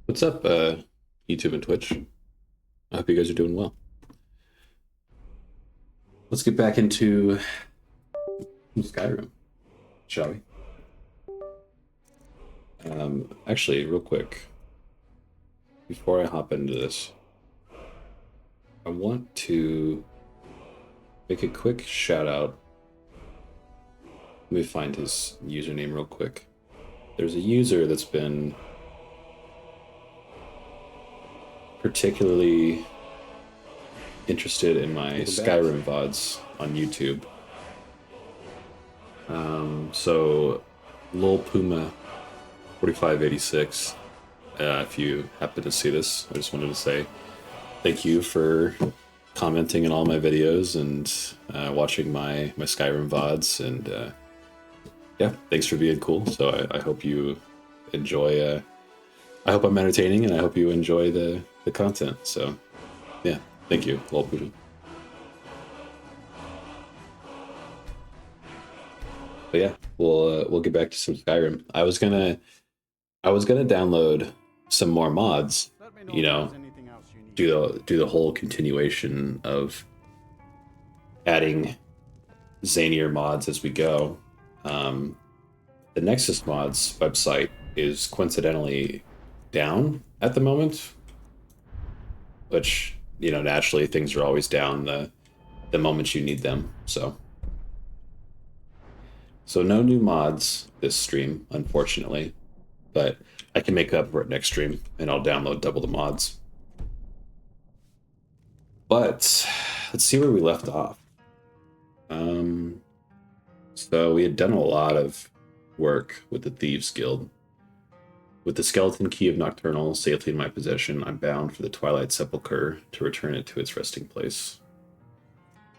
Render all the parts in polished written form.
What's up, YouTube and Twitch? I hope you guys are doing well. Let's get back into Skyrim, shall we? Actually, real quick, before I hop into this, I want to make a quick shout out. Let me find his username real quick. There's a user that's been particularly interested in my Skyrim VODs on YouTube. So Lil Puma 4586, if you happen to see this, I just wanted to say thank you for commenting on all my videos and watching my Skyrim VODs, and yeah, thanks for being cool. So I hope you enjoy. I hope I'm entertaining, and I hope you enjoy the content. So yeah, thank you, Lol Puma. But yeah, we'll get back to some Skyrim. I was gonna download some more mods, you know, do the whole continuation of adding zanier mods as we go. The Nexus mods website is coincidentally down at the moment, which, you know, naturally things are always down the moment you need them. So no new mods this stream, unfortunately, but I can make up for it next stream, and I'll download double the mods. But let's see where we left off. So we had done a lot of work with the Thieves Guild. With the skeleton key of Nocturnal safely in my possession, I'm bound for the Twilight Sepulchre to return it to its resting place.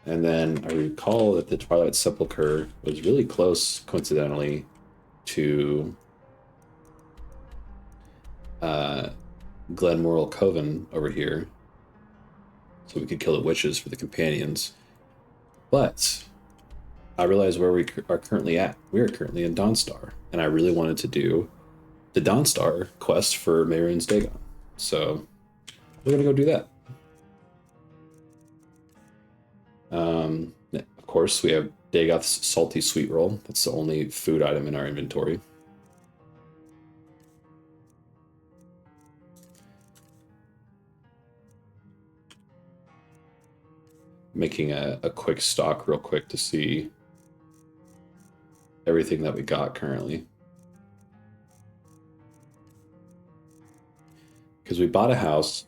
And then I recall that the Twilight Sepulchre was really close, coincidentally, to Glenmoral Coven over here, so we could kill the witches for the companions. But I realized where we are currently at. We are currently in Dawnstar, and I really wanted to do the Dawnstar quest for Mehrunes Dagon. So we're gonna go do that. Of course, we have Dagoth's salty sweet roll. That's the only food item in our inventory. Making a quick stock real quick to see everything that we got currently. Because we bought a house.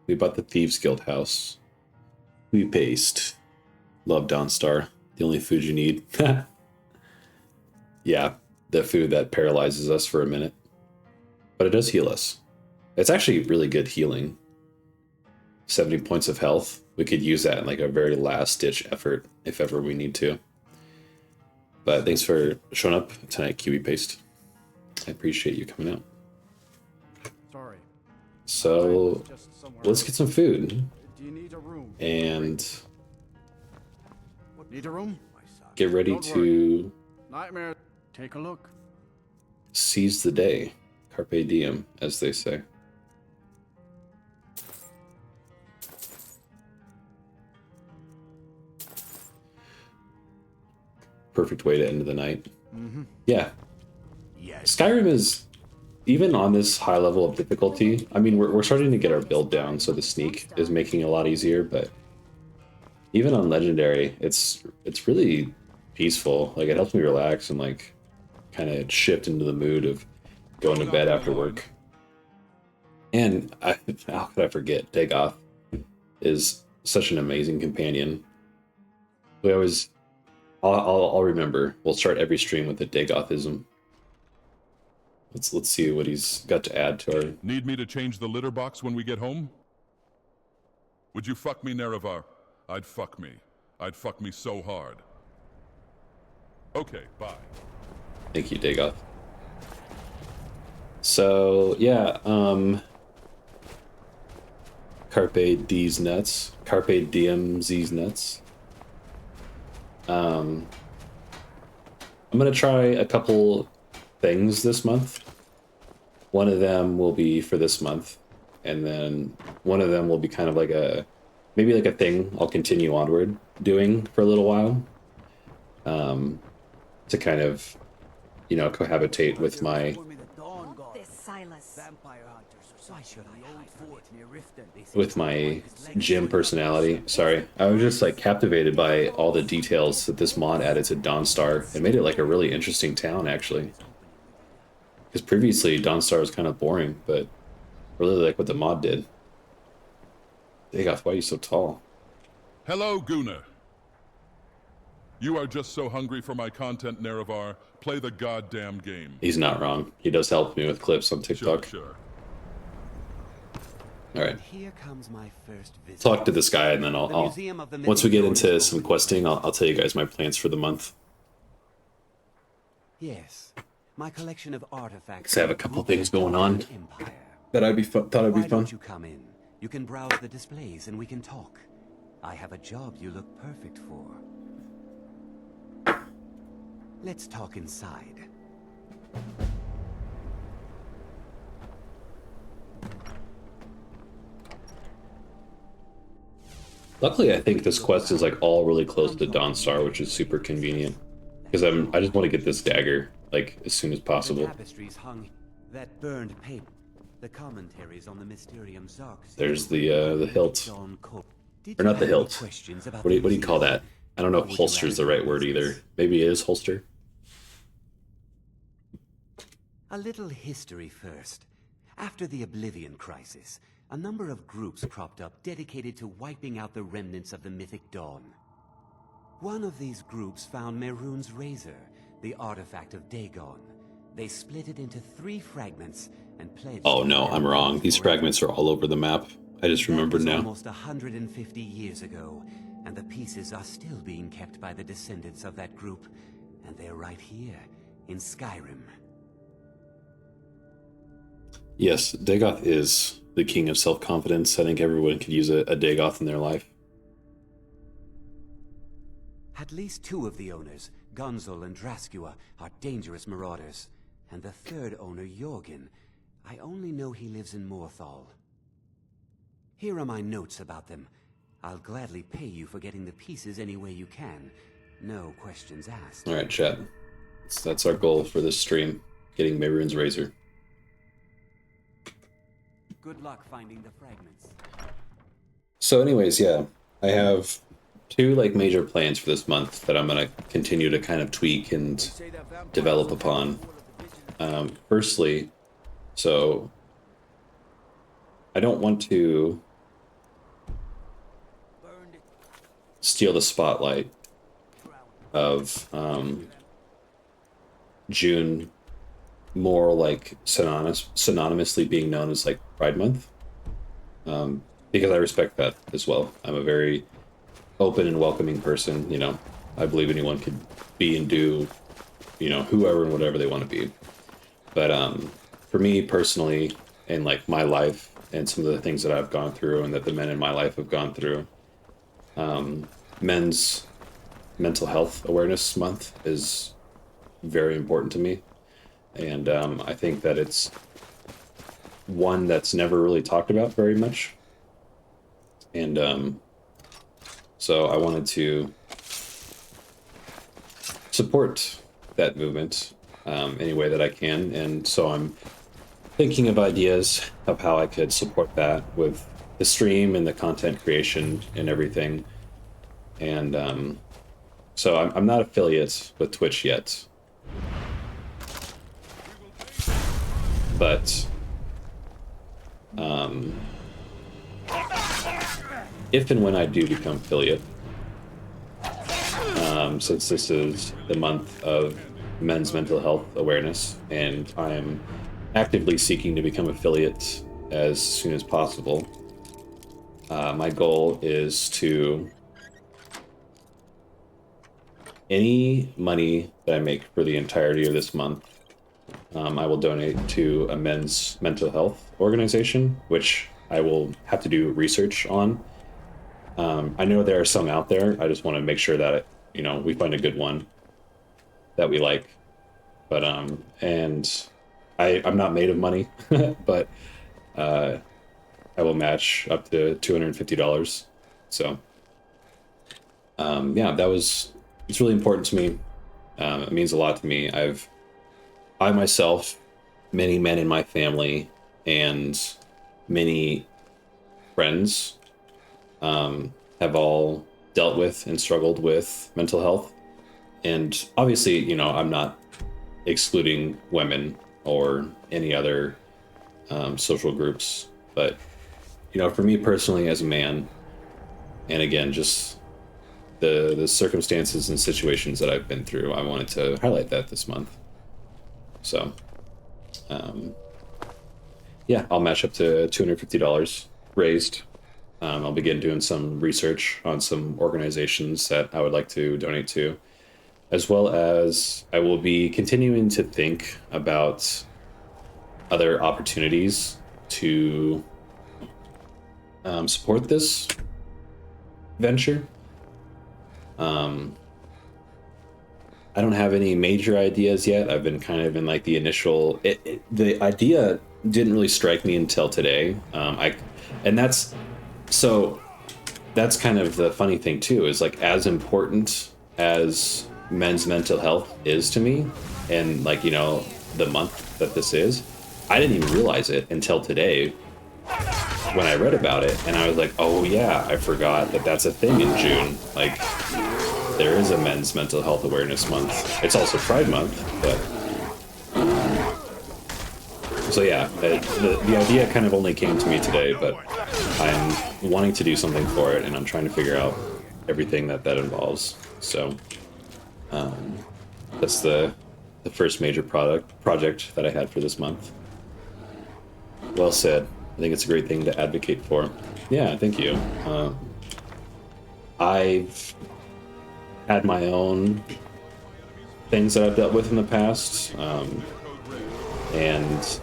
We bought the Thieves Guild house. We based. Love Dawnstar. The only food you need. Yeah, the food that paralyzes us for a minute. But it does heal us. It's actually really good healing. 70 points of health. We could use that in like a very last-ditch effort if ever we need to. But thanks for showing up tonight, Kiwi Paste. I appreciate you coming out. Sorry. So let's get some food. Do you need a room? And Need a room? get ready to Nightmare. Take a look. seize the day. Carpe diem, as they say. Perfect way to end the night. Yeah. Yes. Skyrim is, even on this high level of difficulty, I mean, we're starting to get our build down, so the sneak is making it a lot easier, but even on Legendary, it's really peaceful. Like, it helps me relax and, like, kind of shift into the mood of going to bed after work. And how could I forget, Dagoth is such an amazing companion. We always, I'll remember. We'll start every stream with a Dagothism. Let's see what he's got to add to our... Need me to change the litter box when we get home? Would you fuck me, Nerevar? I'd fuck me. I'd fuck me so hard. Okay, bye. Thank you, Dagoth. So, yeah, Carpe D's nuts. Carpe diem Z's nuts. I'm gonna try a couple things this month. one of them will be for this month, and then one of them will be kind of like a maybe like a thing I'll continue onward doing for a little while, to kind of, you know, cohabitate with my gym personality. Sorry, I was just like captivated by all the details that this mod added to Dawnstar. It made it like a really interesting town, actually. Because previously Dawnstar was kind of boring, but I really like what the mod did. Dagoth, why are you so tall? Hello, Gunnar. You are just so hungry for my content, Nerevar. Play the goddamn game. He's not wrong. He does help me with clips on TikTok. Sure. All right. Here comes my first visit. Talk to this guy, and then I'll once we get into some questing, I'll tell you guys my plans for the month. Yes, my collection of artifacts. 'Cause I have a couple things going on that thought I'd be fun. Why don't you come in? You can browse the displays and we can talk. I have a job you look perfect for. Let's talk inside. Luckily, I think this quest is like all really close to Dawnstar, which is super convenient. Because I just want to get this dagger like as soon as possible. Tapestries hung, that burned paper, the commentaries on the Mysterium Zarks. There's the hilt, or not the hilt. What do you call that? I don't know if holster is the right word either. Maybe it is holster. A little history first. After the Oblivion Crisis, a number of groups cropped up dedicated to wiping out the remnants of the mythic dawn. One of these groups found Mehrunes' razor, the artifact of Dagon. They split it into 3 fragments and pledged... Oh no, I'm wrong. These fragments are all over the map. I just remembered now. Almost 150 years ago, and the pieces are still being kept by the descendants of that group, and they're right here in Skyrim. Yes, Dagoth is the king of self-confidence. I think everyone could use a Dagoth in their life. At least 2 of the owners, Gunzel and Draskua, are dangerous marauders. And the 3rd owner, Jorgen, I only know he lives in Morthal. Here are my notes about them. I'll gladly pay you for getting the pieces any way you can. No questions asked. Alright, chat. That's our goal for this stream. Getting Mehrunes' razor. Good luck finding the fragments. So anyways, yeah. I have 2 like major plans for this month that I'm gonna continue to kind of tweak and develop upon. Firstly, so I don't want to steal the spotlight of June more like synonymously being known as like Pride Month, because I respect that as well. I'm a very open and welcoming person. You know, I believe anyone could be and do, you know, whoever and whatever they want to be. But for me personally, and like my life and some of the things that I've gone through and that the men in my life have gone through, Men's Mental Health Awareness Month is very important to me. And I think that it's one that's never really talked about very much. And so I wanted to support that movement any way that I can. And so I'm thinking of ideas of how I could support that with the stream and the content creation and everything. And so I'm not affiliate with Twitch yet. But if and when I do become affiliate, since this is the month of men's mental health awareness, and I'm actively seeking to become affiliate as soon as possible, my goal is to any money that I make for the entirety of this month, I will donate to a men's mental health organization, which I will have to do research on. I know there are some out there. I just want to make sure that, you know, we find a good one that we like. But, and I'm not made of money, but I will match up to $250. So yeah, it's really important to me. It means a lot to me. I myself, many men in my family, and many friends have all dealt with and struggled with mental health. And obviously, you know, I'm not excluding women or any other social groups, but you know, for me personally as a man, and again, just the circumstances and situations that I've been through, I wanted to highlight that this month. So, yeah, I'll match up to $250 raised. I'll begin doing some research on some organizations that I would like to donate to, as well as I will be continuing to think about other opportunities to support this venture. I don't have any major ideas yet. I've been kind of in like the initial. The idea didn't really strike me until today. And that's kind of the funny thing too. Is like as important as men's mental health is to me, and like you know the month that this is, I didn't even realize it until today when I read about it, and I was like, oh yeah, I forgot that that's a thing in June. Like, there is a men's mental health awareness month. It's also Pride Month, but so yeah, the idea kind of only came to me today, but I'm wanting to do something for it, and I'm trying to figure out everything that involves. So that's the first major project that I had for this month. Well said. I think it's a great thing to advocate for. Yeah, thank you. I've had my own things that I've dealt with in the past, and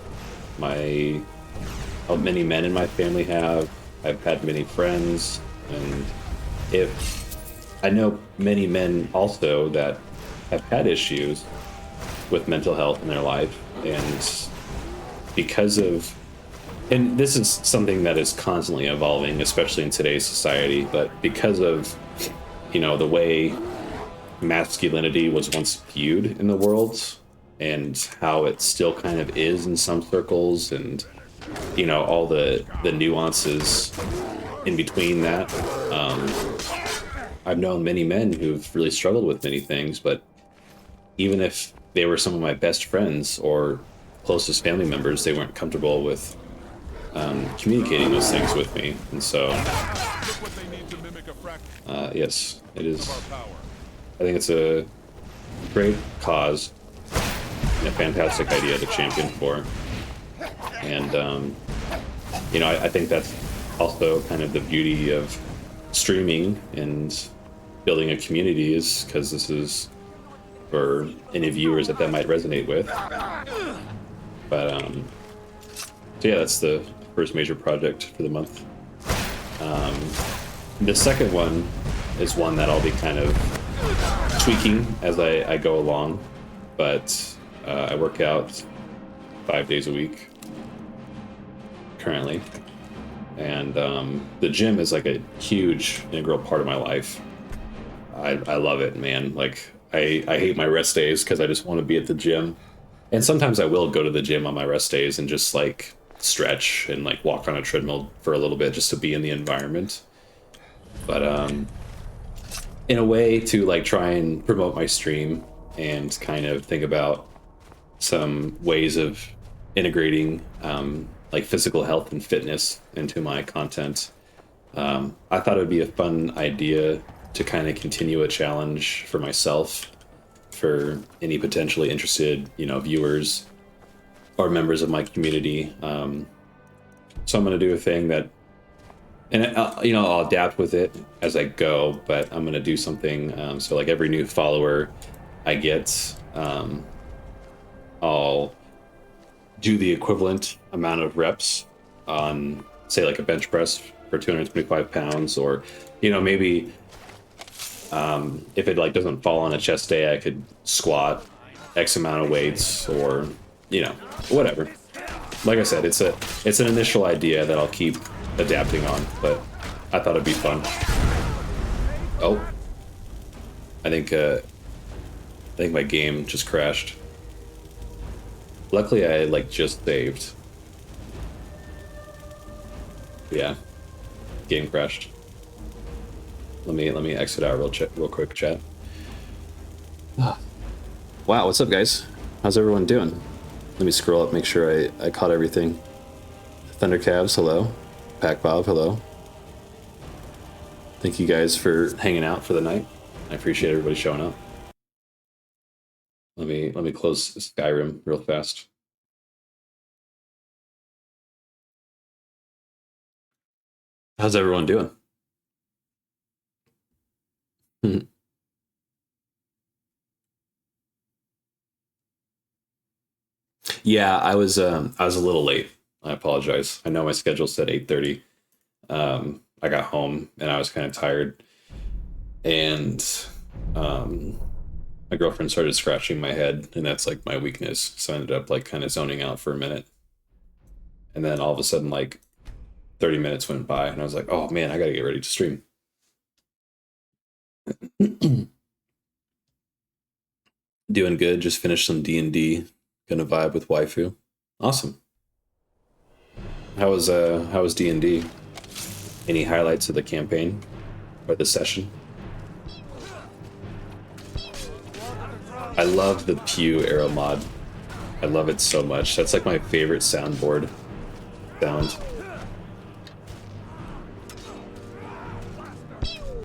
many men in my family have. I've had many friends, and I know many men also that have had issues with mental health in their life, and because of. And this is something that is constantly evolving, especially in today's society, but because of, you know, the way masculinity was once viewed in the world and how it still kind of is in some circles, and, you know, all the nuances in between that. I've known many men who've really struggled with many things, but even if they were some of my best friends or closest family members, they weren't comfortable with communicating those things with me. And so yes, it is. I think it's a great cause and a fantastic idea to champion for, and you know, I think that's also kind of the beauty of streaming and building a community, is because this is for any viewers that might resonate with. But so yeah, that's the first major project for the month. The second one is one that I'll be kind of tweaking as I go along, but I work out 5 days a week currently, and the gym is like a huge integral part of my life. I love it, man. Like I hate my rest days because I just want to be at the gym, and sometimes I will go to the gym on my rest days and just like stretch and like walk on a treadmill for a little bit just to be in the environment. But in a way to like try and promote my stream and kind of think about some ways of integrating like physical health and fitness into my content, I thought it would be a fun idea to kind of continue a challenge for myself, for any potentially interested, you know, viewers or members of my community. So I'm going to do a thing that, and you know, I'll adapt with it as I go, but I'm going to do something. So like every new follower I get, I'll do the equivalent amount of reps on, say, like a bench press for 225 pounds, or, you know, maybe if it like doesn't fall on a chest day, I could squat X amount of weights, or you know, whatever. Like I said, it's an initial idea that I'll keep adapting on, but I thought it'd be fun. Oh, I think my game just crashed. Luckily, I like just saved. Yeah, game crashed. Let me exit out real quick, chat. Wow, what's up, guys? How's everyone doing? Let me scroll up, make sure I caught everything. Thundercavs, hello. Pack Bob, hello. Thank you guys for hanging out for the night. I appreciate everybody showing up. Let me close Skyrim real fast. How's everyone doing? Yeah, I was a little late. I apologize. I know my schedule said 8:30. I got home and I was kind of tired, and my girlfriend started scratching my head, and that's like my weakness. So I ended up like kind of zoning out for a minute, and then all of a sudden like 30 minutes went by, and I was like, oh man, I gotta get ready to stream. Doing good. Just finished some D&D. Gonna vibe with waifu. Awesome. How was D&D? Any highlights of the campaign or the session? I love the Pew arrow mod. I love it so much. That's like my favorite soundboard sound.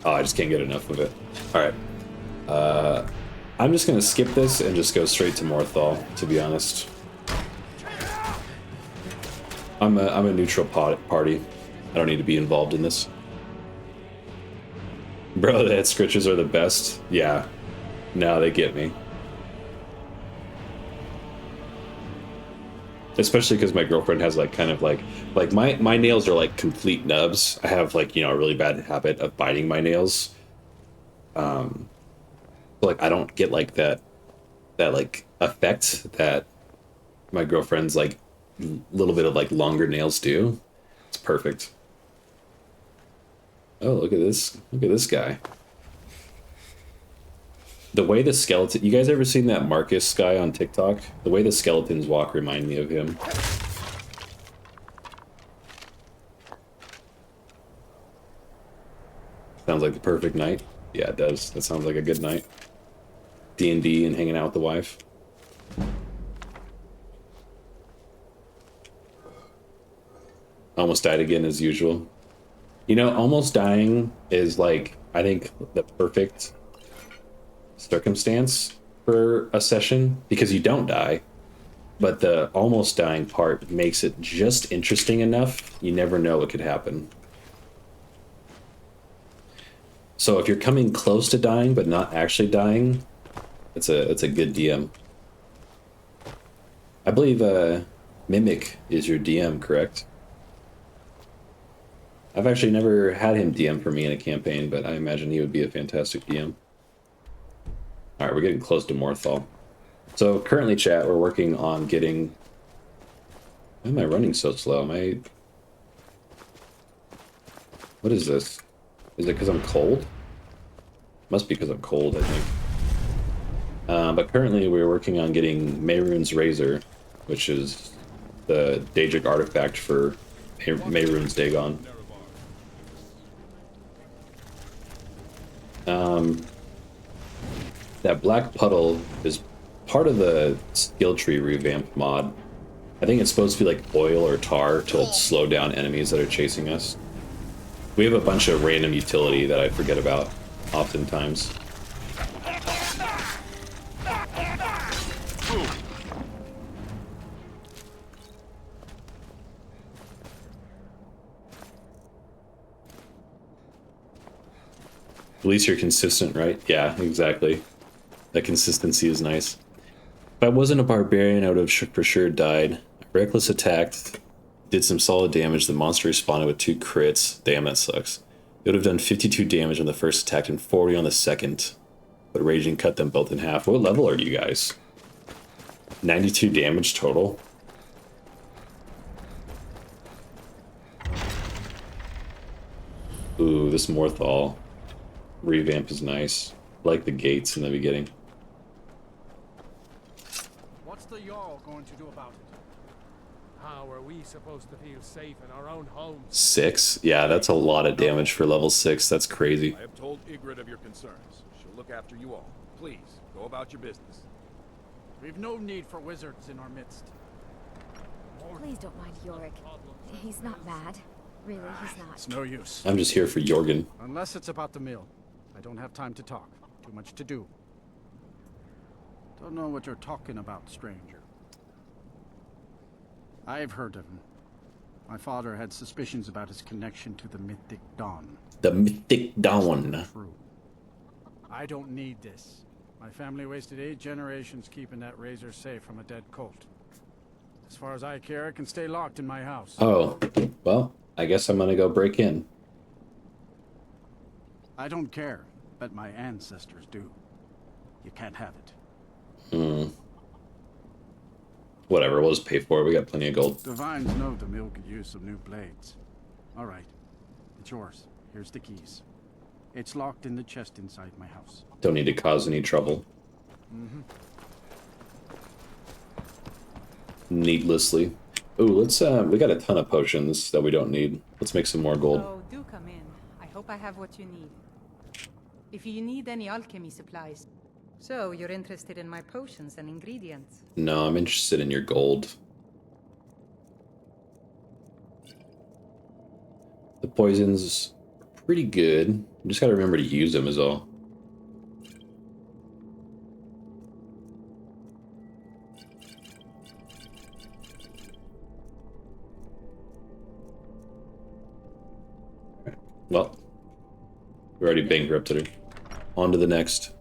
Oh, I just can't get enough of it. All right. I'm just gonna skip this and just go straight to Morthal, to be honest. I'm a neutral party. I don't need to be involved in this. Bro, the head scritches are the best. Yeah. No, they get me. Especially because my girlfriend has like kind of like my nails are like complete nubs. I have like, you know, a really bad habit of biting my nails. Like I don't get like that like effect that my girlfriend's like little bit of like longer nails do. It's perfect. Oh, look at this guy. The way the skeleton, you guys ever seen that Marcus guy on TikTok? The way the skeletons walk remind me of him. Sounds like the perfect night. Yeah, it does. That sounds like a good night. D&D and hanging out with the wife. Almost died again as usual. You know, almost dying is like, I think, the perfect circumstance for a session, because you don't die, but the almost dying part makes it just interesting enough. You never know what could happen. So if you're coming close to dying but not actually dying, it's a good DM. I believe Mimic is your DM, correct? I've actually never had him DM for me in a campaign, but I imagine he would be a fantastic DM. All right, we're getting close to Morthal. So currently, chat, we're working on getting... Why am I running so slow? What is this? Is it because I'm cold? Must be because I'm cold, I think. But currently, we're working on getting Mehrunes Razor, which is the Daedric artifact for Mehrunes Dagon. That black puddle is part of the skill tree revamp mod. I think it's supposed to be like oil or tar to slow down enemies that are chasing us. We have a bunch of random utility that I forget about oftentimes. At least you're consistent, right? Yeah, exactly. That consistency is nice. If I wasn't a barbarian, I would have for sure died. Reckless attacked, did some solid damage. The monster responded with 2 crits. Damn, that sucks. It would have done 52 damage on the first attack and 40 on the second. But Raging cut them both in half. What level are you guys? 92 damage total. Ooh, this Morthal revamp is nice. I like the gates in the beginning. What's the Jarl going to do about it? How are we supposed to feel safe in our own homes? 6? Yeah, that's a lot of damage for level 6. That's crazy. I have told Ygritte of your concerns. She'll look after you all. Please, go about your business. We've no need for wizards in our midst. Please don't mind Yorick. He's not mad. Really, he's not. It's no use. I'm just here for Jorgen. Unless it's about the mill. I don't have time to talk. Too much to do. Don't know what you're talking about, stranger. I've heard of him. My father had suspicions about his connection to the Mythic Dawn. The Mythic Dawn. True. I don't need this. My family wasted 8 generations keeping that razor safe from a dead cult. As far as I care, it can stay locked in my house. Oh, well, I guess I'm gonna go break in. I don't care, but my ancestors do. You can't have it. Whatever, we'll just pay for it. We got plenty of gold. The Vines know the mill could use some new blades. All right. It's yours. Here's the keys. It's locked in the chest inside my house. Don't need to cause any trouble. Needlessly. Ooh, let's, we got a ton of potions that we don't need. Let's make some more gold. Oh, do come in. I hope I have what you need. If you need any alchemy supplies. So, you're interested in my potions and ingredients? No, I'm interested in your gold. The poisons are pretty good. You just gotta remember to use them is all. Well, we already bankrupted her. On to the next.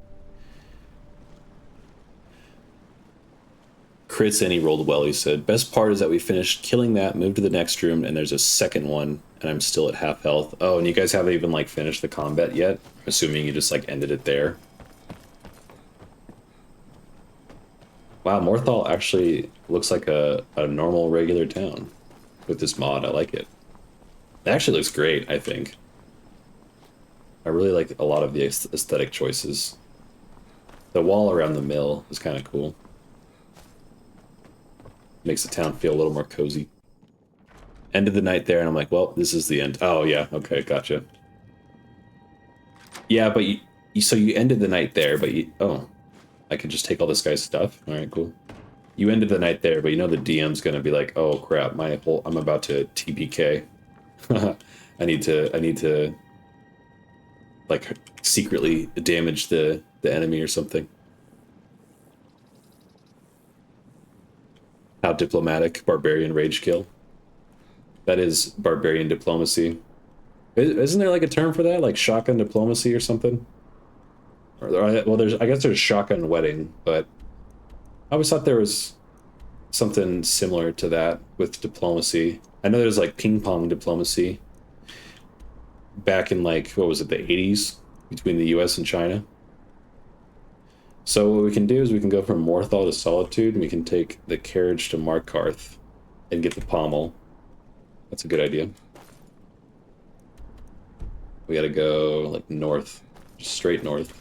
Crits and he rolled well, he said. Best part is that we finished killing that, moved to the next room, and there's a second one, and I'm still at half health. Oh, and you guys haven't even, like, finished the combat yet? Assuming you just, like, ended it there. Wow, Morthal actually looks like a normal, regular town with this mod. I like it. It actually looks great, I think. I really like a lot of the aesthetic choices. The wall around the mill is kind of cool. Makes the town feel a little more cozy. Ended the night there, and I'm like, well, this is the end. Oh, yeah, okay, gotcha. Yeah, but so you ended the night there, but you... Oh, I could just take all this guy's stuff? Alright, cool. You ended the night there, but you know the DM's gonna be like, oh, crap, I'm about to TPK. I need to... like, secretly damage the enemy or something. How diplomatic, barbarian rage kill. That is barbarian diplomacy. Isn't there like a term for that, like shotgun diplomacy or something? Well, I guess there's shotgun wedding, but I always thought there was something similar to that with diplomacy. I know there's like ping pong diplomacy back in like, what was it, the 80s between the US and China. So what we can do is we can go from Morthal to Solitude, and we can take the carriage to Markarth and get the pommel. That's a good idea. We gotta go, like, north. Just straight north.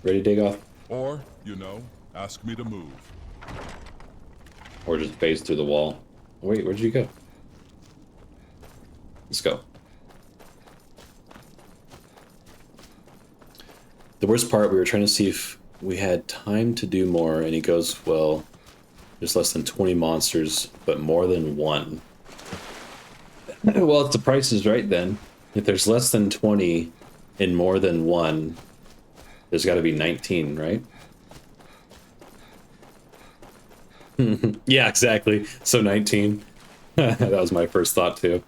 Ready, Dagoth? Or, you know, ask me to move. Or just phase through the wall. Wait, where'd you go? Let's go. The worst part, we were trying to see if we had time to do more, and he goes, well, there's less than 20 monsters, but more than one. Well, if the price is right then, if there's less than 20 and more than one, there's got to be 19, right? Yeah, exactly. So 19. That was my first thought, too.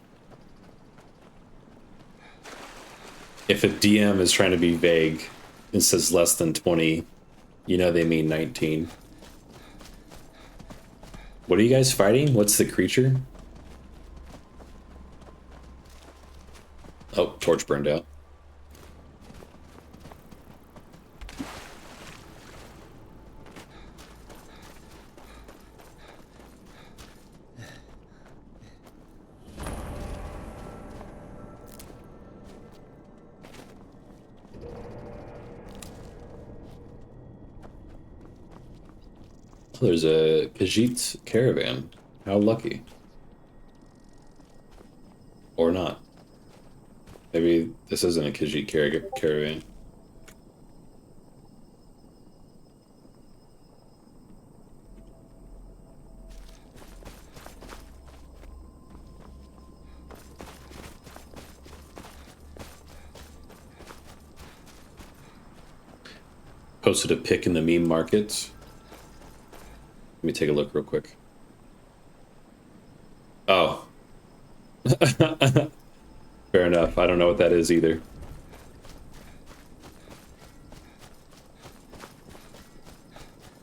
If a DM is trying to be vague, it says less than 20, you know they mean 19. What are you guys fighting? What's the creature? Oh, torch burned out. Oh, there's a Khajiit caravan. How lucky. Or not. Maybe this isn't a Khajiit caravan. Posted a pic in the meme market. Let me take a look real quick. Oh. Fair enough. I don't know what that is either.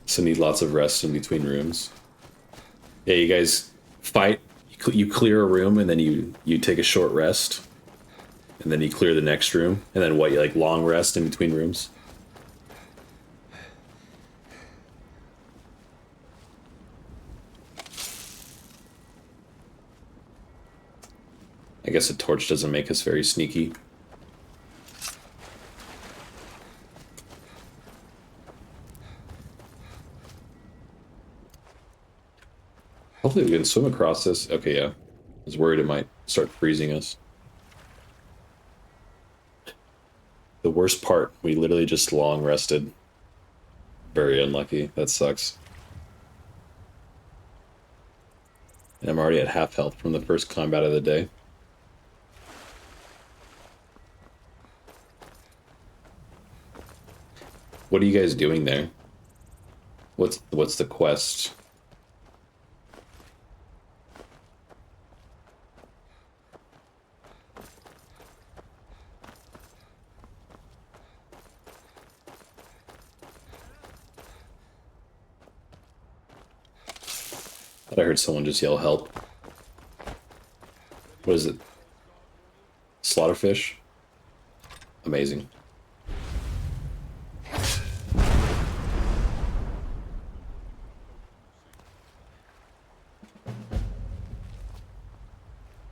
So need lots of rest in between rooms. Yeah, you guys fight. You clear a room and then you take a short rest. And then you clear the next room. And then what, you like long rest in between rooms? I guess a torch doesn't make us very sneaky. Hopefully we can swim across this. Okay, yeah. I was worried it might start freezing us. The worst part, we literally just long rested. Very unlucky. That sucks. And I'm already at half health from the first combat of the day. What are you guys doing there? What's the quest? Thought I heard someone just yell help. What is it? Slaughterfish? Amazing.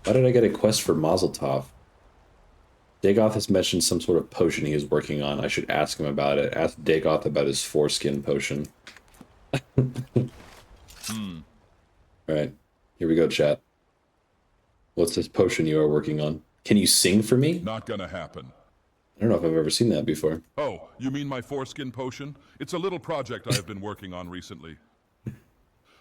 Why did I get a quest for Mazel Tov? Dagoth has mentioned some sort of potion he is working on. I should ask him about it. Ask Dagoth about his foreskin potion. Alright, here we go, chat. What's this potion you are working on? Can you sing for me? Not gonna happen. I don't know if I've ever seen that before. Oh, you mean my foreskin potion? It's a little project I have been working on recently.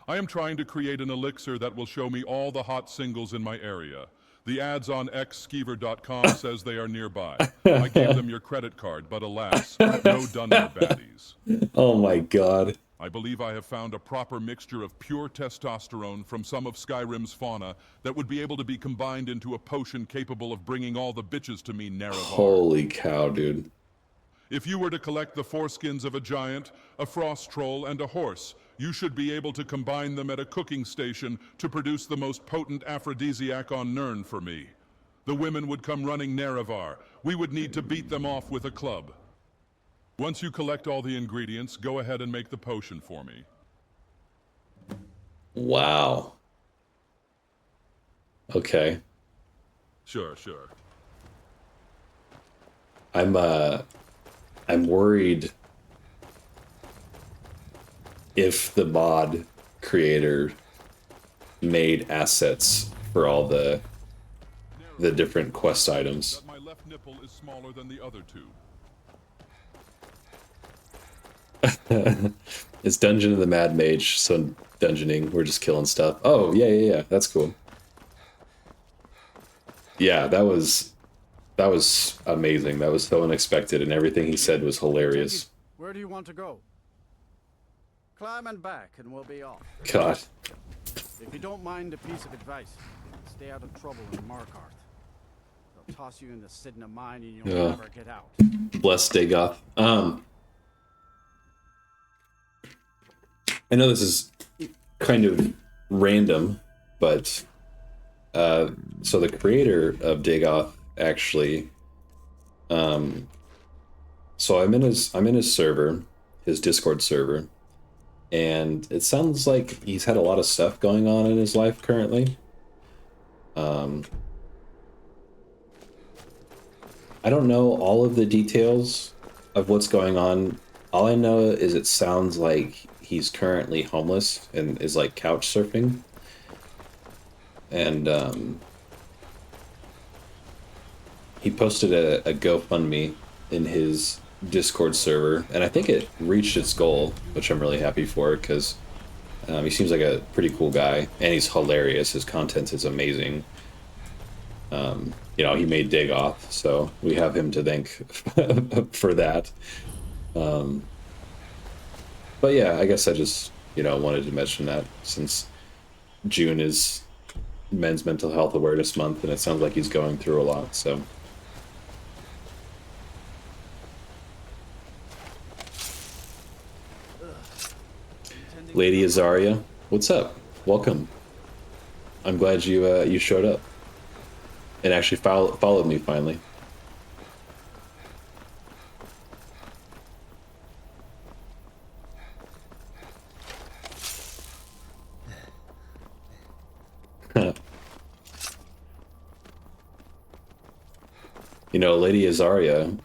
I am trying to create an elixir that will show me all the hot singles in my area. The ads on xskeever.com says they are nearby. I gave them your credit card, but alas, no Dunmer baddies. Oh my god. I believe I have found a proper mixture of pure testosterone from some of Skyrim's fauna that would be able to be combined into a potion capable of bringing all the bitches to me, Nerevar. Holy cow, dude. If you were to collect the foreskins of a giant, a frost troll, and a horse, you should be able to combine them at a cooking station to produce the most potent aphrodisiac on Nirn for me. The women would come running Nerevar. We would need to beat them off with a club. Once you collect all the ingredients, go ahead and make the potion for me. Wow. Okay. Sure. I'm worried if the mod creator made assets for all the different quest items. My left nipple is smaller than the other two. It's Dungeon of the Mad Mage, so dungeoning, we're just killing stuff. Oh, yeah, that's cool. Yeah, that was amazing. That was so unexpected, and everything he said was hilarious. Where do you want to go? Climb and back, and we'll be off. God. If you don't mind a piece of advice, stay out of trouble in Markarth. They'll toss you in the Sidna mine, and you'll never get out. Bless Dagoth. I know this is kind of random, but so the creator of Dagoth actually, so I'm in his server, his Discord server, and it sounds like he's had a lot of stuff going on in his life currently. I don't know all of the details of what's going on. All I know is it sounds like he's currently homeless and is like couch surfing. And he posted a GoFundMe in his Discord server, and I think it reached its goal, which I'm really happy for, because he seems like a pretty cool guy, and he's hilarious. His content is amazing. You know, he made Dagoth, so we have him to thank for that. But yeah, I guess I just, you know, wanted to mention that since June is Men's Mental Health Awareness Month, and it sounds like he's going through a lot, so. Lady Azaria, what's up? Welcome. I'm glad you showed up and actually followed me finally. You know, Lady Azaria,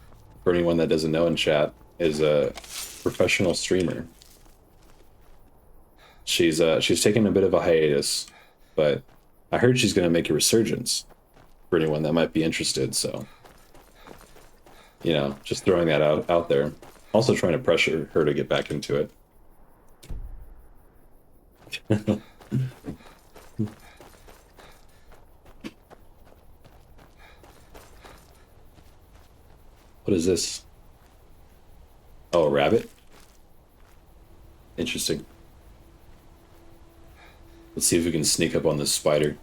for anyone that doesn't know in chat, is a professional streamer. She's taken a bit of a hiatus, but I heard she's going to make a resurgence for anyone that might be interested, so, you know, just throwing that out there. Also trying to pressure her to get back into it. What is this? Oh, a rabbit? Interesting. Let's see if we can sneak up on this spider.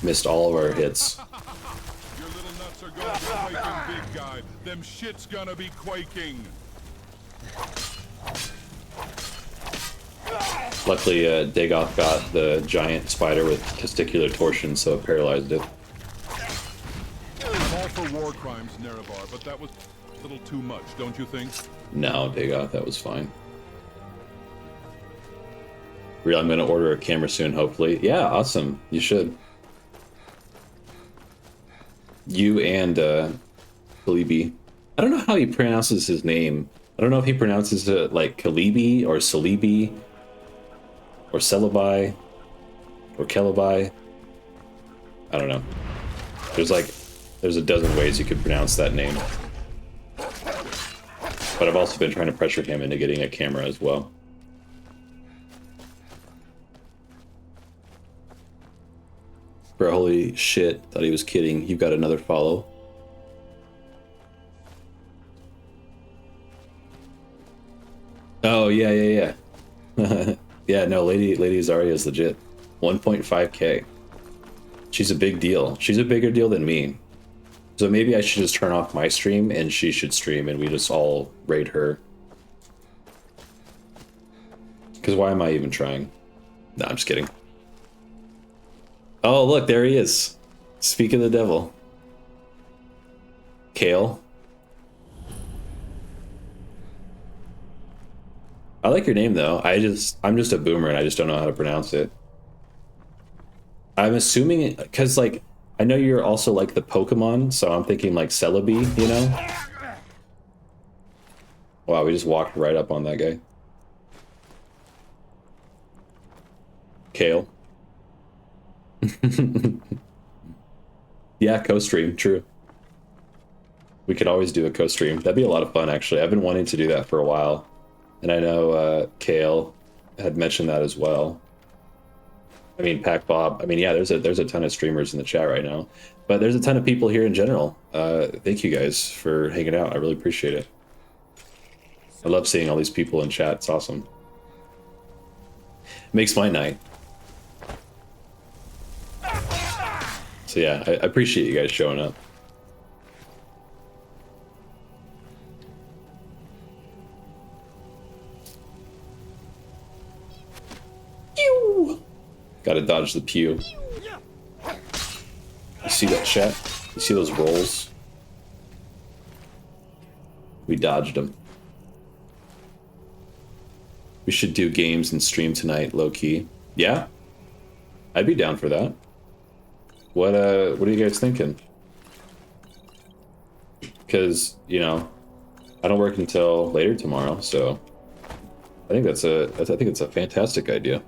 Missed all of our hits. Your little nuts are gonna be quaking, big guy. Them shit's gonna be quaking. Luckily, Dagoth got the giant spider with testicular torsion, so it paralyzed it. I'm all for war crimes, Nerevar, but that was a little too much, don't you think? No, Dagoth, that was fine. Real, I'm gonna order a camera soon, hopefully. Yeah, awesome. You should. You and Kalibi. I don't know how he pronounces his name. I don't know if he pronounces it like Kalibi or Salibi or Celebi or Kelebi. I don't know. There's a dozen ways you could pronounce that name. But I've also been trying to pressure him into getting a camera as well. Bro, holy shit, thought he was kidding. You've got another follow. Oh, yeah. Yeah, no, Lady Azaria is legit. 1.5k. She's a big deal. She's a bigger deal than me. So maybe I should just turn off my stream and she should stream and we just all raid her. Because why am I even trying? No, I'm just kidding. Oh, look, there he is. Speak of the devil. Kale. I like your name though. I'm just a boomer and I just don't know how to pronounce it. I'm assuming because like I know you're also like the Pokemon, so I'm thinking like Celebi, you know? Wow, we just walked right up on that guy. Kale. Yeah, co-stream, true. We could always do a co-stream. That'd be a lot of fun, actually. I've been wanting to do that for a while. And I know Kale had mentioned that as well. I mean, Pac Bob. I mean, yeah, there's a ton of streamers in the chat right now. But there's a ton of people here in general. Thank you guys for hanging out. I really appreciate it. I love seeing all these people in chat. It's awesome. Makes my night. So yeah, I appreciate you guys showing up. Pew! Gotta dodge the pew. You see that, chat? You see those rolls? We dodged them. We should do games and stream tonight, low-key. Yeah? I'd be down for that. What are you guys thinking? Because, you know, I don't work until later tomorrow, so I think that's a fantastic idea.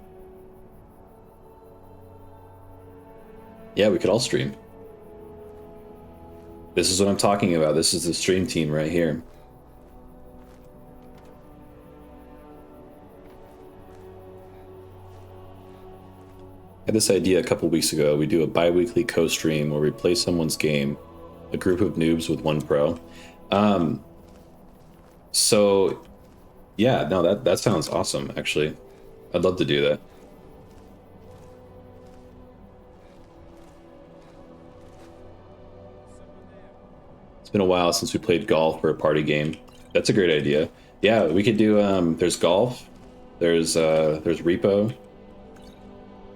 Yeah, we could all stream. This is what I'm talking about. This is the stream team right here. I had this idea a couple weeks ago. We do a bi-weekly co-stream where we play someone's game, a group of noobs with one pro. So yeah, no, that sounds awesome, actually. I'd love to do that. It's been a while since we played golf for a party game. That's a great idea. Yeah, we could do, there's golf, there's repo,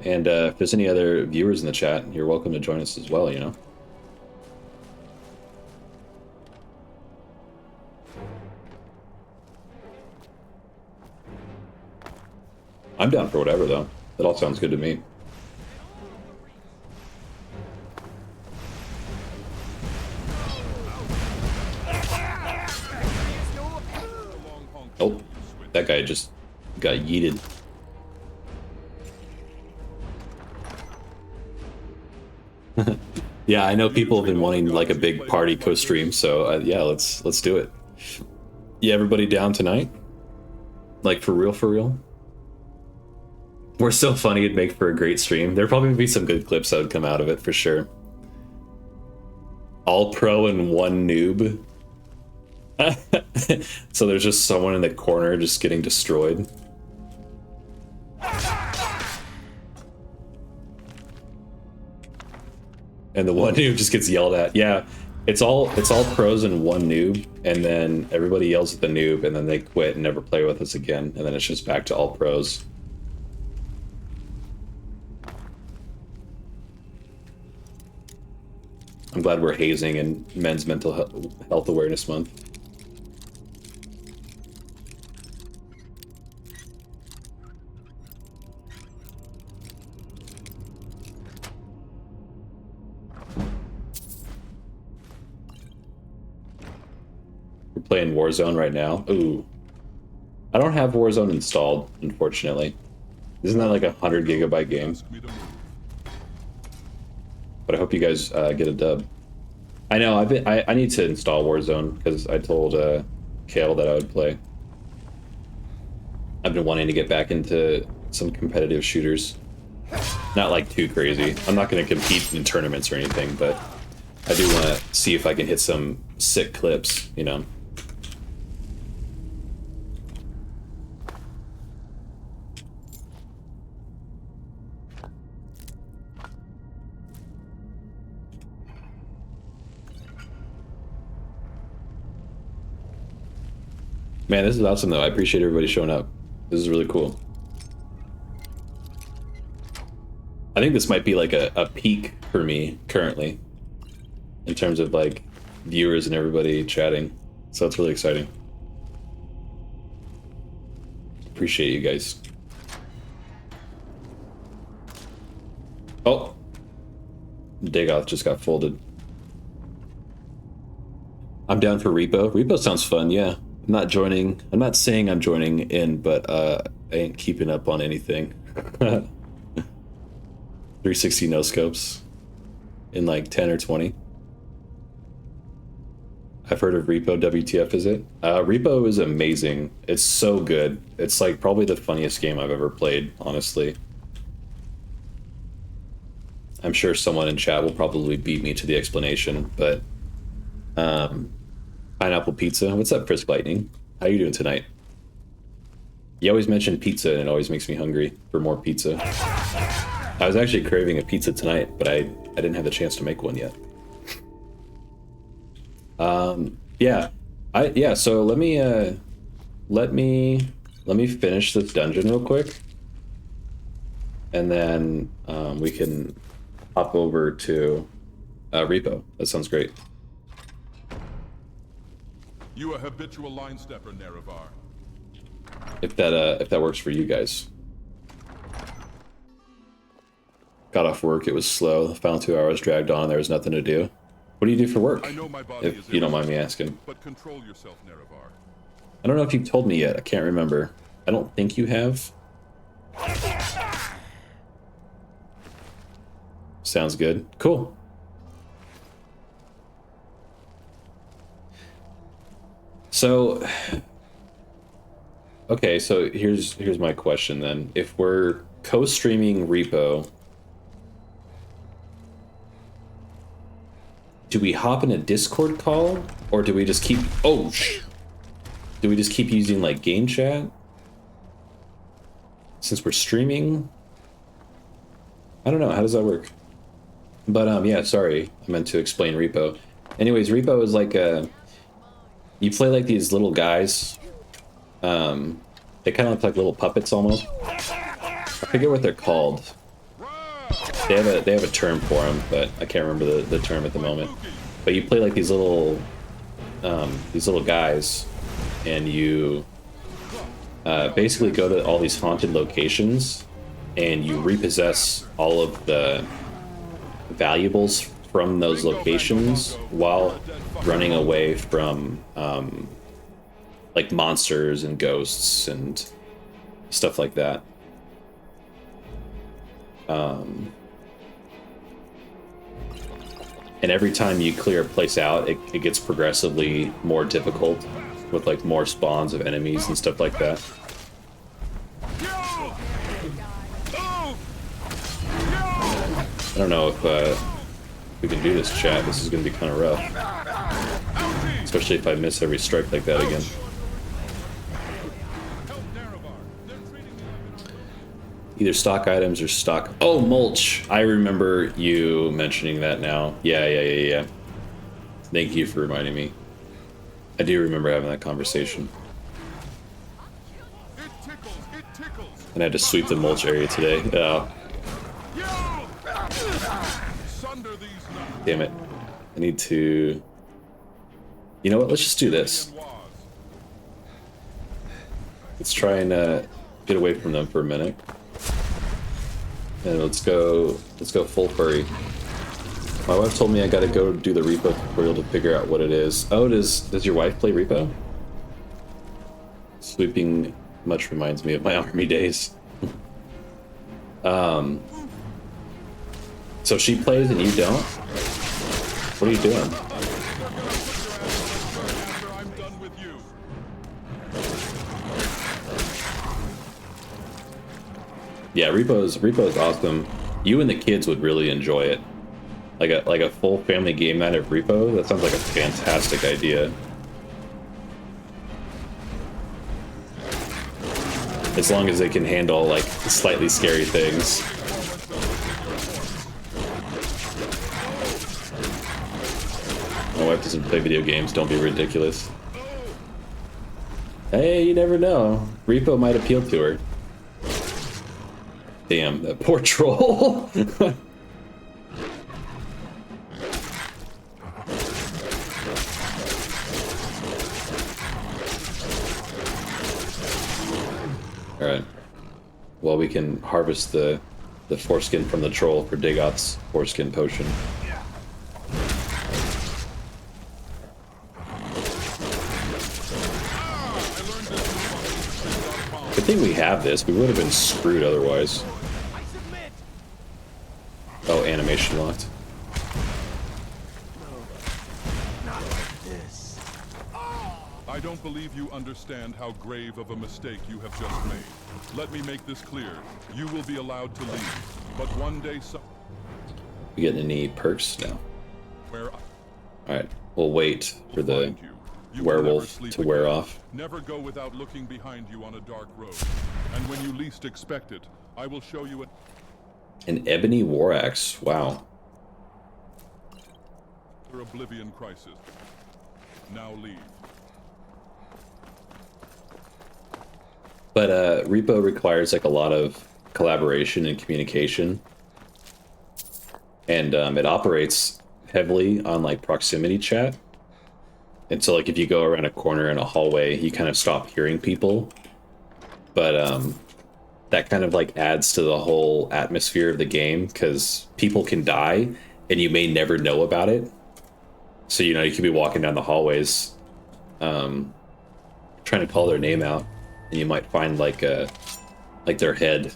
and if there's any other viewers in the chat, you're welcome to join us as well, you know? I'm down for whatever, though. That all sounds good to me. Oh, that guy just got yeeted. Yeah, I know people have been wanting like a big party co-stream, so yeah, let's do it. Yeah, everybody down tonight? Like for real, for real? We're so funny, it'd make for a great stream. There'd probably be some good clips that would come out of it for sure. All pro and one noob. So there's just someone in the corner just getting destroyed. And the one noob just gets yelled at. Yeah, it's all pros and one noob, and then everybody yells at the noob, and then they quit and never play with us again, and then it's just back to all pros. I'm glad we're hazing in Men's Mental Health Awareness Month. We're playing Warzone right now. Ooh. I don't have Warzone installed, unfortunately. Isn't that like a 100 gigabyte game? But I hope you guys get a dub. I know, I need to install Warzone because I told Kale that I would play. I've been wanting to get back into some competitive shooters. Not like too crazy. I'm not going to compete in tournaments or anything, but I do want to see if I can hit some sick clips, you know. Man, this is awesome though. I appreciate everybody showing up. This is really cool. I think this might be like a peak for me currently in terms of like viewers and everybody chatting. So it's really exciting. Appreciate you guys. Oh, Dagoth just got folded. I'm down for repo. Repo sounds fun, yeah. I'm not joining. I'm not saying I'm joining in, but I ain't keeping up on anything. 360 no scopes in like 10 or 20. I've heard of Repo. WTF is it? Repo is amazing. It's so good. It's like probably the funniest game I've ever played, honestly. I'm sure someone in chat will probably beat me to the explanation, but Pineapple Pizza. What's up, Frisk Lightning? How you doing tonight? You always mention pizza and it always makes me hungry for more pizza. I was actually craving a pizza tonight, but I didn't have the chance to make one yet. Yeah, so let me finish this dungeon real quick. And then we can hop over to repo. That sounds great. You a habitual line stepper, Nerevar. If that works for you guys. Got off work, it was slow. The final 2 hours dragged on, there was nothing to do. What do you do for work? I know my body If is you don't mind me irresistible, asking. but control yourself, Nerevar. I don't know if you've told me yet. I can't remember. I don't think you have. Sounds good. Cool. So, okay, so here's my question then. If we're co-streaming Repo, do we hop in a Discord call, or do we just keep... Oh, do we just keep using, like, game chat? Since we're streaming? I don't know. How does that work? But, yeah, sorry. I meant to explain Repo. Anyways, Repo is like a... You play like these little guys. They kind of look like little puppets almost. I forget what they're called. They have a term for them, but I can't remember the term at the moment. But you play like these little guys, and you basically go to all these haunted locations, and you repossess all of the valuables from those locations while running away from like monsters and ghosts and stuff like that. And every time you clear a place out, it gets progressively more difficult with like more spawns of enemies and stuff like that. I don't know if we can do this, chat. This is going to be kind of rough. Especially if I miss every strike like that again. Either stock items or stock... Oh, mulch! I remember you mentioning that now. Yeah. Thank you for reminding me. I do remember having that conversation. And I had to sweep the mulch area today. Damn it. I need to... You know what? Let's just do this. Let's try and get away from them for a minute. And let's go full furry. My wife told me I gotta go do the repo tutorial to figure out what it is. Oh, does your wife play repo? Sweeping much reminds me of my army days. So she plays and you don't? What are you doing? Yeah, repo's awesome. You and the kids would really enjoy it. Like a full family game night of Repo. That sounds like a fantastic idea. As long as they can handle like slightly scary things. My wife doesn't play video games. Don't be ridiculous. Hey, you never know. Repo might appeal to her. Damn, that poor troll. Alright. Well, we can harvest the foreskin from the troll for Dagoth's foreskin potion. Good thing we have this. We would have been screwed otherwise. Oh, animation locked. I don't believe you understand how grave of a mistake you have just made. Let me make this clear. You will be allowed to leave, but one day We getting any perks? No. where Alright, we'll wait for the you will werewolf never sleep to wear again. off. Never go without looking behind you on a dark road. And when you least expect it, I will show you An ebony war axe. Wow. Oblivion crisis. Now leave. But Repo requires like a lot of collaboration and communication. And it operates heavily on like proximity chat. And so like if you go around a corner in a hallway, you kind of stop hearing people. But that kind of like adds to the whole atmosphere of the game because people can die and you may never know about it. So, you know, you could be walking down the hallways, trying to call their name out, and you might find like their head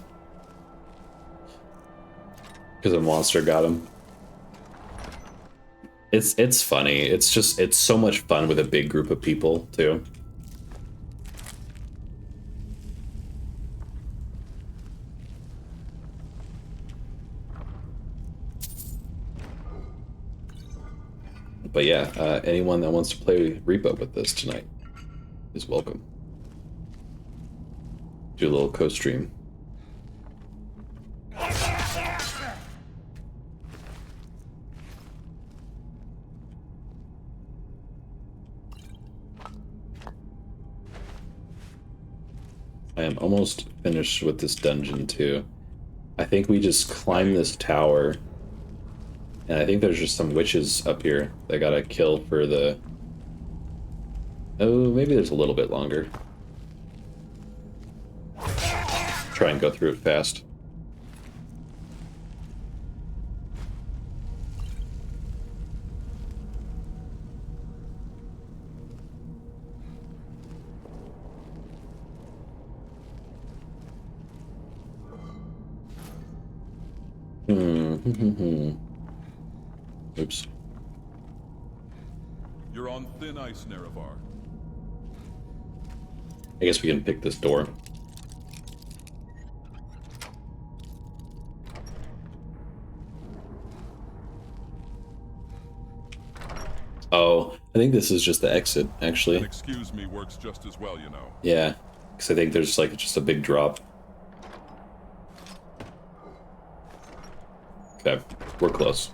because a monster got them. It's funny. It's so much fun with a big group of people too. But yeah, anyone that wants to play Repo with us tonight is welcome. Do a little co-stream. I am almost finished with this dungeon too. I think we just climb this tower, and I think there's just some witches up here that I gotta kill for the... Oh, maybe there's a little bit longer. Try and go through it fast. Oops. You're on thin ice, Nerevar. I guess we can pick this door. Oh, I think this is just the exit, actually. And excuse me works just as well, you know. Yeah, because I think there's like just a big drop. Okay, we're close.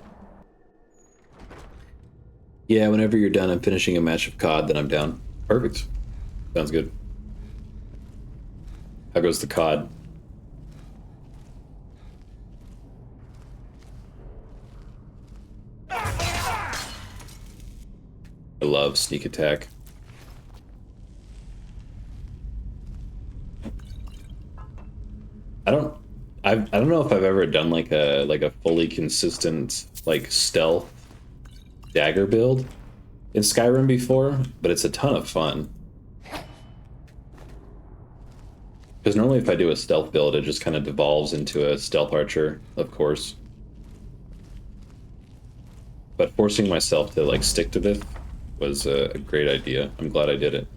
Yeah, whenever you're done, I'm finishing a match of COD, then I'm down. Perfect. Sounds good. How goes the COD? I love sneak attack. I don't know if I've ever done like a fully consistent like stealth dagger build in Skyrim before, but it's a ton of fun. Because normally if I do a stealth build, it just kind of devolves into a stealth archer, of course. But forcing myself to like stick to this was a great idea. I'm glad I did it.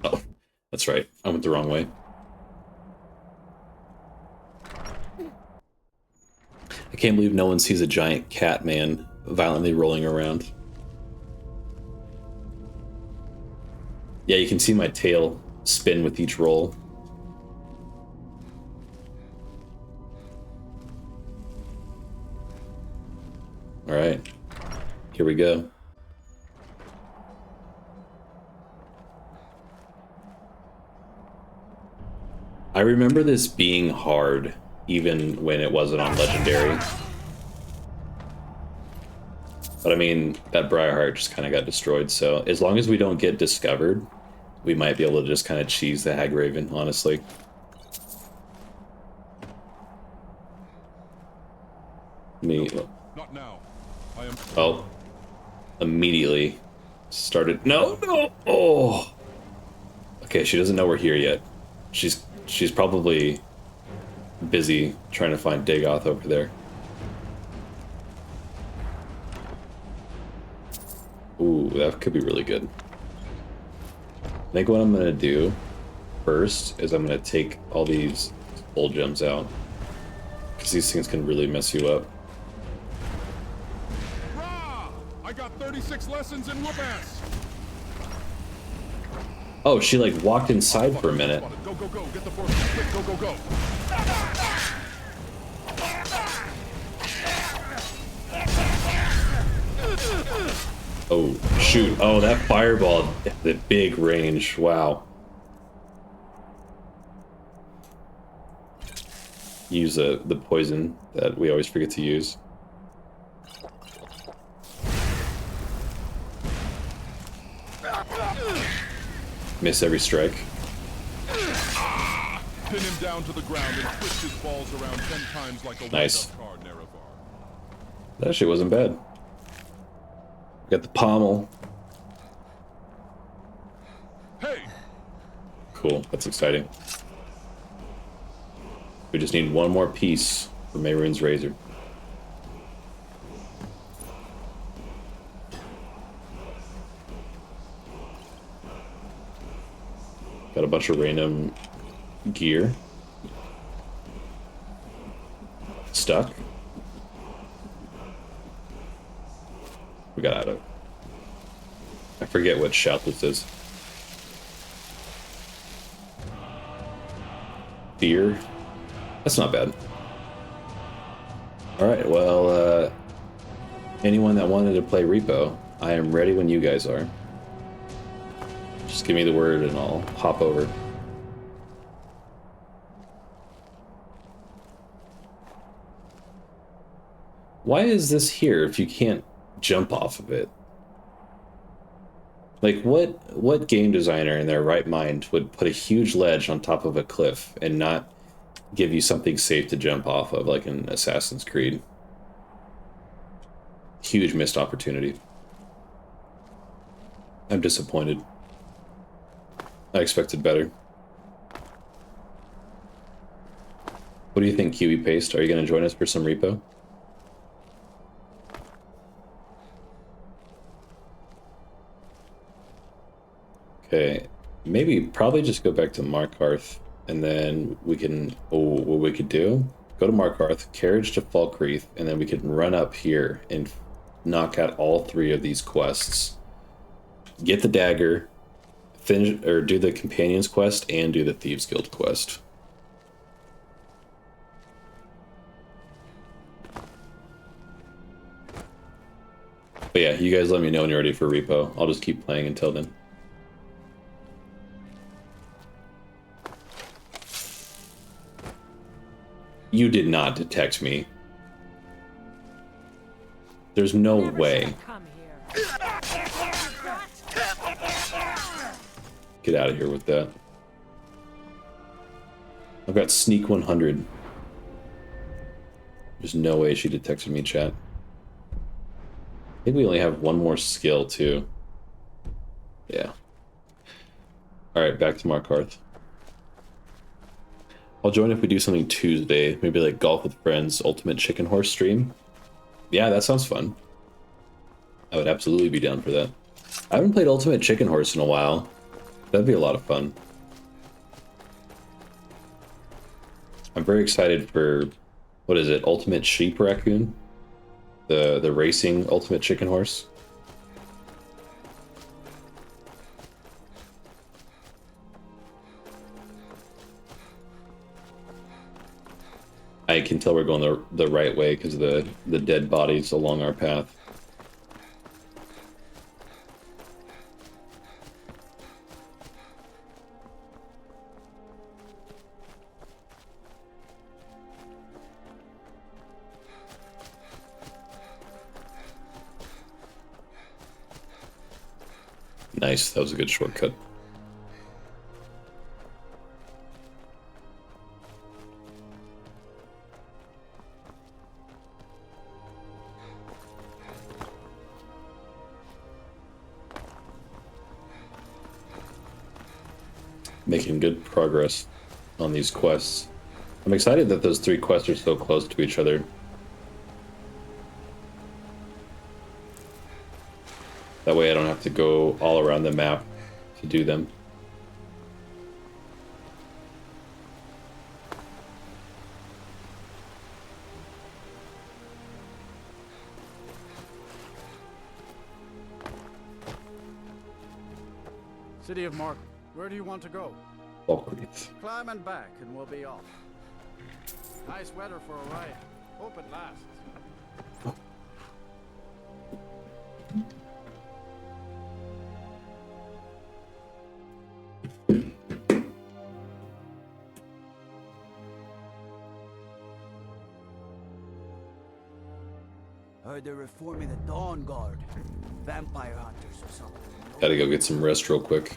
Oh, that's right. I went the wrong way. I can't believe no one sees a giant cat man violently rolling around. Yeah, you can see my tail spin with each roll. All right, here we go. I remember this being hard, even when it wasn't on Legendary. But I mean, that Briarheart just kind of got destroyed, so as long as we don't get discovered, we might be able to just kind of cheese the Hag Raven, honestly. Not now. I am... Oh. Immediately started... No! Oh! Okay, she doesn't know we're here yet. She's probably busy trying to find Dagoth over there. Ooh, that could be really good. I think what I'm gonna do first is I'm gonna take all these old gems out, because these things can really mess you up. Rah! I got 36 lessons in whoop-ass! Oh, she like walked inside for a minute. Go, go, go! Get the force! Quick, go, go, go! Oh, shoot. Oh, that fireball, the big range. Wow. Use the poison that we always forget to use. Miss every strike. Pin him down to the ground and twist his balls around 10 times like a Nice. wind-up car, Nerevar. That actually wasn't bad. Got the pommel. Hey! Cool, that's exciting. We just need one more piece for Mehrunes' razor. Got a bunch of random gear. Stuck. We got out of. I forget what shout this is. Fear. That's not bad. Alright, well, anyone that wanted to play Repo, I am ready when you guys are. Just give me the word and I'll hop over. Why is this here if you can't jump off of it? Like, what game designer in their right mind would put a huge ledge on top of a cliff and not give you something safe to jump off of, like in Assassin's Creed? Huge missed opportunity. I'm disappointed. I expected better. What do you think, Kiwi Paste? Are you going to join us for some Repo? Okay, maybe probably just go back to Markarth, and then we can, what we could do, go to Markarth, carriage to Falkreath, and then we can run up here and knock out all 3 of these quests. Get the dagger, finish, or do the Companions quest, and do the Thieves Guild quest. But yeah, you guys let me know when you're ready for Repo. I'll just keep playing until then. You did not detect me. There's no way. Get out of here with that. I've got sneak 100. There's no way she detected me, chat. I think we only have one more skill, too. Yeah. Alright, back to Markarth. I'll join if we do something Tuesday, maybe like Golf with Friends, Ultimate Chicken Horse stream. Yeah, that sounds fun. I would absolutely be down for that. I haven't played Ultimate Chicken Horse in a while. That'd be a lot of fun. I'm very excited for, what is it, Ultimate Sheep Raccoon? The racing Ultimate Chicken Horse. I can tell we're going the right way because of the dead bodies along our path. Nice, that was a good shortcut. Making good progress on these quests. I'm excited that those 3 quests are so close to each other. That way I don't have to go all around the map to do them. City of Mark, where do you want to go? Falkreath. Climb and back and we'll be off. Nice weather for a ride. Hope it lasts. Heard they're reforming the Dawn Guard. Vampire hunters or something. Gotta go get some rest real quick.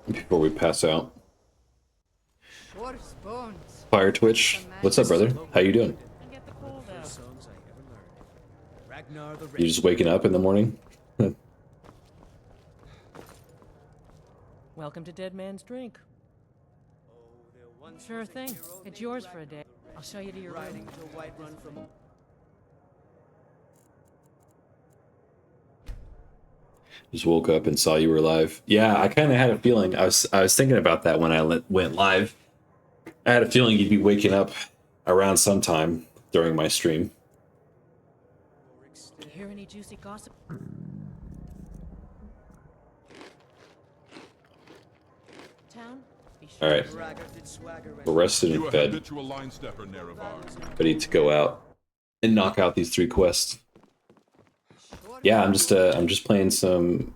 before we pass out. Horse bones. Fire Twitch, what's up, brother? How you doing? You just waking up in the morning? Welcome to Dead Man's Drink. Sure thing. It's yours for a day. I'll show you to your room. Just woke up and saw you were live. Yeah, I kind of had a feeling. I was thinking about that when I went live. I had a feeling you'd be waking up around sometime during my stream. Do you hear any juicy gossip? Town? All right, we're rested in bed, ready to go out and knock out these 3 quests. Yeah, I'm just playing some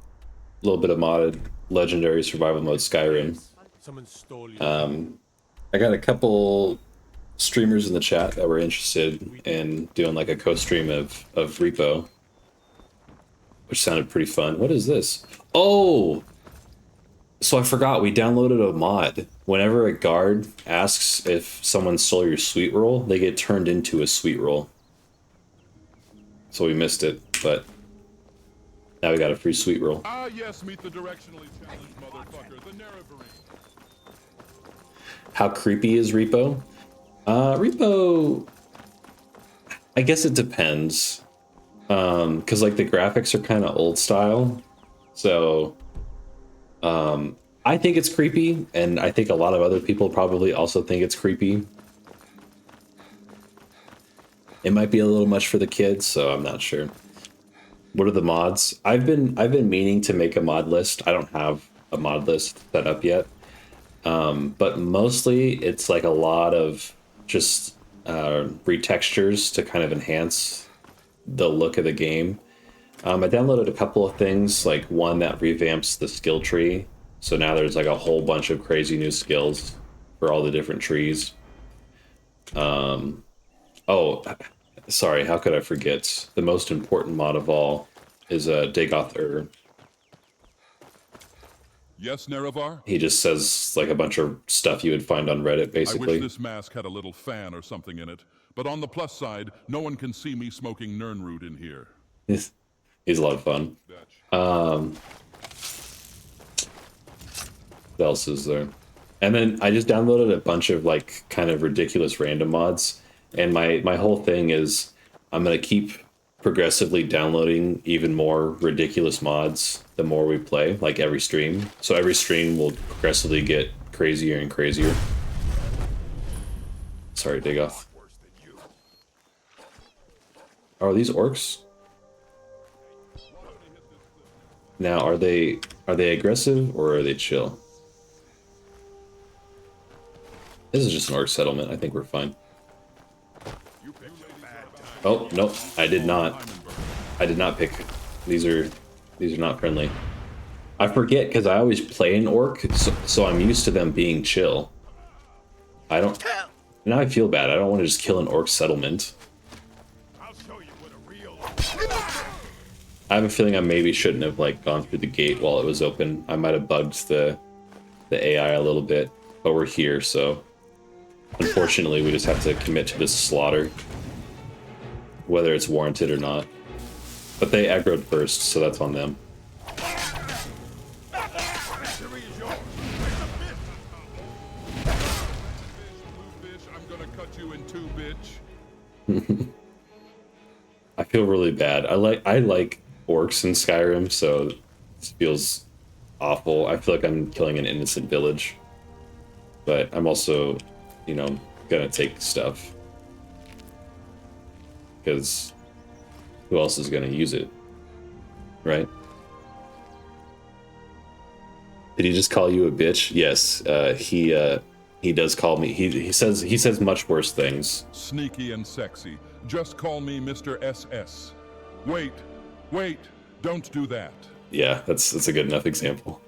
little bit of modded Legendary Survival mode Skyrim. I got a couple streamers in the chat that were interested in doing like a co-stream of Repo, which sounded pretty fun. What is this? Oh! So I forgot, we downloaded a mod. Whenever a guard asks if someone stole your sweet roll, they get turned into a sweet roll. So we missed it, but now we got a free sweet roll. Ah, yes, meet the directionally challenged motherfucker, the Nerevarine. How creepy is Repo? Repo, I guess it depends. Because like the graphics are kind of old style, so I think it's creepy, and I think a lot of other people probably also think it's creepy. It might be a little much for the kids, so I'm not sure. What are the mods? I've been meaning to make a mod list. I don't have a mod list set up yet, but mostly it's like a lot of just retextures to kind of enhance the look of the game. I downloaded a couple of things, like one that revamps the skill tree. So now there's like a whole bunch of crazy new skills for all the different trees. Oh, sorry, how could I forget? The most important mod of all is Dagoth. Yes, Nerevar? He just says like a bunch of stuff you would find on Reddit, basically. I wish this mask had a little fan or something in it. But on the plus side, no one can see me smoking Nernroot in here. He's a lot of fun. What else is there? And then I just downloaded a bunch of like kind of ridiculous random mods. And my whole thing is I'm going to keep progressively downloading even more ridiculous mods the more we play, like every stream. So every stream will progressively get crazier and crazier. Sorry, Dagoth. Oh, are these orcs? Now, are they aggressive or are they chill? This is just an orc settlement. I think we're fine. Oh, nope. I did not. I did not pick. These are not friendly. I forget because I always play an orc, so I'm used to them being chill. I don't. Now I feel bad. I don't want to just kill an orc settlement. I have a feeling I maybe shouldn't have like gone through the gate while it was open. I might have bugged the AI a little bit, but we're here, so unfortunately we just have to commit to this slaughter, whether it's warranted or not. But they aggroed first, so that's on them. I'm gonna cut you in two, bitch. I feel really bad. I like orcs in Skyrim, so this feels awful. I feel like I'm killing an innocent village, but I'm also, you know, gonna take stuff because who else is gonna use it, right? Did he just call you a bitch? Yes, he does call me. He says much worse things. Sneaky and sexy. Just call me Mr. SS. Wait, don't do that. Yeah, that's a good enough example.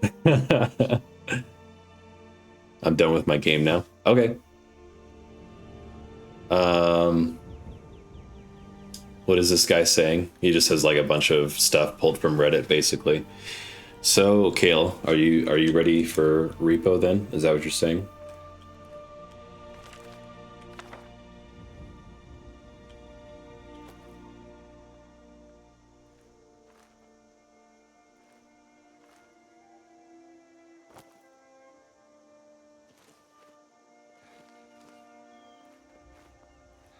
I'm done with my game now. Okay. What is this guy saying? He just has like a bunch of stuff pulled from Reddit, basically. So, Kale, are you ready for repo then? Is that what you're saying?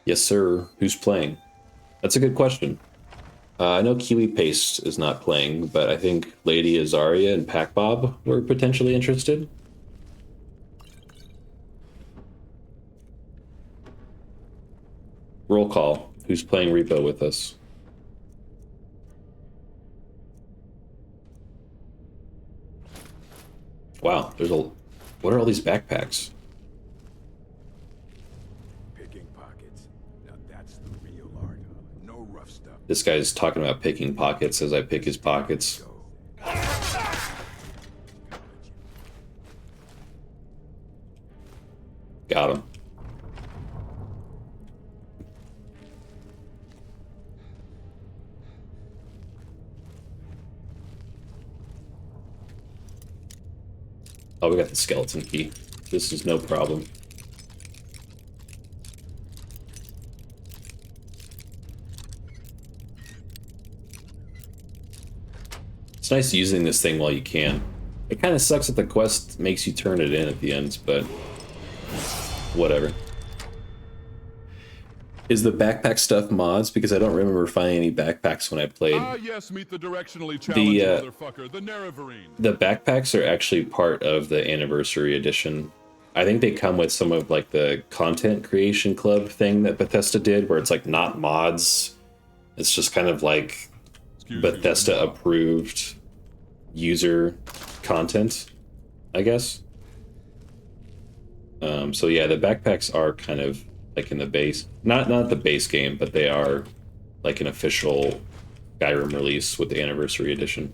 Yes, sir. Who's playing? That's a good question. I know Kiwi Paste is not playing, but I think Lady Azaria and Pac Bob were potentially interested. Roll call. Who's playing repo with us? Wow, there's a... What are all these backpacks? Picking pockets. Now that's the real art. No rough stuff. This guy's talking about picking pockets as I pick his pockets. Got him. Oh, we got the skeleton key. This is no problem. It's nice using this thing while you can. It kind of sucks that the quest makes you turn it in at the end, but whatever. Is the backpack stuff mods? Because I don't remember finding any backpacks when I played. Ah, yes, meet the directionally challenged motherfucker, the Nerevarine. The backpacks are actually part of the anniversary edition. I think they come with some of like the content creation club thing that Bethesda did, where it's like not mods. It's just kind of like Bethesda approved user content, I guess. So yeah, the backpacks are kind of like in the base, not the base game, but they are like an official Skyrim release with the anniversary edition.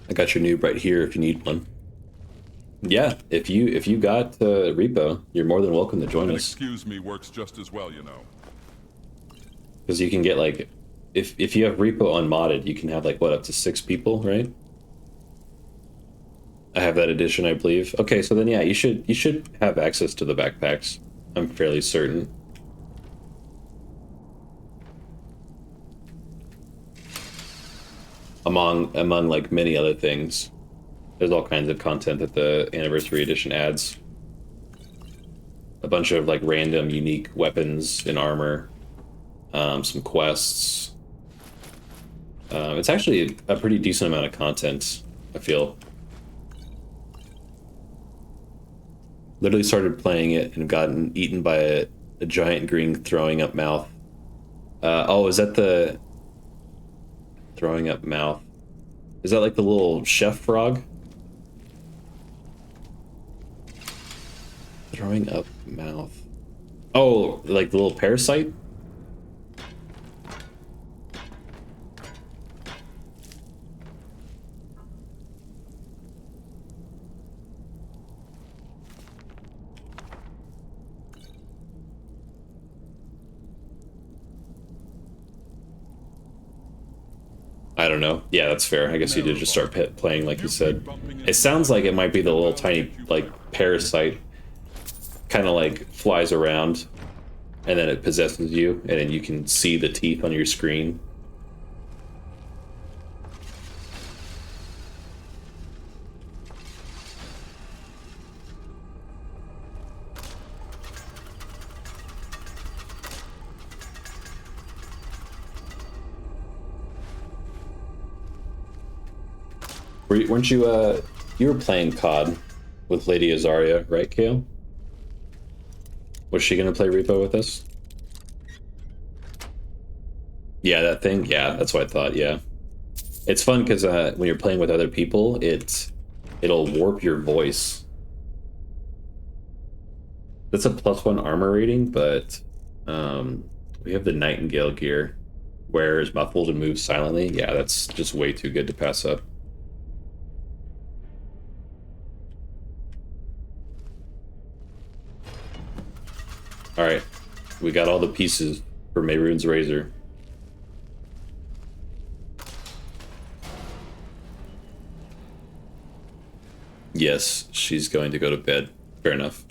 I got your noob right here if you need one. Yeah, if you got repo, you're more than welcome to join us. Excuse me works just as well, you know. Because you can get like, if you have repo unmodded, you can have like what, up to 6 people, right? I have that edition, I believe. Okay, so then yeah, you should have access to the backpacks. I'm fairly certain. Among like many other things, there's all kinds of content that the anniversary edition adds. A bunch of like random unique weapons and armor, some quests. It's actually a pretty decent amount of content, I feel. Literally started playing it and gotten eaten by a giant green throwing up mouth. Oh, is that the throwing up mouth? Is that like the little chef frog? Throwing up mouth. Oh, like the little parasite? I don't know. Yeah, that's fair. I guess you did just start playing like you said. It sounds like it might be the little tiny, like, parasite. Kind of, like, flies around, and then it possesses you, and then you can see the teeth on your screen. Weren't you, you were playing COD with Lady Azaria, right, Kale? Was she gonna play repo with us? Yeah, that thing? Yeah, that's what I thought, yeah. It's fun because when you're playing with other people, it'll warp your voice. That's a +1 armor rating, but we have the Nightingale gear. Wears muffled and moves silently. Yeah, that's just way too good to pass up. All right, we got all the pieces. for Mehrunes' razor. Yes, she's going to go to bed. Fair enough.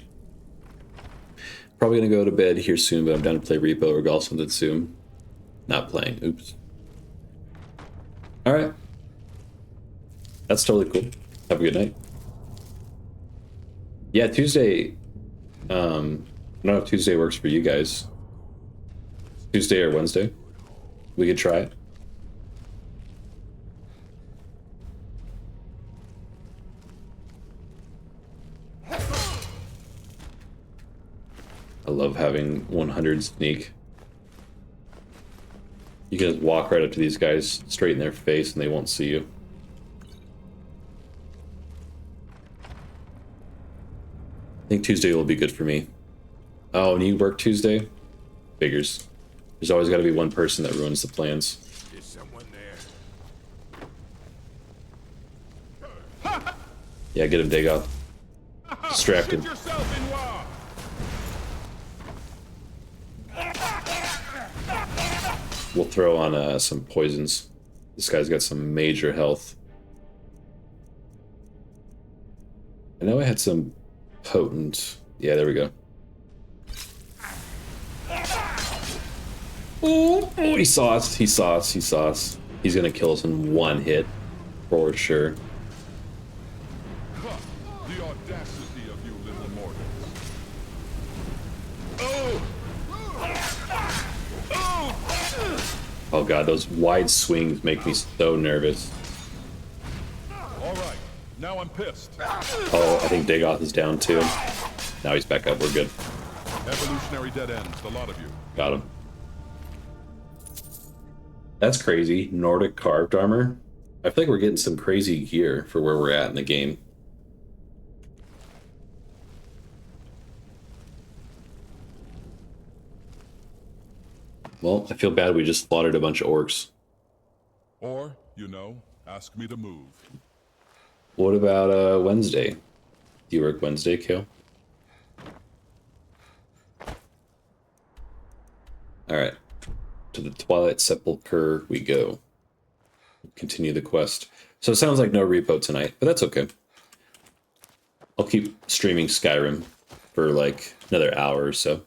Probably gonna go to bed here soon, but I'm down to play Repo or golf something soon. Not playing. Oops. Alright. That's totally cool. Have a good night. Yeah, Tuesday. I don't know if Tuesday works for you guys. Tuesday or Wednesday. We could try it. I love having 100 sneak. You can just walk right up to these guys straight in their face and they won't see you. I think Tuesday will be good for me. Oh, and you work Tuesday? Figures. There's always got to be one person that ruins the plans. Is someone there? Yeah, get him, Dagoth. Distracted. We'll throw on some poisons. This guy's got some major health. I know I had some potent... Yeah, there we go. Oh, he saw us. He saw us. He saw us. He's gonna kill us in one hit. For sure. The audacity of you little mortals. Oh god, those wide swings make me so nervous. Alright, now I'm pissed. Oh, I think Dagoth is down too. Now he's back up, we're good. Evolutionary dead ends, the lot of you. Got him. That's crazy. Nordic carved armor. I feel like we're getting some crazy gear for where we're at in the game. Well, I feel bad we just slaughtered a bunch of orcs. Or, you know, ask me to move. What about Wednesday? Do you work Wednesday, Kale? Alright. To the Twilight Sepulchre we go. Continue the quest. So it sounds like no repo tonight, but that's okay. I'll keep streaming Skyrim for like another hour or so.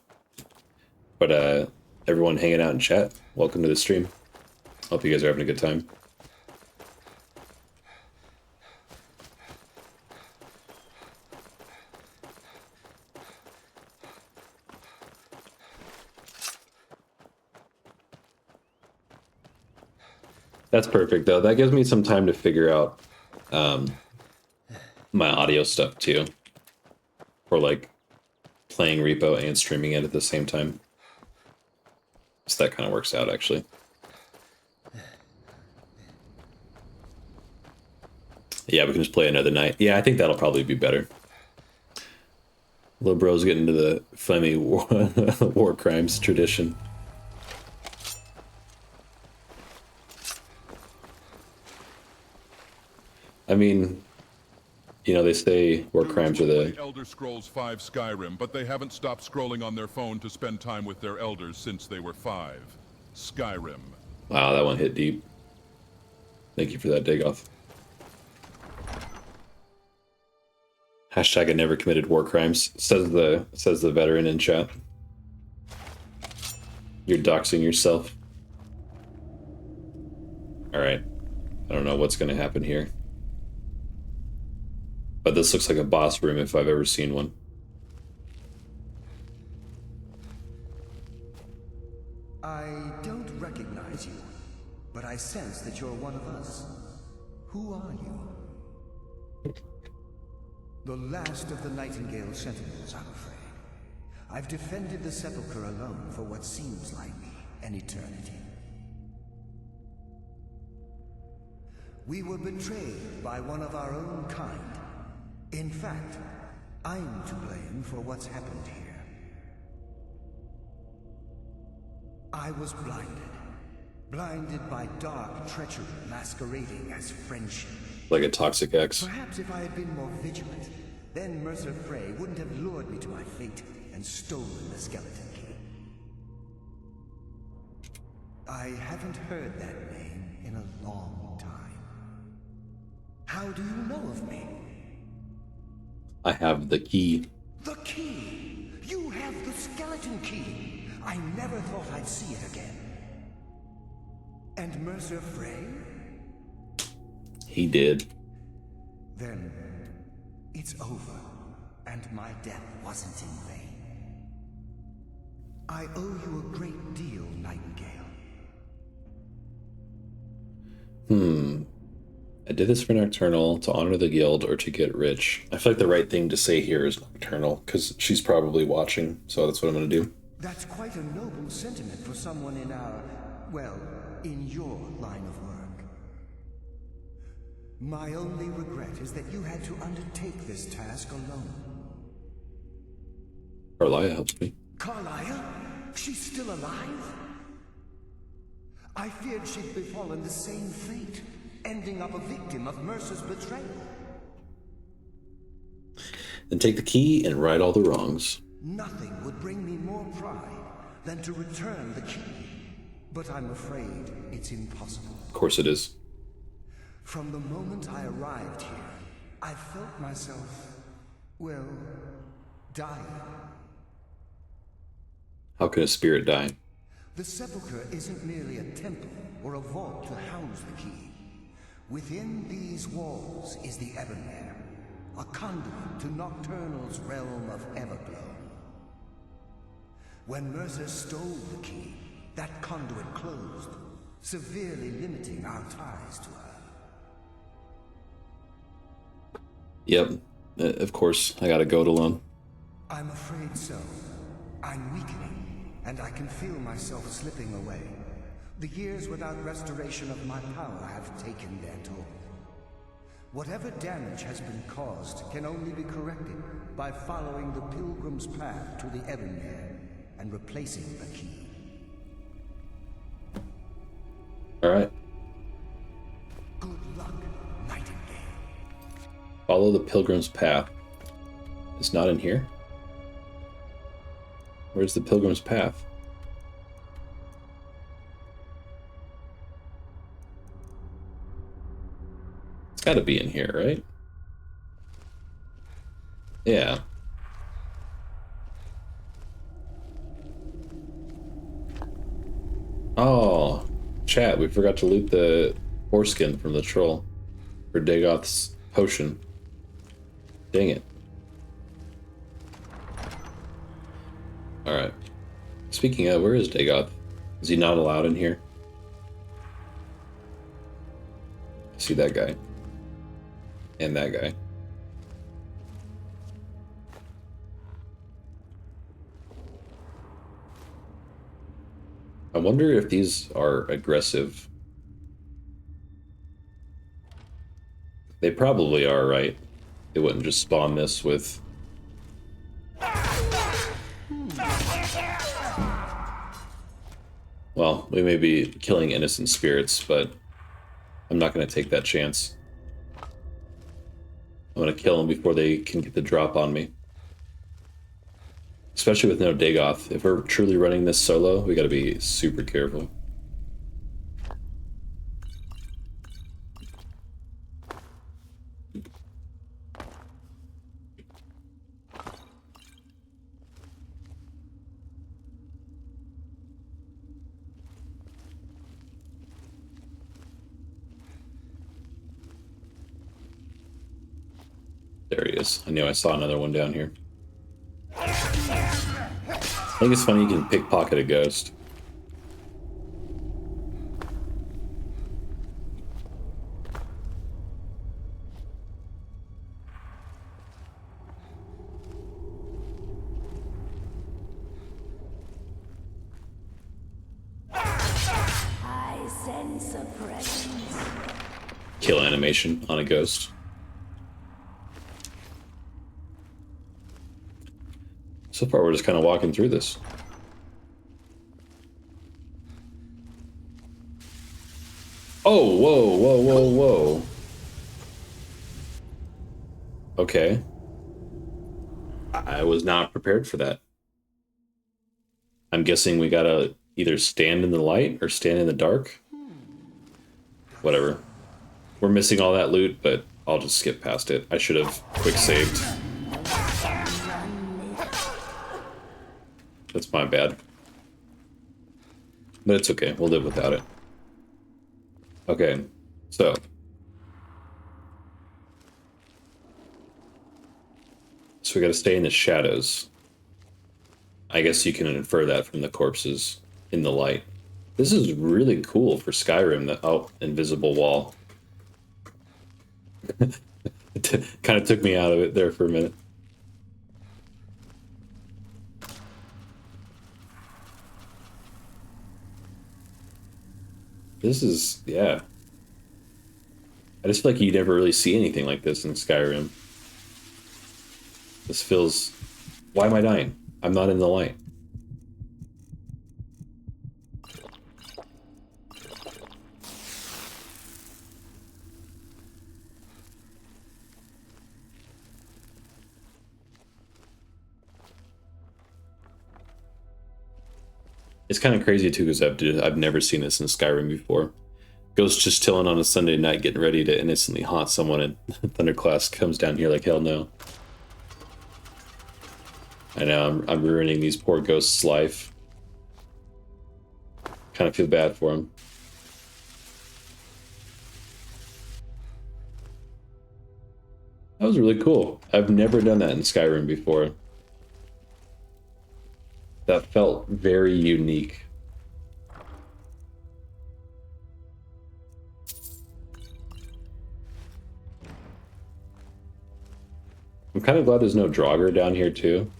But everyone hanging out in chat, welcome to the stream. Hope you guys are having a good time. That's perfect, though. That gives me some time to figure out my audio stuff, too. For, like, playing Repo and streaming it at the same time. So that kind of works out, actually. Yeah, we can just play another night. Yeah, I think that'll probably be better. Little bro's getting into the Flemmy war crimes tradition. I mean, you know, they say war crimes are the... Elder Scrolls 5 Skyrim, but they haven't stopped scrolling on their phone to spend time with their elders since they were 5. Skyrim. Wow, that one hit deep. Thank you for that, Dagoth. Hashtag I never committed war crimes, says the veteran in chat. You're doxing yourself. Alright. I don't know what's gonna happen here. But this looks like a boss room if I've ever seen one. I don't recognize you, but I sense that you're one of us. Who are you? The last of the Nightingale Sentinels, I'm afraid. I've defended the Sepulchre alone for what seems like an eternity. We were betrayed by one of our own kind. In fact, I'm to blame for what's happened here. I was blinded by dark treachery masquerading as friendship. Like a toxic ex. Perhaps if I had been more vigilant, then Mercer Frey wouldn't have lured me to my fate and stolen the skeleton key. I haven't heard that name in a long time. How do you know of me? I have the key. The key! You have the skeleton key! I never thought I'd see it again. And Mercer Frey? He did. Then it's over, and my death wasn't in vain. I owe you a great deal, Nightingale. I did this for Nocturnal, to honor the guild, or to get rich. I feel like the right thing to say here is Nocturnal, because she's probably watching, so that's what I'm going to do. That's quite a noble sentiment for someone in our, well, in your line of work. My only regret is that you had to undertake this task alone. Carlia helps me. Carlia? She's still alive? I feared she'd befallen the same fate, ending up a victim of Mercer's betrayal. Then take the key and right all the wrongs. Nothing would bring me more pride than to return the key. But I'm afraid it's impossible. Of course it is. From the moment I arrived here, I felt myself, well, dying. How can a spirit die? The sepulchre isn't merely a temple or a vault to house the key. Within these walls is the Ebonmere, a conduit to Nocturnal's realm of Everglow. When Mercer stole the key, that conduit closed, severely limiting our ties to her. Yep, of course, I gotta go it alone. I'm afraid so. I'm weakening, and I can feel myself slipping away. The years without restoration of my power have taken their toll. Whatever damage has been caused can only be corrected by following the pilgrim's path to the Ebonmere and replacing the key. Alright. Good luck, Nightingale. Follow the pilgrim's path. It's not in here? Where's the pilgrim's path? It's gotta be in here, right? Yeah. Oh, chat, we forgot to loot the foreskin from the troll for Dagoth's potion. Dang it. Alright. Speaking of, where is Dagoth? Is he not allowed in here? I see that guy. And that guy. I wonder if these are aggressive. They probably are, right? They wouldn't just spawn this with... Well, we may be killing innocent spirits, but I'm not going to take that chance. I'm going to kill them before they can get the drop on me. Especially with no Dagoth. If we're truly running this solo, we got to be super careful. There he is. I knew I saw another one down here. I think it's funny you can pickpocket a ghost. I sense a presence. Kill animation on a ghost. So far, we're just kind of walking through this. Oh, whoa, whoa, whoa, whoa. Okay. I was not prepared for that. I'm guessing we gotta either stand in the light or stand in the dark. Whatever. We're missing all that loot, but I'll just skip past it. I should have quick saved. That's my bad. But it's okay. We'll live without it. Okay, so. So we gotta stay in the shadows. I guess you can infer that from the corpses in the light. This is really cool for Skyrim, the invisible wall. It kind of took me out of it there for a minute. This is, yeah. I just feel like you never really see anything like this in Skyrim. This feels... Why am I dying? I'm not in the light. It's kind of crazy too, because I've never seen this in Skyrim before. Ghost just chilling on a Sunday night, getting ready to innocently haunt someone, and Thunderclast comes down here like hell no. I know I'm ruining these poor ghosts' life. Kind of feel bad for him. That was really cool. I've never done that in Skyrim before. That felt very unique. I'm kind of glad there's no Draugr down here too.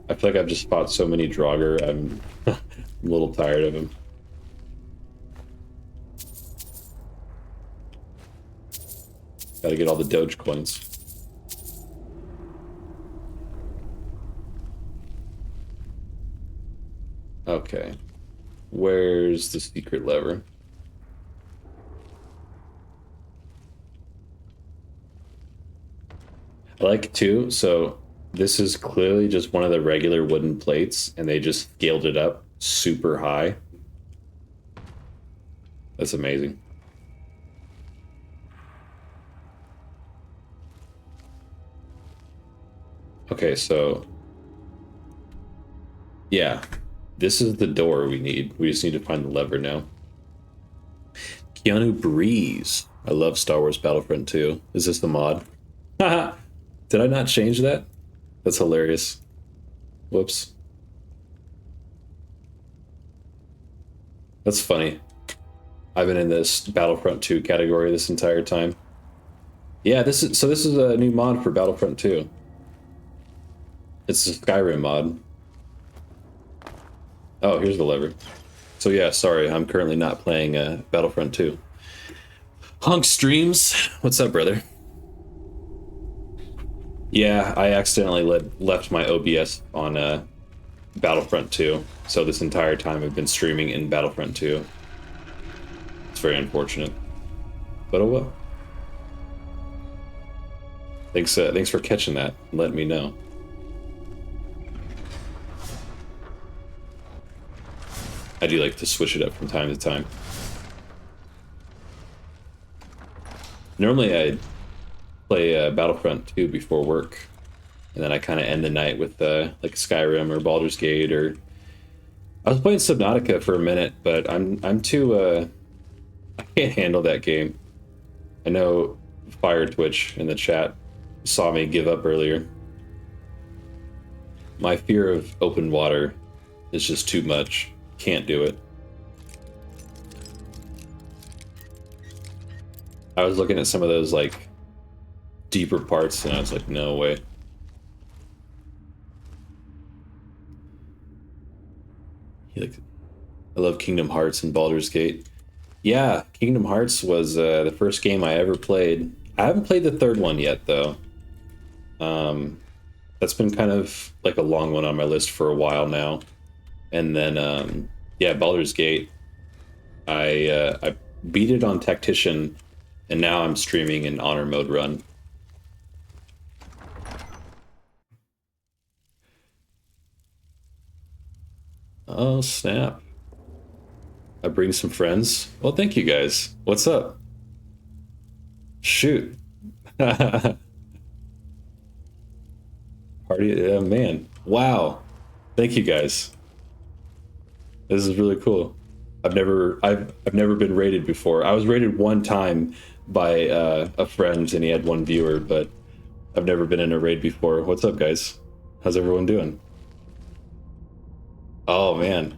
I feel like I've just fought so many Draugr, I'm a little tired of him. Gotta get all the Doge coins. Okay. Where's the secret lever? I like too, so this is clearly just one of the regular wooden plates, and they just scaled it up super high. That's amazing. Okay, so... Yeah. This is the door we need. We just need to find the lever now. Keanu Breeze. I love Star Wars Battlefront 2. Is this the mod? Haha! Did I not change that? That's hilarious. Whoops. That's funny. I've been in this Battlefront 2 category this entire time. Yeah, this is a new mod for Battlefront 2. It's a Skyrim mod. Oh, here's the lever. So yeah, sorry, I'm currently not playing Battlefront 2. Hunk Streams, what's up, brother? Yeah, I accidentally left my OBS on Battlefront 2, so this entire time I've been streaming in Battlefront 2. It's very unfortunate, but oh well. Thanks for catching that and letting me know. I do like to switch it up from time to time. Normally I play Battlefront 2 before work, and then I kind of end the night with like Skyrim or Baldur's Gate, or I was playing Subnautica for a minute, but I'm too I can't handle that game. I know Fire Twitch in the chat saw me give up earlier. My fear of open water is just too much. Can't do it. I was looking at some of those like deeper parts, and I was like, no way. I love Kingdom Hearts and Baldur's Gate. Yeah, Kingdom Hearts was the first game I ever played. I haven't played the third one yet, though. That's been kind of like a long one on my list for a while now. And then, yeah, Baldur's Gate. I beat it on Tactician, and now I'm streaming in Honor Mode Run. Oh, snap. I bring some friends. Well, thank you guys. What's up? Shoot. Party, man. Wow. Thank you guys. This is really cool. I've never been raided before. I was raided one time by a friend, and he had one viewer, but I've never been in a raid before. What's up, guys? How's everyone doing? Oh man.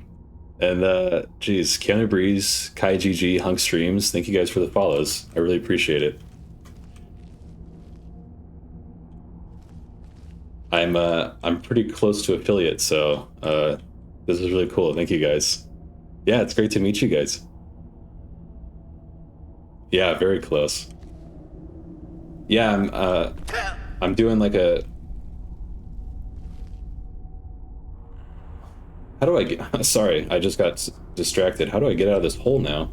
And geez, Keanu Breeze, Kai GG, Hunk Streams, thank you guys for the follows. I really appreciate it. I'm pretty close to affiliate, so this is really cool. Thank you guys. Yeah, it's great to meet you guys. Yeah, very close. Yeah, I'm doing like a... How do I get... Sorry, I just got distracted. How do I get out of this hole now?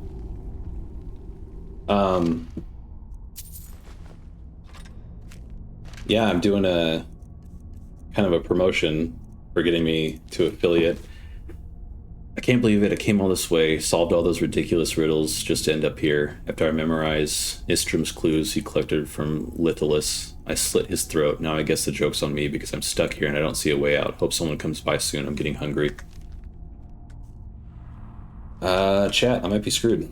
Yeah, I'm doing a kind of a promotion for getting me to affiliate. I can't believe it. I came all this way, solved all those ridiculous riddles just to end up here. After I memorize Nistrom's clues he collected from Litholus, I slit his throat. Now I guess the joke's on me because I'm stuck here and I don't see a way out. Hope someone comes by soon. I'm getting hungry. Chat, I might be screwed.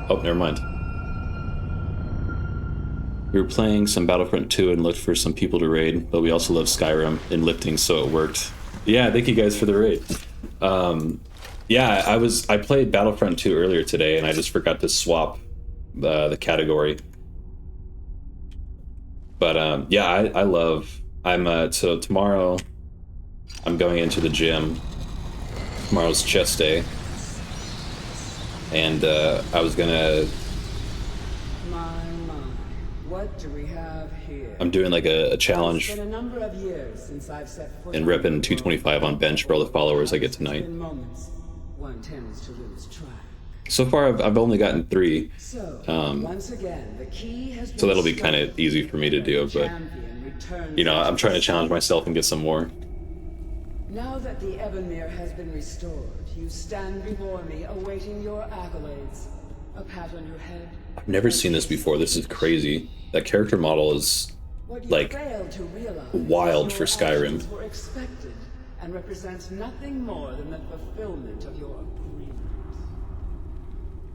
Oh, never mind. We were playing some Battlefront 2 and looked for some people to raid, but we also love Skyrim and lifting, so it worked. Yeah, thank you guys for the raid. Yeah, I played Battlefront 2 earlier today, and I just forgot to swap the category. But yeah, I love. So tomorrow, I'm going into the gym. Tomorrow's chest day, and I was gonna. What do we have here? I'm doing like a challenge It's been a number of years since I've set foot and ripping 225 on bench for all the followers I get tonight. in moments, one tends to lose track. So far, I've only gotten 3. So, once again, the key has been So that'll be kind of easy for me to do, but you know, I'm trying to challenge myself and get some more. Now that the Evanmere has been restored, you stand before me awaiting your accolades. A pat on your head. I've never seen this before. This is crazy. That character model is like wild for Skyrim. Were expected and represents nothing more than the fulfillment of your agreement.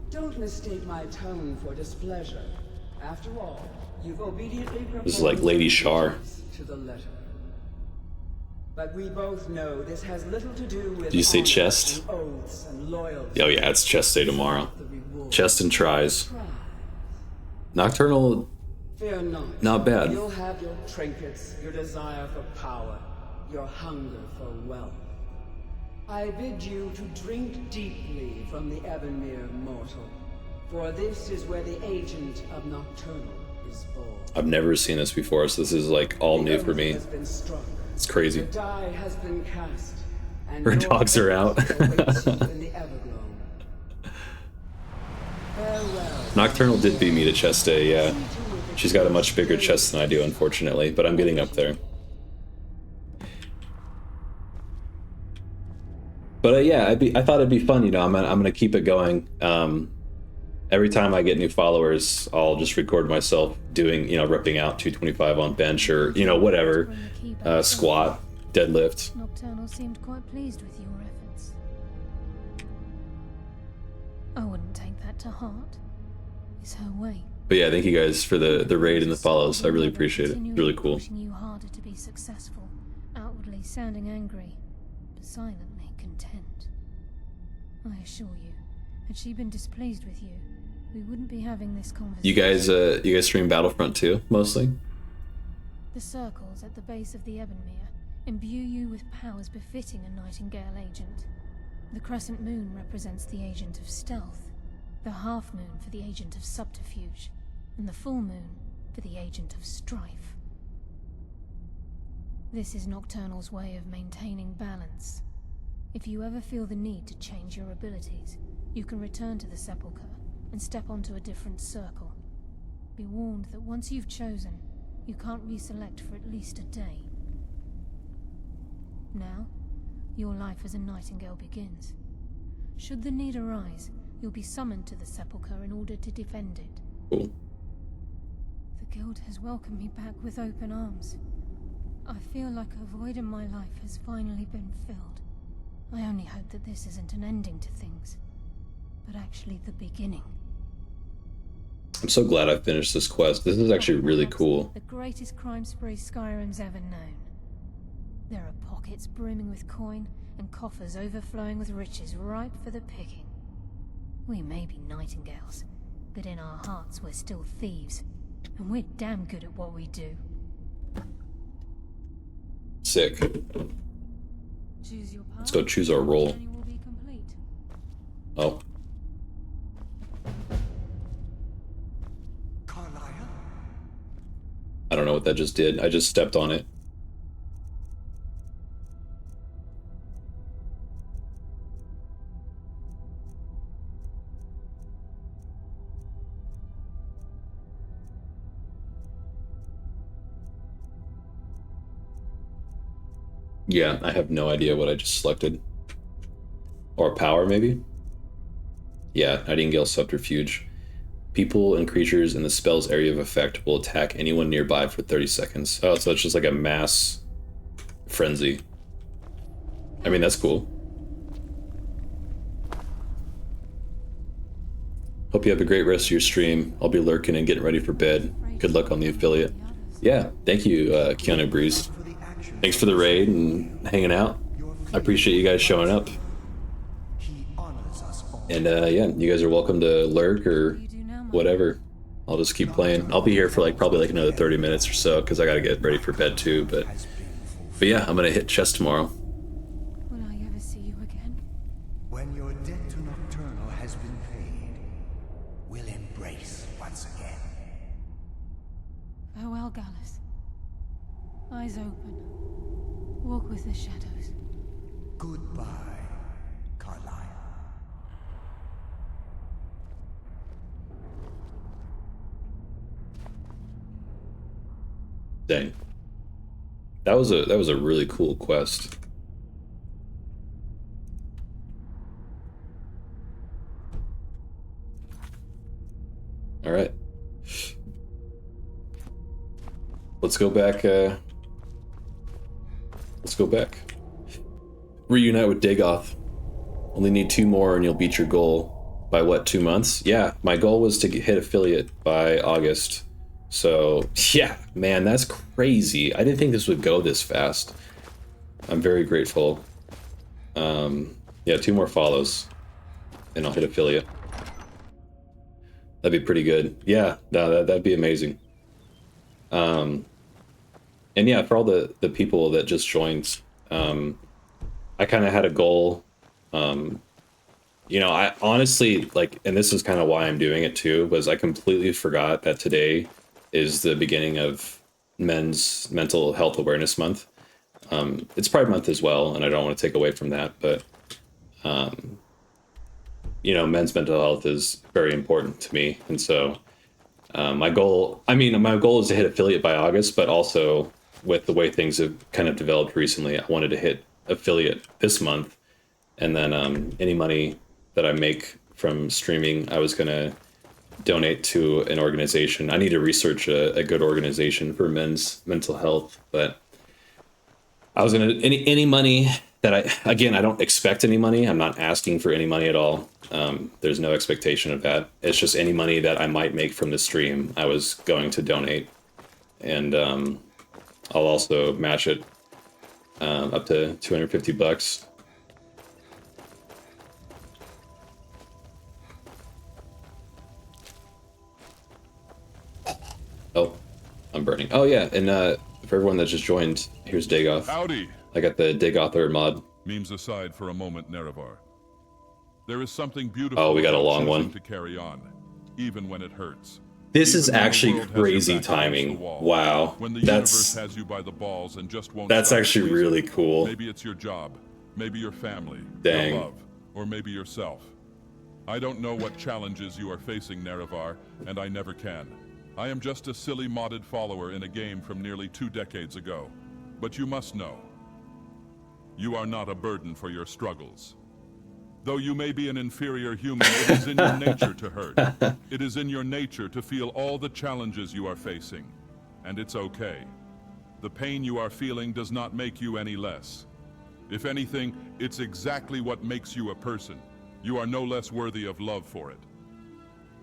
Don't mistake my tone for displeasure. After all, you've obediently proposed This is like Lady Shar. to the letter. But we both know this has little to do with Did you say chest? and oaths and loyalty. Oh yeah, it's chest day tomorrow. Chest and tries. Nocturnal, Fear not bad. You'll have your trinkets, your desire for power, your hunger for wealth. I bid you to drink deeply from the Evanmere mortal, for this is where the agent of Nocturnal is born. I've never seen this before, so this is like all new for me. It's crazy. The die has been cast, and Her your dogs are out. fate awaits you in the Everglow. Farewell. Nocturnal did beat me to chest day, yeah. She's got a much bigger chest than I do, unfortunately, but I'm getting up there. But yeah, I thought it'd be fun, you know. I'm gonna keep it going. Every time I get new followers, I'll just record myself doing, you know, ripping out 225 on bench or, you know, whatever, squat, deadlift. Nocturnal seemed quite pleased with your efforts. I wouldn't take that to heart. It's her way. But yeah, thank you guys for the raid and the follows. I really appreciate it. It's really cool. Pushing you harder to be successful, outwardly sounding angry, but silently content. I assure you, had she been displeased with you, we wouldn't be having this conversation. You guys stream Battlefront 2 mostly? The circles at the base of the Evanmere imbue you with powers befitting a Nightingale agent. The crescent moon represents the agent of stealth, the half moon for the agent of subterfuge, and the full moon for the agent of strife. This is Nocturnal's way of maintaining balance. If you ever feel the need to change your abilities, you can return to the Sepulchre and step onto a different circle. Be warned that once you've chosen, You can't reselect for at least a day. Now, your life as a nightingale begins. Should the need arise, you'll be summoned to the sepulchre in order to defend it. Cool. The guild has welcomed me back with open arms. I feel like a void in my life has finally been filled. I only hope that this isn't an ending to things, but actually the beginning. I'm so glad I finished this quest. This is actually really cool. The greatest crime spree Skyrim's ever known. There are pockets brimming with coin and coffers overflowing with riches ripe for the picking. We may be nightingales, but in our hearts we're still thieves, and we're damn good at what we do. Sick. Choose your path. Let's go choose our role. Journey will be complete. Oh. I don't know what that just did. I just stepped on it. Yeah, I have no idea what I just selected. Or power, maybe? Yeah, Nightingale Subterfuge. People and creatures in the spell's area of effect will attack anyone nearby for 30 seconds. Oh, so it's just like a mass frenzy. I mean, that's cool. Hope you have a great rest of your stream. I'll be lurking and getting ready for bed. Good luck on the affiliate. Yeah, thank you, Keanu Breeze. Thanks for the raid and hanging out. I appreciate you guys showing up. And yeah, you guys are welcome to lurk or whatever. I'll just keep playing. I'll be here for probably another 30 minutes or so because I gotta get ready for bed too. But yeah, I'm gonna hit chess tomorrow. Will I ever see you again? When your debt to Nocturnal has been paid, we'll embrace once again. Farewell, Gallus. Eyes open. Walk with the shadows. Goodbye, Carlisle. Dang. That was a really cool quest. All right. Let's go back. Let's go back. Reunite with Dagoth. Only need 2 more and you'll beat your goal. By what, 2 months? Yeah, my goal was to hit affiliate by August. So, yeah, man, that's crazy. I didn't think this would go this fast. I'm very grateful. Yeah, 2 more follows and I'll hit affiliate. That'd be pretty good. Yeah, no, that'd be amazing. And yeah, for all the people that just joined, I kind of had a goal. You know, I honestly, and this is kind of why I'm doing it too, was I completely forgot that today is the beginning of Men's Mental Health Awareness Month. It's Pride Month as well, and I don't want to take away from that, but, you know, men's mental health is very important to me. And so my goal is to hit affiliate by August, but also with the way things have kind of developed recently, I wanted to hit affiliate this month. And then any money that I make from streaming, I was going to donate to an organization. I need to research a good organization for men's mental health, but I was going to, any money that I don't expect any money. I'm not asking for any money at all. There's no expectation of that. It's just any money that I might make from the stream, I was going to donate. And I'll also match it up to $250. Oh, I'm burning. Oh yeah, and for everyone that just joined, here's Dagoth. Howdy. I got the Dagoth Earth mod. Memes aside for a moment, Nerevar. There is something beautiful. Oh, we got a long one. To carry on, even when it hurts. This is actually crazy timing. Wow, when the universe has you by the balls and just won't. That's actually really cool. Maybe it's your job, maybe your family, Dang. your love, or maybe yourself. I don't know what challenges you are facing, Nerevar, and I never can. I am just a silly modded follower in a game from nearly 2 decades ago. But you must know, you are not a burden for your struggles. Though you may be an inferior human, it is in your nature to hurt. It is in your nature to feel all the challenges you are facing. And it's okay. The pain you are feeling does not make you any less. If anything, it's exactly what makes you a person. You are no less worthy of love for it.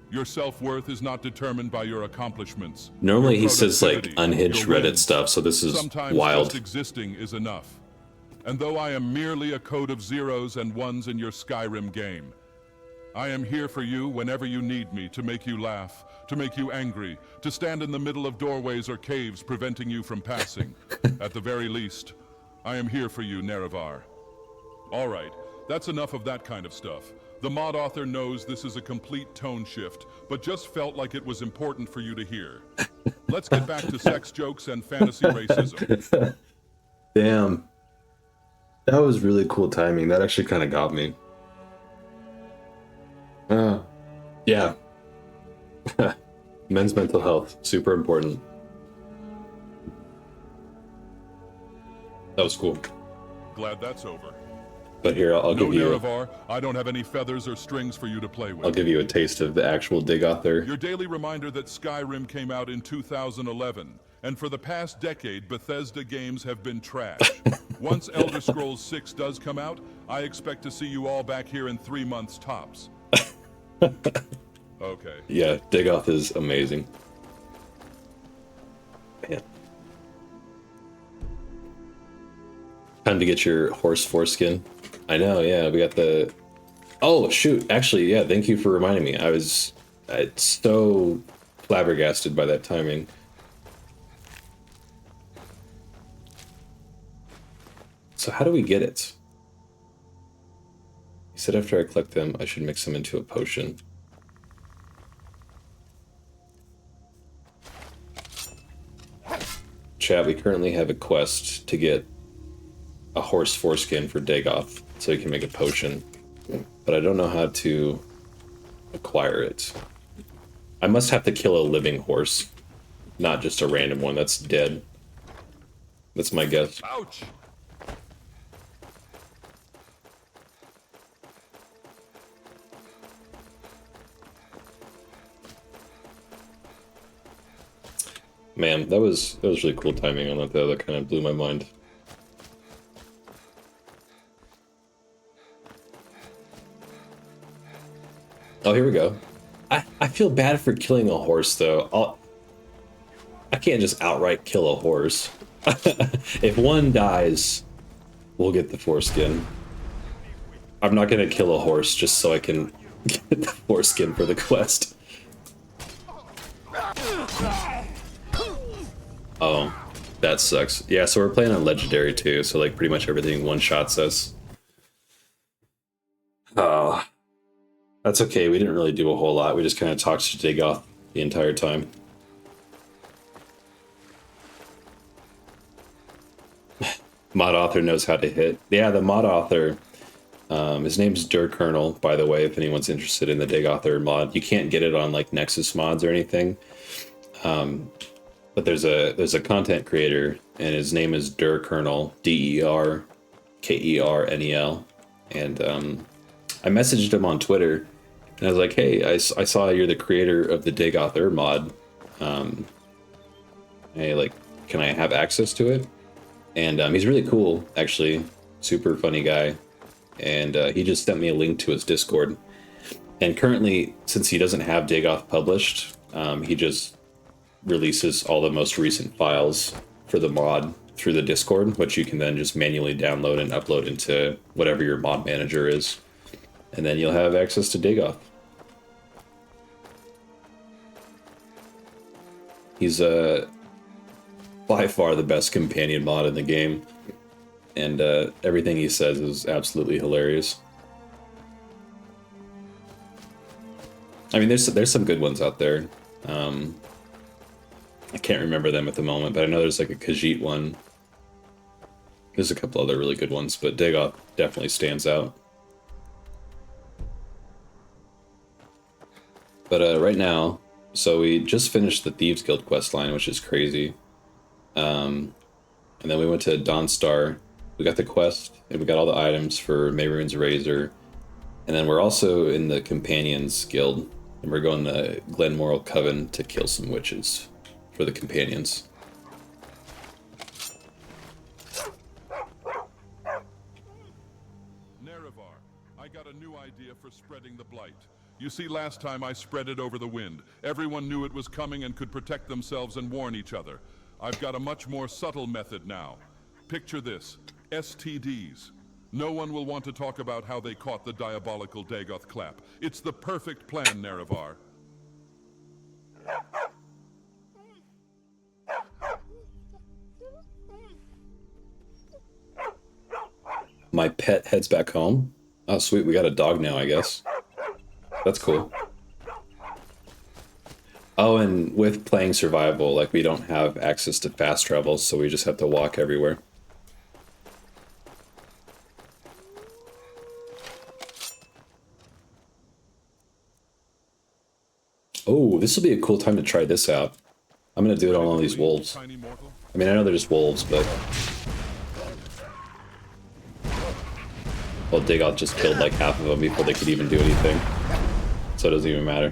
Your self-worth is not determined by your accomplishments. Normally your he says like unhinged your Reddit wins. stuff, so this is Sometimes wild. just existing is enough. And though I am merely a code of zeros and ones in your Skyrim game, I am here for you whenever you need me, to make you laugh, to make you angry, to stand in the middle of doorways or caves preventing you from passing. At the very least, I am here for you, Nerevar. All right, that's enough of that kind of stuff. The mod author knows this is a complete tone shift, but just felt like it was important for you to hear. Let's get back to sex jokes and fantasy racism. Damn. That was really cool timing. That actually kind of got me. Yeah. Men's mental health, super important. That was cool. Glad that's over. But here, I'll give you. Nerevar, I don't have any feathers or strings for you to play with. I'll give you a taste of the actual Dagoth there. Your daily reminder that Skyrim came out in 2011, and for the past decade, Bethesda games have been trash. Once Elder Scrolls 6 does come out, I expect to see you all back here in 3 months tops. Okay. Yeah, Dagoth is amazing. Man. Time to get your horse foreskin. I know, yeah, we got the... Oh, shoot, actually, yeah, thank you for reminding me. I was so flabbergasted by that timing. So how do we get it? He said after I collect them, I should mix them into a potion. Chat, we currently have a quest to get a horse foreskin for Dagoth, so he can make a potion. But I don't know how to acquire it. I must have to kill a living horse, not just a random one that's dead. That's my guess. Ouch! Man, that was really cool timing on that though. That kind of blew my mind. Oh, here we go. I feel bad for killing a horse though. I can't just outright kill a horse. If one dies, we'll get the foreskin. I'm not gonna kill a horse just so I can get the foreskin for the quest. Oh, that sucks. Yeah, so we're playing on Legendary too, so like pretty much everything one-shots us. Oh, that's okay. We didn't really do a whole lot. We just kind of talked to Dagoth the entire time. Mod author knows how to hit. Yeah, the mod author, his name's Kernel, by the way, if anyone's interested in the Dagoth mod. You can't get it on like Nexus mods or anything. But there's a content creator, and his name is Kernel, DERKERNEL, and I messaged him on Twitter, and I was like, "Hey, I saw you're the creator of the Dagoth mod. Hey, like, can I have access to it?" And he's really cool, actually, super funny guy, and he just sent me a link to his Discord. And currently, since he doesn't have Dagoth published, he just releases all the most recent files for the mod through the Discord, which you can then just manually download and upload into whatever your mod manager is. And then you'll have access to Dagoth. He's by far the best companion mod in the game, and everything he says is absolutely hilarious. I mean, there's some good ones out there. I can't remember them at the moment, but I know there's like a Khajiit one. There's a couple other really good ones, but Dagoth definitely stands out. But right now, So we just finished the Thieves Guild quest line, which is crazy. And then we went to Dawnstar. We got the quest, and we got all the items for Mehrunes Razor. And then we're also in the Companions Guild, and we're going to Glenmoral Coven to kill some witches for the Companions. Nerevar, I got a new idea for spreading the blight. You see, last time I spread it over the wind. Everyone knew it was coming and could protect themselves and warn each other. I've got a much more subtle method now. Picture this, STDs. No one will want to talk about how they caught the diabolical Dagoth clap. It's the perfect plan, Nerevar. My pet heads back home. Oh, sweet, we got a dog now, I guess. That's cool. Oh, and with playing survival, like, we don't have access to fast travel, so we just have to walk everywhere. Oh, this will be a cool time to try this out. I'm gonna do it on all these wolves. I mean, I know they're just wolves, but... Well, Dagoth just killed like half of them before they could even do anything. So it doesn't even matter.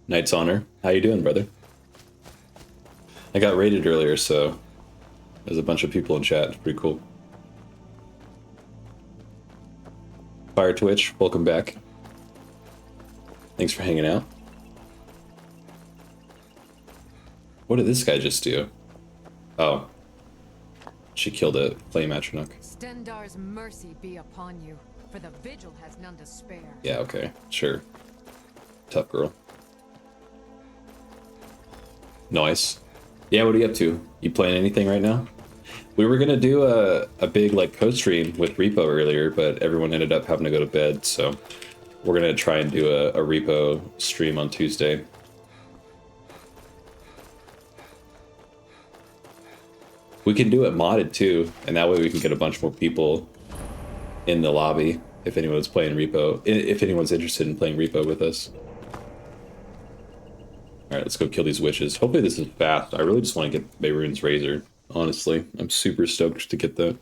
Knight's Honor. How you doing, brother? I got raided earlier, so there's a bunch of people in chat. It's pretty cool. Fire Twitch, welcome back. Thanks for hanging out. What did this guy just do? Oh. She killed a flame Atronach. Stendar's mercy be upon you, for the vigil has none to spare. Yeah, okay, sure. Tough girl. Nice. Yeah, what are you up to? You playing anything right now? We were gonna do a big like co-stream with Repo earlier, but everyone ended up having to go to bed, so we're gonna try and do a Repo stream on Tuesday. We can do it modded too, and that way we can get a bunch more people in the lobby if anyone's playing Repo, if anyone's interested in playing Repo with us. Alright, let's go kill these witches. Hopefully this is fast. I really just want to get Mehrunes Razor, honestly. I'm super stoked to get that.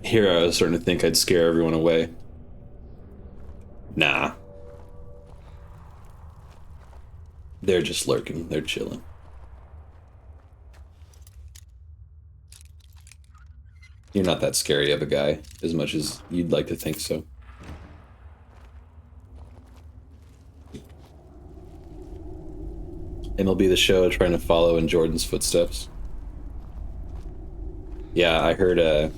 Here I was starting to think I'd scare everyone away. Nah. They're just lurking. They're chilling. You're not that scary of a guy, as much as you'd like to think so. MLB The Show trying to follow in Jordan's footsteps. Yeah, I heard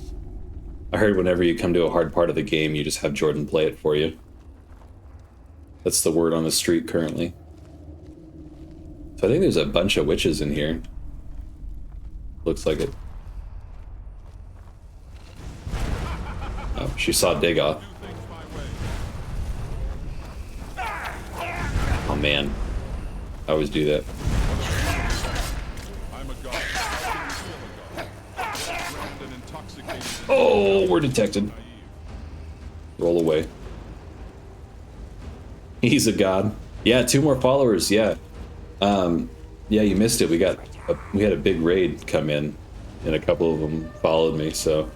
whenever you come to a hard part of the game, you just have Jordan play it for you. That's the word on the street currently. So I think there's a bunch of witches in here. Looks like it. Oh, she saw Dagoth. Oh man. I always do that. Oh, we're detected. Roll away. He's a god. Yeah, 2 more followers. Yeah. Yeah, you missed it. We had a big raid come in, and a couple of them followed me. So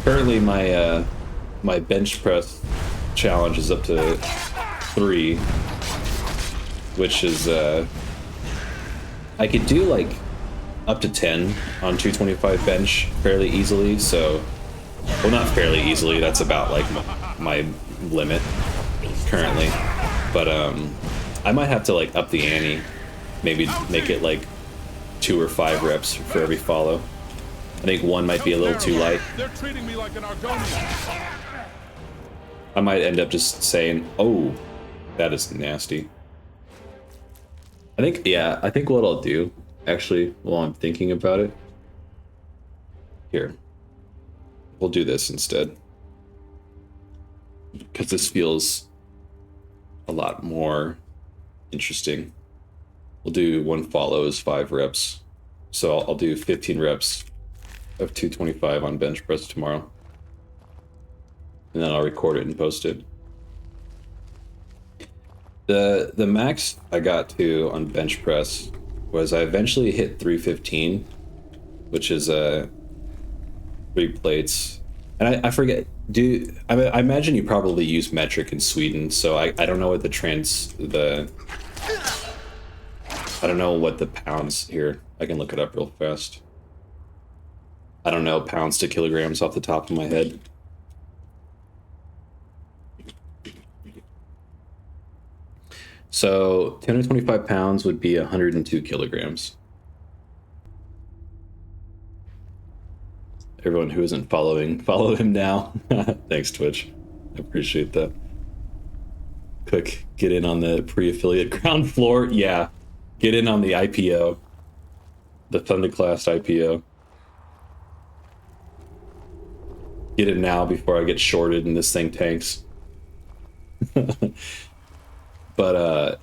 currently, my my bench press challenge is up to 3. Which is, I could do like up to 10 on 225 bench fairly easily, so, well, not fairly easily, that's about like my limit currently, but I might have to like up the ante, maybe make it like 2 or 5 reps for every follow. I think 1 might be a little too light. They're treating me like an Argonian. I might end up just saying, oh, that is nasty. I think what I'll do, actually, while I'm thinking about it, here, we'll do this instead. Because this feels a lot more interesting. we'll do one follow is 5 reps. So I'll do 15 reps of 225 on bench press tomorrow. And then I'll record it and post it. The max I got to on bench press was I eventually hit 315, which is 3 plates. And I forget, I imagine you probably use metric in Sweden, so I don't know what I don't know what the pounds here. I can look it up real fast. I don't know pounds to kilograms off the top of my head. So 225 pounds would be 102 kilograms. Everyone who isn't following, follow him now. Thanks, Twitch. I appreciate that. Quick, get in on the pre-affiliate ground floor. Yeah, get in on the IPO. The Thundaclast IPO. Get it now before I get shorted and this thing tanks. But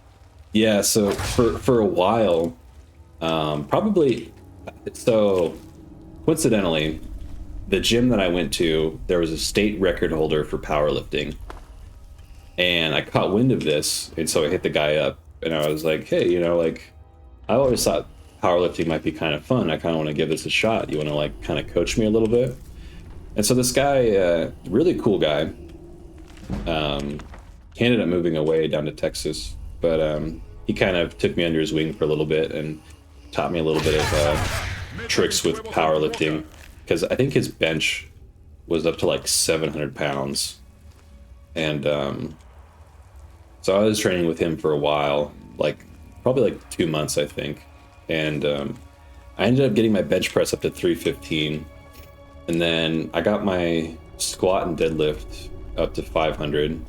yeah, so for a while, probably, so coincidentally, the gym that I went to, there was a state record holder for powerlifting. And I caught wind of this, and so I hit the guy up, and I was like, hey, you know, like, I always thought powerlifting might be kind of fun. I kind of want to give this a shot. You want to, like, kind of coach me a little bit? And so this guy, really cool guy, he ended up moving away down to Texas, but he kind of took me under his wing for a little bit and taught me a little bit of tricks with powerlifting, because I think his bench was up to like 700 pounds. And so I was training with him for a while, like probably like 2 months, I think. And I ended up getting my bench press up to 315. And then I got my squat and deadlift up to 500.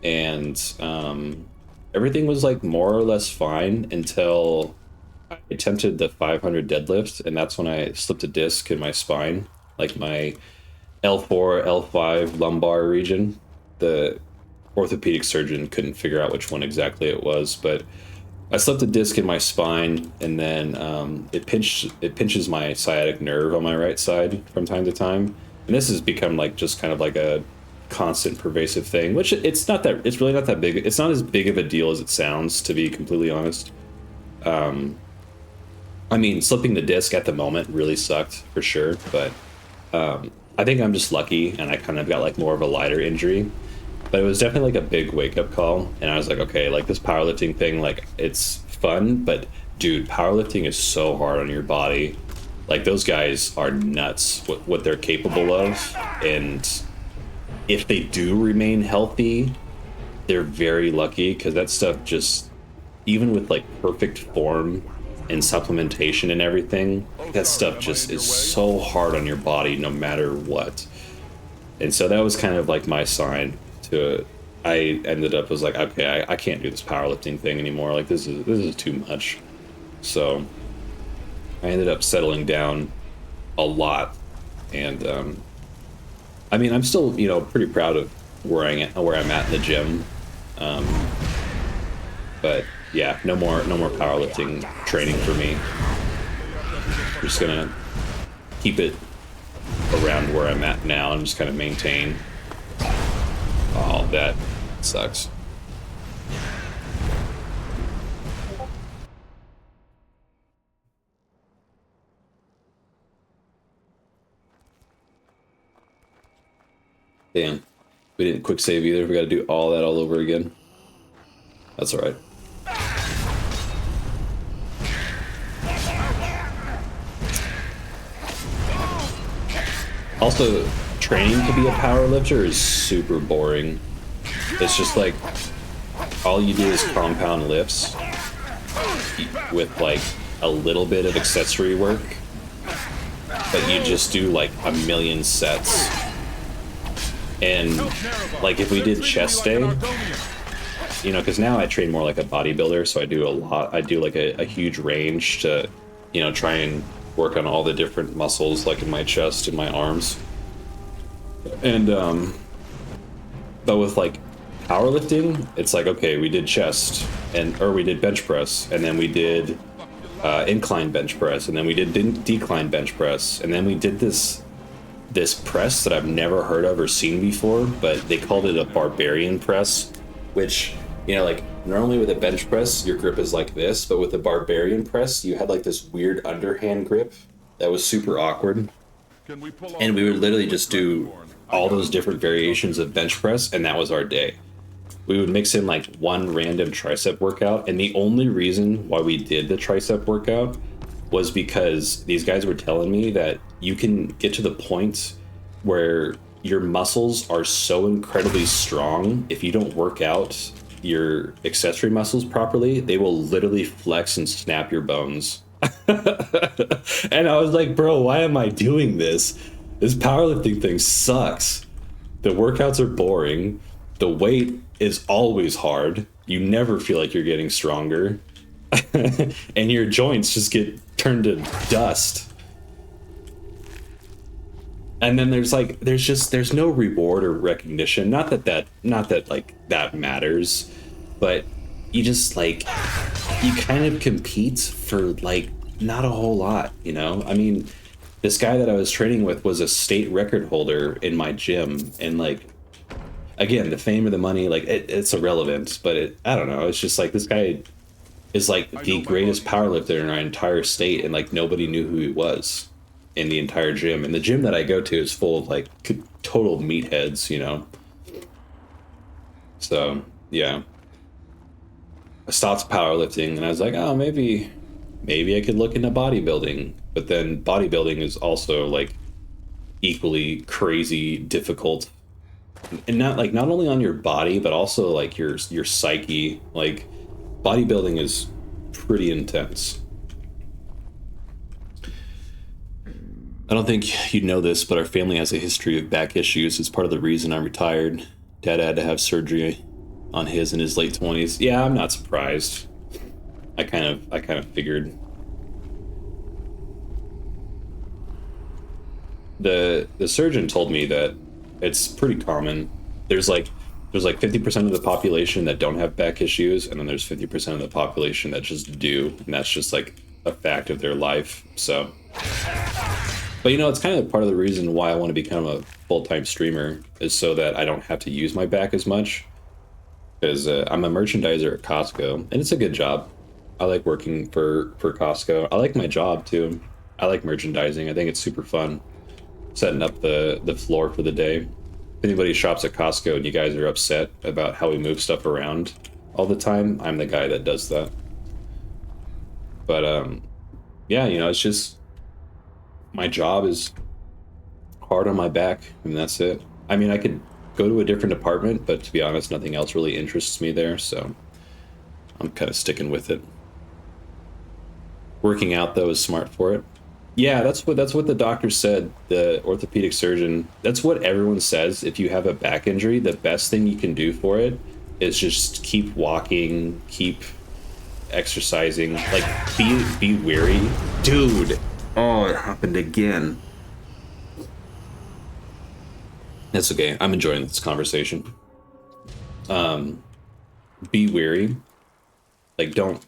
And everything was like more or less fine until I attempted the 500 deadlift, and that's when I slipped a disc in my spine, like my L4, L5 lumbar region. The orthopedic surgeon couldn't figure out which one exactly it was, but I slipped a disc in my spine, and then it pinches my sciatic nerve on my right side from time to time. And this has become like just kind of like a constant pervasive thing, which it's really not that big. It's not as big of a deal as it sounds, to be completely honest. I mean, slipping the disc at the moment really sucked for sure, but I think I'm just lucky and I kind of got like more of a lighter injury. But it was definitely like a big wake-up call, and I was like, okay, like this powerlifting thing, like it's fun, but dude, powerlifting is so hard on your body. Like those guys are nuts what they're capable of, and if they do remain healthy, they're very lucky, because that stuff just, even with like perfect form and supplementation and everything, that stuff just is so hard on your body no matter what. And so that was kind of like my sign to, I ended up, was like, okay, I can't do this powerlifting thing anymore. Like this is too much. So I ended up settling down a lot, and I mean, I'm still, you know, pretty proud of where I'm at in the gym. But yeah, no more powerlifting training for me. I'm just gonna keep it around where I'm at now and just kind of maintain. Oh, that sucks. Damn, we didn't quick save either. We got to do all that all over again. That's all right. Also, training to be a power lifter is super boring. It's just like all you do is compound lifts with like a little bit of accessory work, but you just do like a million sets. And like if we did chest day, you know, because now I train more like a bodybuilder, so I do a lot. I do like a huge range to, you know, try and work on all the different muscles, like in my chest and my arms. And but with like powerlifting, it's like, okay, we did chest or we did bench press, and then we did incline bench press, and then we did decline bench press, and then we did this press that I've never heard of or seen before, but they called it a barbarian press, which, you know, like normally with a bench press your grip is like this, but with a barbarian press you had like this weird underhand grip that was super awkward, and we would literally just do all those different variations of bench press, and that was our day. We would mix in like one random tricep workout, and the only reason why we did the tricep workout was because these guys were telling me that you can get to the point where your muscles are so incredibly strong, if you don't work out your accessory muscles properly, they will literally flex and snap your bones. And I was like, bro, why am I doing this? This powerlifting thing sucks. The workouts are boring. The weight is always hard. You never feel like you're getting stronger. And your joints just get turned to dust. And then there's no reward or recognition. Not that like that matters, but you just like, you kind of compete for like not a whole lot, you know? I mean, this guy that I was training with was a state record holder in my gym, and like, again, the fame or the money, like it's irrelevant, but I don't know, it's just like this guy is like the greatest powerlifter in our entire state, and like nobody knew who he was in the entire gym. And the gym that I go to is full of like total meatheads, you know? So yeah, I stopped powerlifting and I was like, oh, maybe I could look into bodybuilding. But then bodybuilding is also like equally crazy difficult, and not only on your body but also like your psyche. Like bodybuilding is pretty intense. I don't think you'd know this, but our family has a history of back issues. It's part of the reason I retired. Dad had to have surgery on his in his late 20s. Yeah, I'm not surprised. I kind of figured. The surgeon told me that it's pretty common. There's like 50% of the population that don't have back issues, and then there's 50% of the population that just do, and that's just like a fact of their life. So, but you know, it's kind of part of the reason why I want to become a full-time streamer, is so that I don't have to use my back as much. Because I'm a merchandiser at Costco, and it's a good job. I like working for Costco. I like my job too. I like merchandising. I think it's super fun. Setting up the floor for the day. If anybody shops at Costco and you guys are upset about how we move stuff around all the time, I'm the guy that does that. But yeah, you know, it's just, my job is hard on my back, and that's it. I mean, I could go to a different department, but to be honest, nothing else really interests me there, so I'm kind of sticking with it. Working out though is smart for it. Yeah, that's what the doctor said, the orthopedic surgeon. That's what everyone says. If you have a back injury, the best thing you can do for it is just keep walking, keep exercising, like be weary. Dude, oh, it happened again. That's okay. I'm enjoying this conversation. Be weary. Like don't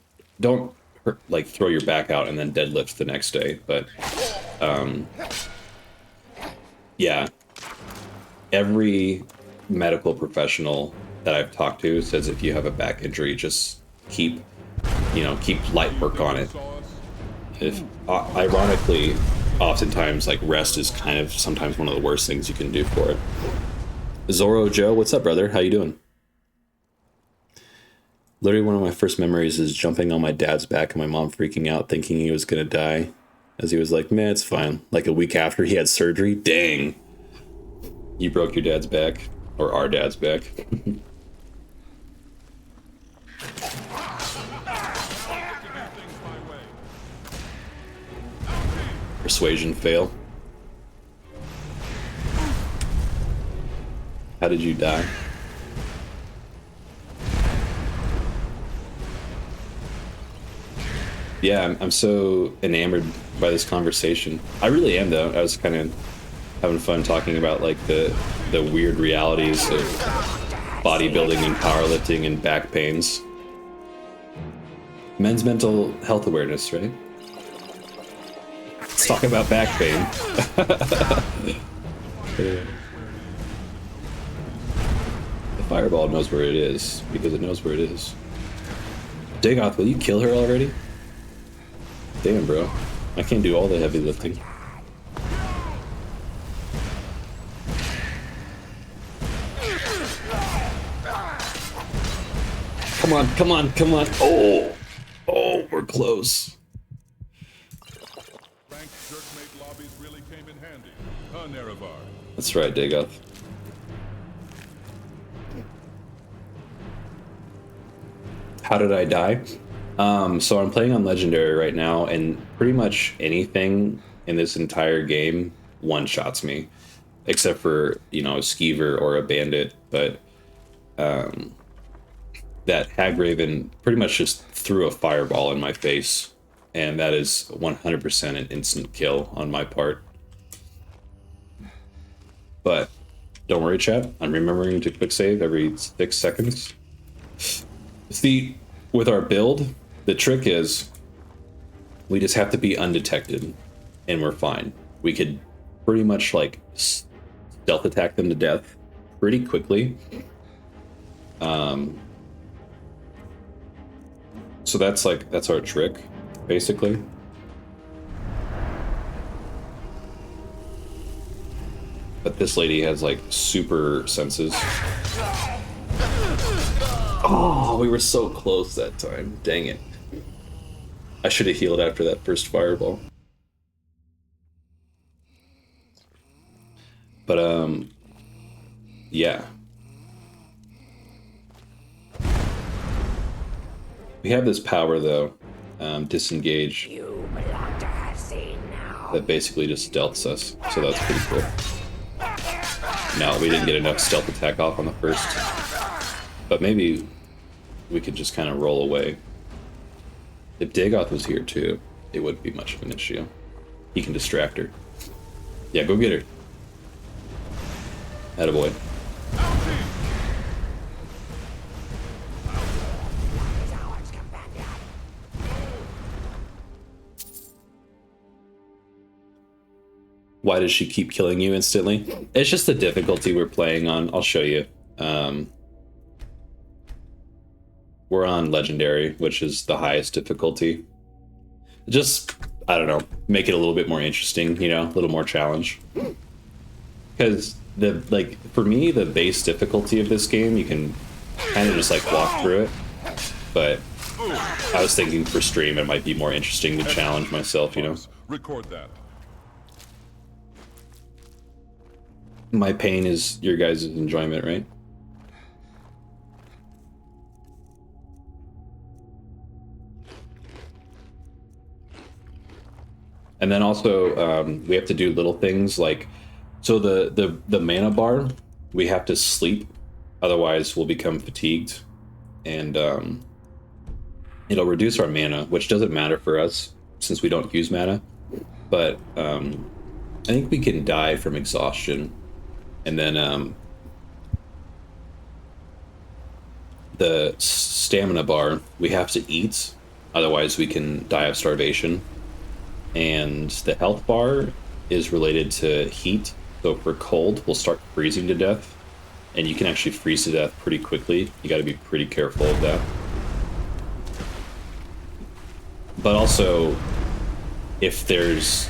like throw your back out and then deadlift the next day, but yeah, every medical professional that I've talked to says if you have a back injury, just keep light work on it. If ironically, oftentimes like rest is kind of sometimes one of the worst things you can do for it. Zorro Joe, what's up, brother? How you doing? Literally one of my first memories is jumping on my dad's back and my mom freaking out thinking he was gonna die, as he was like, man, it's fine. Like a week after he had surgery. Dang. You broke your dad's back, or our dad's back. Persuasion fail. How did you die? Yeah, I'm so enamored by this conversation. I really am, though. I was kind of having fun talking about like the weird realities of bodybuilding and powerlifting and back pains. Men's mental health awareness, right? Let's talk about back pain. The fireball knows where it is because it knows where it is. Dagoth, will you kill her already? Damn, bro. I can't do all the heavy lifting. Come on, come on, come on. Oh! Oh, we're close. Ranked jerkmate lobbies really came in handy. Huh, Nerevar? That's right, Dagoth. How did I die? So I'm playing on Legendary right now, and pretty much anything in this entire game one-shots me. Except for, you know, a skeever or a bandit, but that Hagraven pretty much just threw a fireball in my face, and that is 100% an instant kill on my part. But don't worry, chat, I'm remembering to quick save every 6 seconds. See, with our build, the trick is we just have to be undetected, and we're fine. We could pretty much like stealth attack them to death pretty quickly. So that's our trick, basically. But this lady has like super senses. Oh, we were so close that time. Dang it. I should have healed after that first fireball. But yeah. We have this power though, disengage. You belong to her scene now. That basically just stealths us, so that's pretty cool. No, we didn't get enough stealth attack off on the first. But maybe we could just kind of roll away. If Dagoth was here too, it wouldn't be much of an issue. He can distract her. Yeah, go get her. Attaboy. Why does she keep killing you instantly? It's just the difficulty we're playing on. I'll show you. We're on Legendary, which is the highest difficulty. Just, I don't know, make it a little bit more interesting, you know, a little more challenge. Because for me, the base difficulty of this game, you can kind of just like walk through it. But I was thinking for stream, it might be more interesting to challenge myself, you know. Record that. My pain is your guys' enjoyment, right? And then also, we have to do little things like, so the mana bar, we have to sleep, otherwise we'll become fatigued, and it'll reduce our mana, which doesn't matter for us since we don't use mana, but I think we can die from exhaustion. And then the stamina bar, we have to eat, otherwise we can die of starvation. And the health bar is related to heat, so if we're cold, we'll start freezing to death. And you can actually freeze to death pretty quickly. You gotta be pretty careful of that. But also, if there's,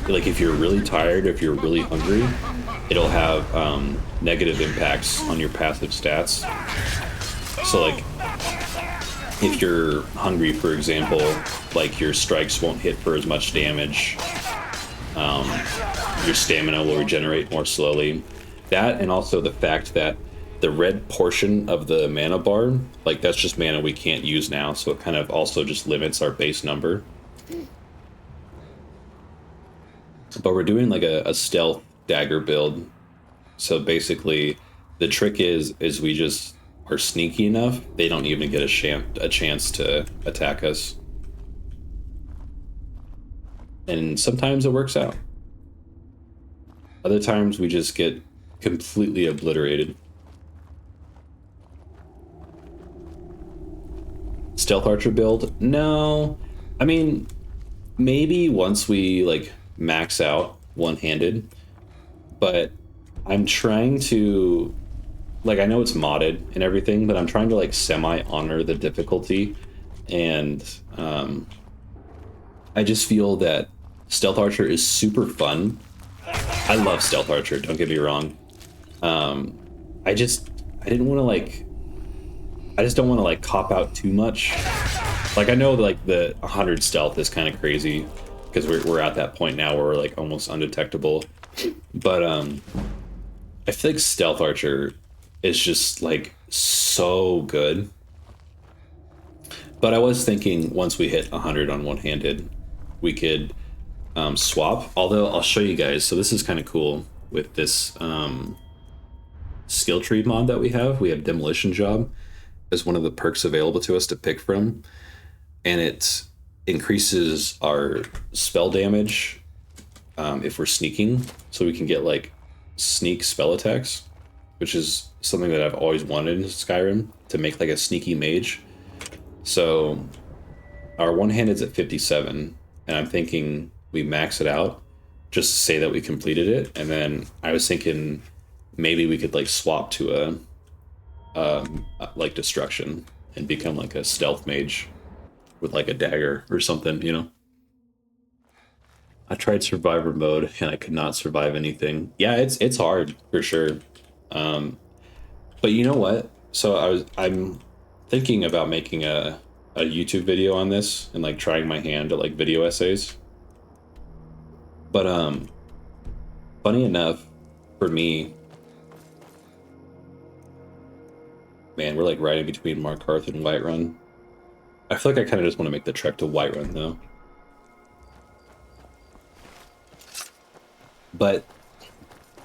like if you're really tired, if you're really hungry, it'll have negative impacts on your passive stats. So like, if you're hungry, for example, like your strikes won't hit for as much damage. Your stamina will regenerate more slowly. That, and also the fact that the red portion of the mana bar, like that's just mana we can't use now, so it kind of also just limits our base number. But we're doing like a stealth dagger build. So basically, the trick is we just are sneaky enough, they don't even get a chance to attack us. And sometimes it works out. Other times we just get completely obliterated. stealth archer build? No. I mean, maybe once we like max out one-handed, but I'm trying to, like, I know it's modded and everything, but I'm trying to like semi-honor the difficulty, and I just feel that stealth archer is super fun. I love stealth archer, don't get me wrong. I didn't want to like, I just don't want to like cop out too much. Like, I know like the 100 stealth is kind of crazy because we're at that point now where we're like almost undetectable, but I feel like stealth archer is just like so good. But I was thinking once we hit 100 on one-handed, we could swap. Although I'll show you guys. So this is kind of cool with this skill tree mod that we have. We have demolition job as one of the perks available to us to pick from, and it increases our spell damage if we're sneaking, so we can get like sneak spell attacks, which is something that I've always wanted in Skyrim, to make like a sneaky mage. So our one-handed's at 57, and I'm thinking we max it out just to say that we completed it. And then I was thinking maybe we could like swap to a like destruction and become like a stealth mage with like a dagger or something, you know? I tried survivor mode and I could not survive anything. Yeah, it's hard for sure. But you know what? So I'm thinking about making a YouTube video on this and like trying my hand at like video essays. But funny enough, for me, man, we're like right in between Markarth and Whiterun. I feel like I kind of just want to make the trek to Whiterun though. But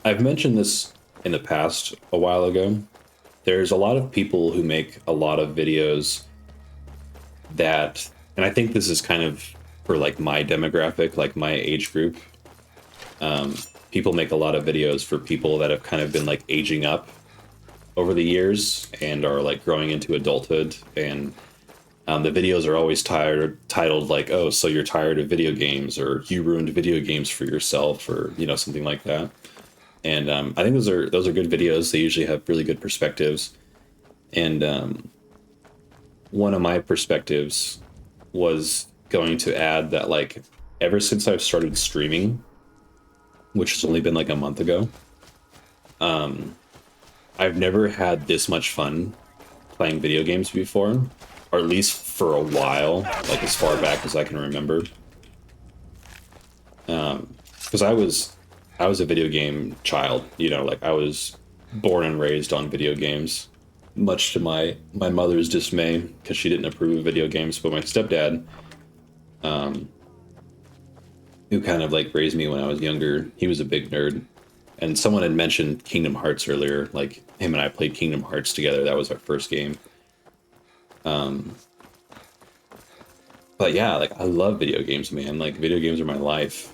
I've mentioned this in the past a while ago. There's a lot of people who make a lot of videos that, and I think this is kind of for like my demographic, like my age group. People make a lot of videos for people that have kind of been like aging up over the years and are like growing into adulthood, and the videos are always titled like, oh, so you're tired of video games, or you ruined video games for yourself, or you know, something like that. And I think those are good videos. They usually have really good perspectives. And one of my perspectives was going to add that, like, ever since I've started streaming, which has only been like a month ago, I've never had this much fun playing video games before, or at least for a while, like as far back as I can remember. Because I was a video game child, you know, like I was born and raised on video games, much to my mother's dismay, because she didn't approve of video games. But my stepdad, who kind of like raised me when I was younger, he was a big nerd. And someone had mentioned Kingdom Hearts earlier, like him and I played Kingdom Hearts together. That was our first game. But yeah, like I love video games, man. Like video games are my life.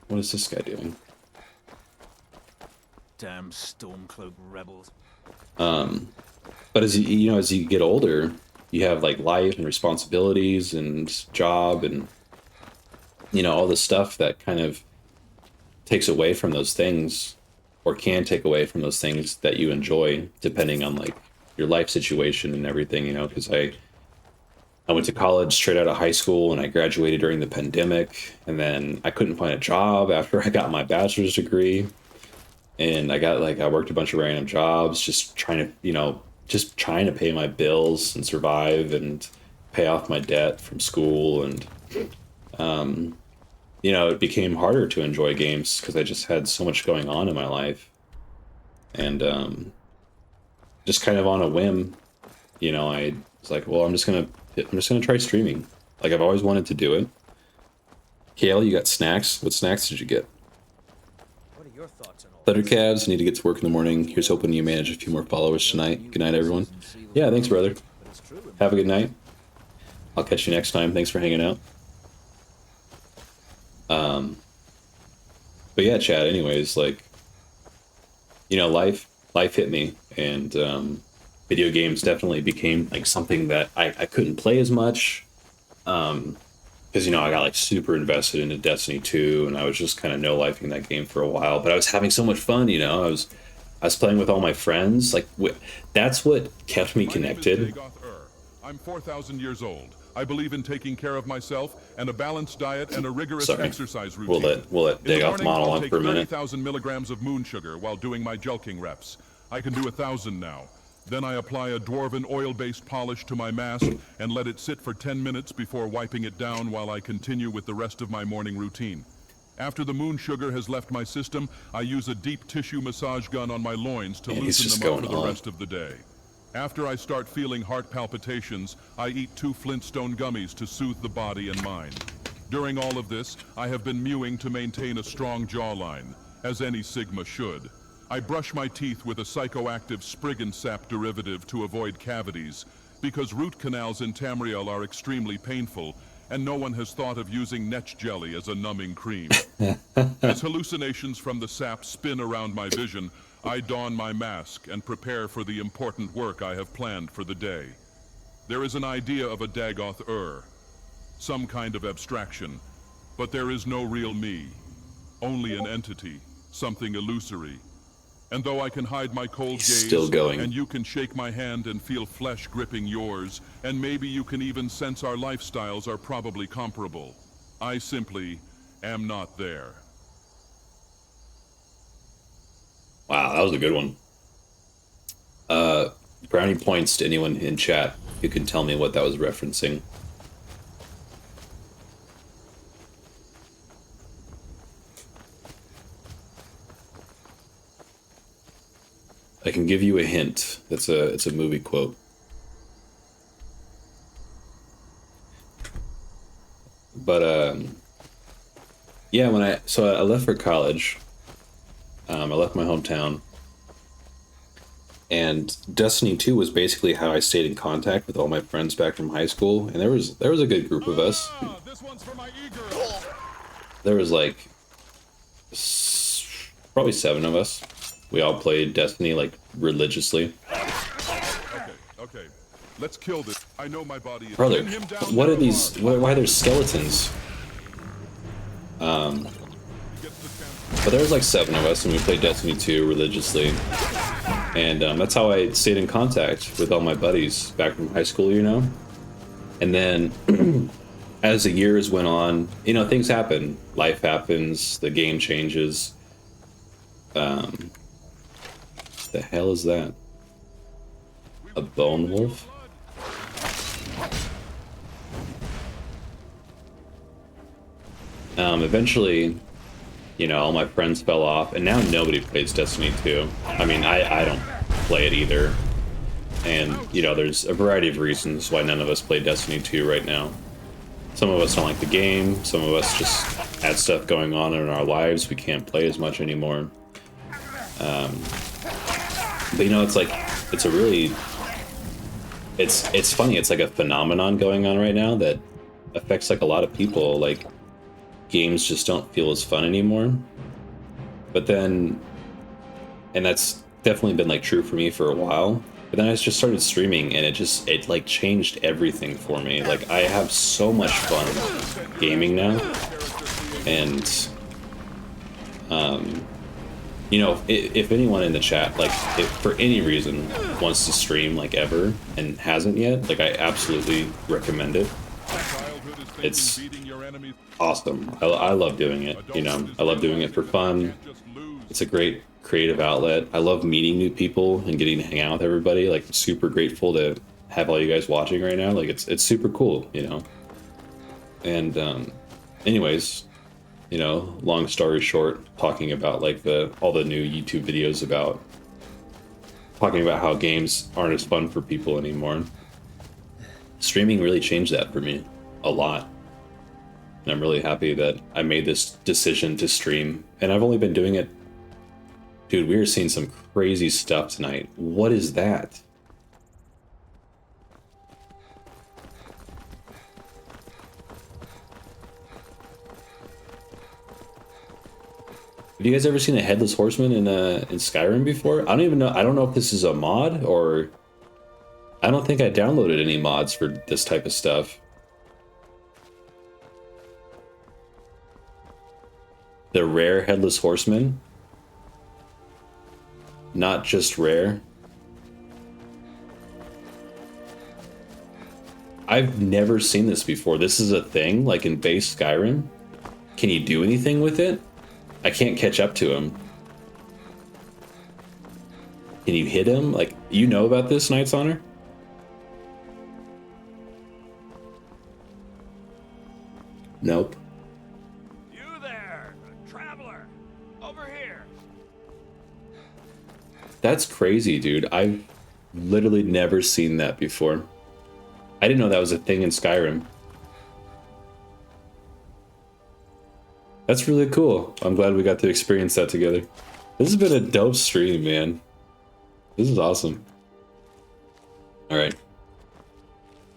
What is this guy doing? Damn Stormcloak rebels. But as as you get older, you have like life and responsibilities and job and all this stuff that kind of takes away from those things, or can take away from those things that you enjoy, depending on like your life situation and everything, because I went to college straight out of high school, and I graduated during the pandemic, and then I couldn't find a job after I got my bachelor's degree, and I worked a bunch of random jobs, just trying to pay my bills and survive and pay off my debt from school, and it became harder to enjoy games because I just had so much going on in my life, and just kind of on a whim, I was like, well, I'm just gonna try streaming. Like, I've always wanted to do it. Kale, you got snacks? What snacks did you get? What are your thoughts on all Thundercats, need to get to work in the morning. Here's hoping you manage a few more followers tonight. Good night, everyone. Yeah, thanks, brother. Have a good night. I'll catch you next time. Thanks for hanging out. But yeah, Chad, anyways, like, life hit me, and video games definitely became like something that I couldn't play as much. Because, you know, I got like super invested into Destiny 2 and I was just kind of no-lifing that game for a while, but I was having so much fun, you know. I was playing with all my friends. Like, that's what kept me connected. I'm 4,000 years old. I believe in taking care of myself and a balanced diet and a rigorous exercise routine. We'll let Dagoth monologue for a minute. 30,000 milligrams of moon sugar while doing my jelking reps. I can do 1,000 now. Then I apply a dwarven oil-based polish to my mask and let it sit for 10 minutes before wiping it down while I continue with the rest of my morning routine. After the moon sugar has left my system, I use a deep tissue massage gun on my loins to loosen them up for the rest of the day. After I start feeling heart palpitations, I eat 2 Flintstone gummies to soothe the body and mind. During all of this, I have been mewing to maintain a strong jawline, as any Sigma should. I brush my teeth with a psychoactive Spriggan sap derivative to avoid cavities, because root canals in Tamriel are extremely painful, and no one has thought of using netch jelly as a numbing cream. As hallucinations from the sap spin around my vision, I don my mask and prepare for the important work I have planned for the day. There is an idea of a Dagoth some kind of abstraction, but there is no real me, only an entity, something illusory. And though I can hide my cold gaze, and you can shake my hand and feel flesh gripping yours, and maybe you can even sense our lifestyles are probably comparable, I simply am not there. Wow, that was a good one. Brownie points to anyone in chat who can tell me what that was referencing. I can give you a hint. It's a movie quote. But yeah, I left for college. I left my hometown. And Destiny 2 was basically how I stayed in contact with all my friends back from high school, and there was a good group of us. There was like probably 7 of us. We all played Destiny like religiously. Okay. Let's kill this. I know my body is Brother, what are these? Why are there skeletons? But there was like 7 of us, and we played Destiny 2 religiously. And that's how I stayed in contact with all my buddies back from high school, you know? And then as the years went on, you know, things happen. Life happens, the game changes. The hell is that? A bone wolf? Eventually, you know, all my friends fell off, and now nobody plays Destiny 2. I mean, I don't play it either. And, you know, there's a variety of reasons why none of us play Destiny 2 right now. Some of us don't like the game, some of us just had stuff going on in our lives, we can't play as much anymore. But, you know, it's like, it's a really... It's funny, it's like a phenomenon going on right now that affects like a lot of people. Like, games just don't feel as fun anymore. But then, and that's definitely been like true for me for a while, but then I just started streaming and it like changed everything for me. Like, I have so much fun gaming now. And you know, if anyone in the chat, like, if for any reason wants to stream like ever and hasn't yet, like, I absolutely recommend it. It's awesome. I love doing it, you know. I love doing it for fun. It's a great creative outlet. I love meeting new people and getting to hang out with everybody. Like, super grateful to have all you guys watching right now. Like, it's super cool, you know. And anyways, you know, long story short, talking about like all the new YouTube videos about talking about how games aren't as fun for people anymore. Streaming really changed that for me a lot. And I'm really happy that I made this decision to stream. And I've only been doing it... Dude, we were seeing some crazy stuff tonight. What is that? Have you guys ever seen a headless horseman in Skyrim before? I don't even know. I don't know if this is a mod or I don't think I downloaded any mods for this type of stuff. The rare Headless Horseman? Not just rare. I've never seen this before. This is a thing, like in base Skyrim? Can you do anything with it? I can't catch up to him. Can you hit him? Like, you know about this, Knight's Honor? Nope. You there, traveler, over here. That's crazy, dude. I've literally never seen that before. I didn't know that was a thing in Skyrim. That's really cool. I'm glad we got to experience that together. This has been a dope stream, man. This is awesome. All right.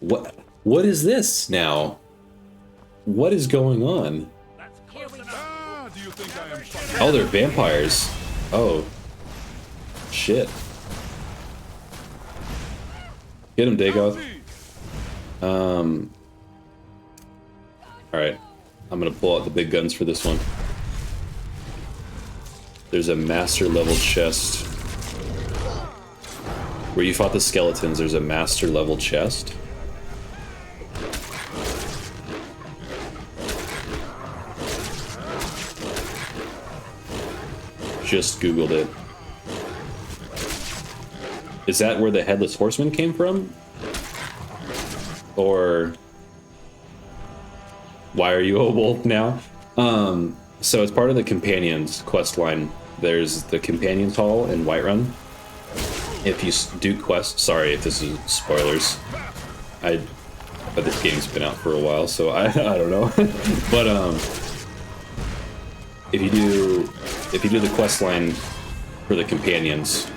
What is this now? What is going on? Oh, they're vampires. Oh. Shit. Get him, Dagoth. Alright. I'm gonna pull out the big guns for this one. There's a master level chest. Where you fought the skeletons, there's a master level chest. Just Googled it. Is that where the Headless Horseman came from? Or why are you a wolf now? So it's part of the Companions quest line. There's the Companions Hall in Whiterun. If you do quest, sorry if this is spoilers. But this game's been out for a while, so I don't know. But if you do the quest line for the Companions,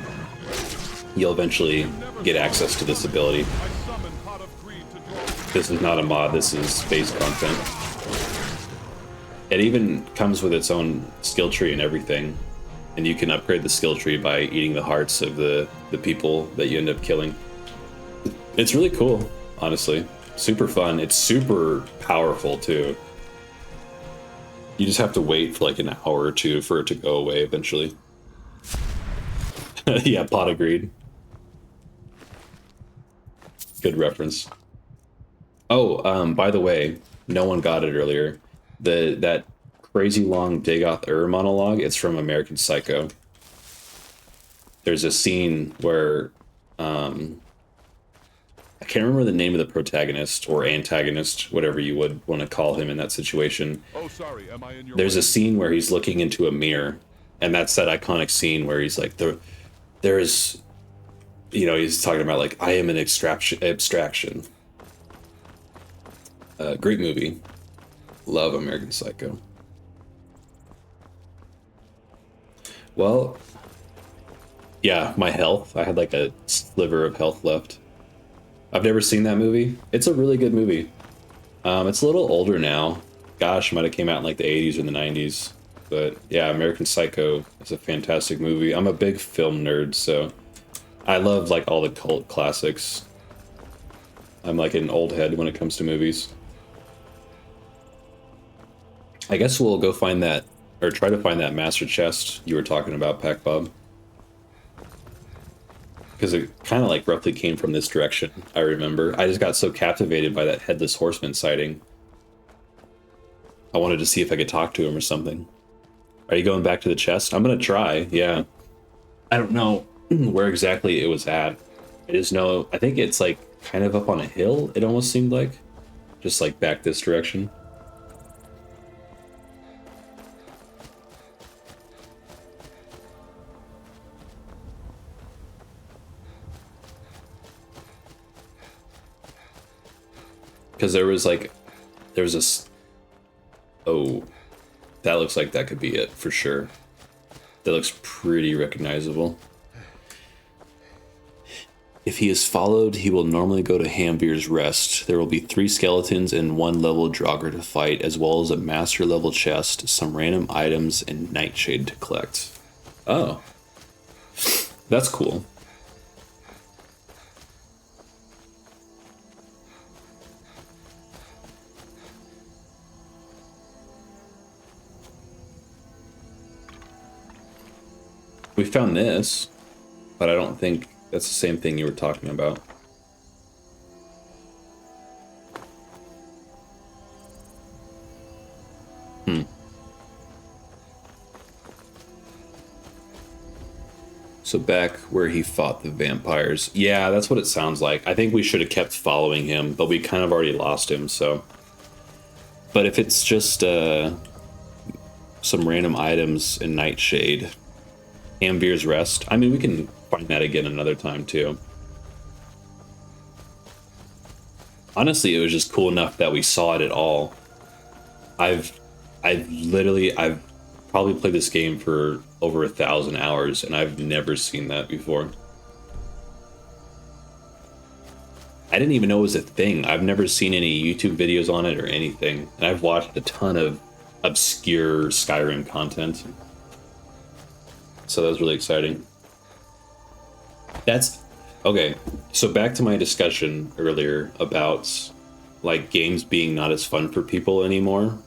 you'll eventually get access to this ability. This is not a mod, this is base content. It even comes with its own skill tree and everything. And you can upgrade the skill tree by eating the hearts of the people that you end up killing. It's really cool, honestly. Super fun. It's super powerful, too. You just have to wait for like an hour or two for it to go away eventually. Yeah, pot of greed. Good reference. Oh, by the way, no one got it earlier. That crazy long Dagoth monologue, it's from American Psycho. There's a scene where I can't remember the name of the protagonist or antagonist, whatever you would want to call him in that situation. Oh, sorry, am I in your There's way? a scene where he's looking into a mirror, and that's that iconic scene where he's like, there's, you know, he's talking about like, I am an abstraction. Great movie. Love American Psycho. Well, yeah, my health. I had like a sliver of health left. I've never seen that movie. It's a really good movie. It's a little older now. Gosh, it might have came out in like the 80s or the 90s. But yeah, American Psycho is a fantastic movie. I'm a big film nerd, so I love like all the cult classics. I'm like an old head when it comes to movies. I guess we'll go find that, or try to find that master chest you were talking about, Pac Bob. Because it kind of like roughly came from this direction, I remember. I just got so captivated by that Headless Horseman sighting. I wanted to see if I could talk to him or something. Are you going back to the chest? I'm gonna try, yeah. I don't know where exactly it was at. I just know, I think it's like kind of up on a hill, it almost seemed like. Just like back this direction. Because there was a... Oh, that looks like that could be it, for sure. That looks pretty recognizable. If he is followed, he will normally go to Hamvir's Rest. There will be 3 skeletons and 1 level Draugr to fight, as well as a master level chest, some random items, and Nightshade to collect. Oh. That's cool. We found this, but I don't think that's the same thing you were talking about. So back where he fought the vampires. Yeah, that's what it sounds like. I think we should have kept following him, but we kind of already lost him, so. But if it's just some random items in Nightshade, Amvir's Rest, I mean, we can find that again another time too. Honestly, it was just cool enough that we saw it at all. I've probably played this game for over 1,000 hours, and I've never seen that before. I didn't even know it was a thing. I've never seen any YouTube videos on it or anything, and I've watched a ton of obscure Skyrim content. So that was really exciting. That's okay. So back to my discussion earlier about like games being not as fun for people anymore.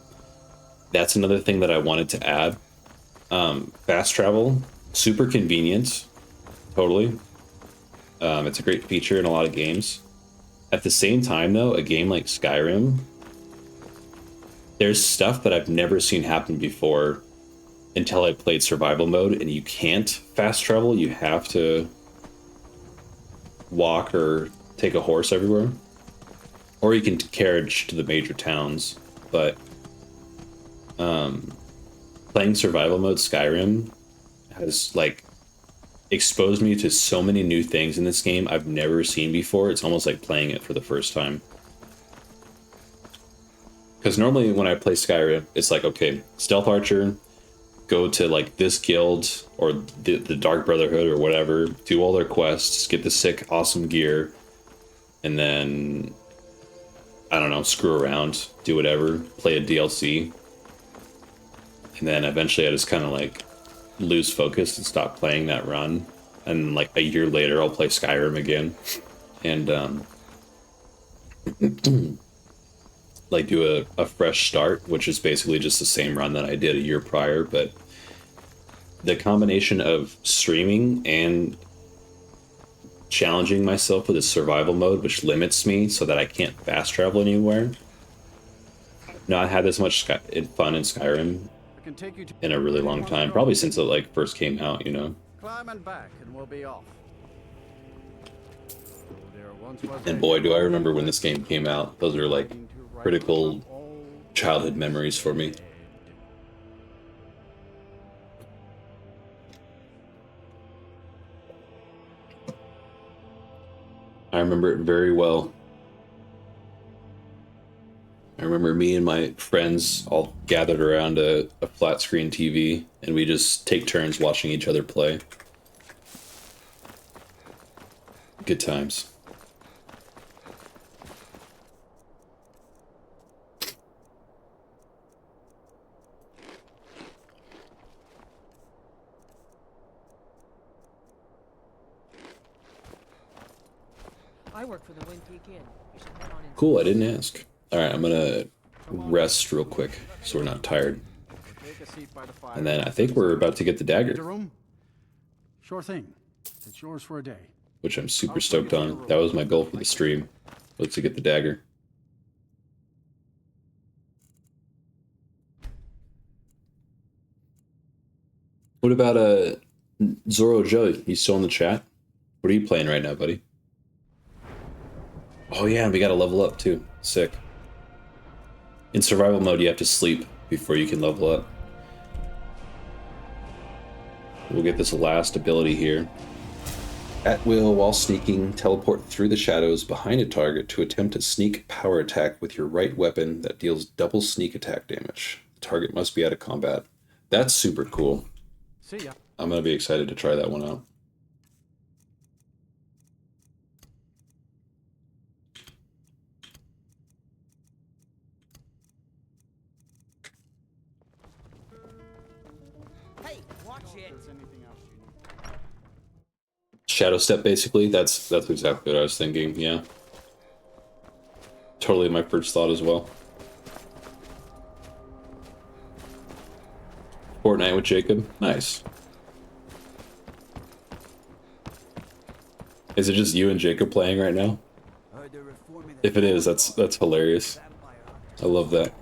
That's another thing that I wanted to add. Fast travel, super convenient, totally. It's a great feature in a lot of games. At the same time, though, a game like Skyrim, there's stuff that I've never seen happen before until I played survival mode, and you can't fast travel. You have to walk or take a horse everywhere. Or you can carriage to the major towns, but playing survival mode Skyrim has like exposed me to so many new things in this game I've never seen before. It's almost like playing it for the first time. Because normally when I play Skyrim, it's like, okay, Stealth Archer, go to like this guild or the Dark Brotherhood or whatever, do all their quests, get the sick, awesome gear, and then, I don't know, screw around, do whatever, play a DLC. And then eventually I just kind of like lose focus and stop playing that run. And like a year later, I'll play Skyrim again. And like do a fresh start, which is basically just the same run that I did a year prior. But the combination of streaming and challenging myself with a survival mode, which limits me so that I can't fast travel anywhere. Not had this much fun in Skyrim in a really long time, probably since it like first came out, you know. Climb and back, and we'll be off. And boy, do I remember when this game came out. Those are like critical childhood memories for me. I remember it very well. I remember me and my friends all gathered around a flat screen TV, and we just take turns watching each other play. Good times. I work for the Wind Peak Inn. You should head on in. Cool, I didn't ask. Alright, I'm gonna rest real quick so we're not tired. And then I think we're about to get the dagger. Sure thing. It's yours for a day. Which I'm super stoked on. That was my goal for the stream, was to get the dagger. What about Zoro Joe? He's still in the chat? What are you playing right now, buddy? Oh yeah, we gotta level up too. Sick. In survival mode, you have to sleep before you can level up. We'll get this last ability here. At will, while sneaking, teleport through the shadows behind a target to attempt a sneak power attack with your right weapon that deals double sneak attack damage. The target must be out of combat. That's super cool. See ya. I'm gonna be excited to try that one out. Shadow step, basically. That's exactly what I was thinking. Yeah, totally my first thought as well. Fortnite with Jacob, nice. Is it just you and Jacob playing right now? If it is, that's hilarious. I love that.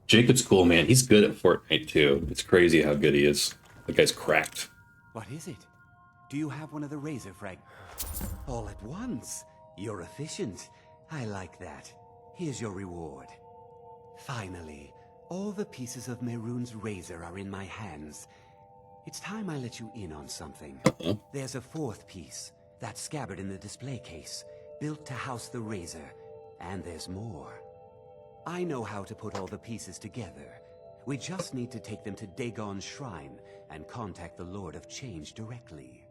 Jacob's cool, man. He's good at Fortnite too. It's crazy how good he is. That guy's cracked. What is it? Do you have one of the razor frag... All at once? You're efficient. I like that. Here's your reward. Finally, all the pieces of Mehrunes' razor are in my hands. It's time I let you in on something. There's a fourth piece, that scabbard in the display case, built to house the razor. And there's more. I know how to put all the pieces together. We just need to take them to Dagon's shrine and contact the Lord of Change directly.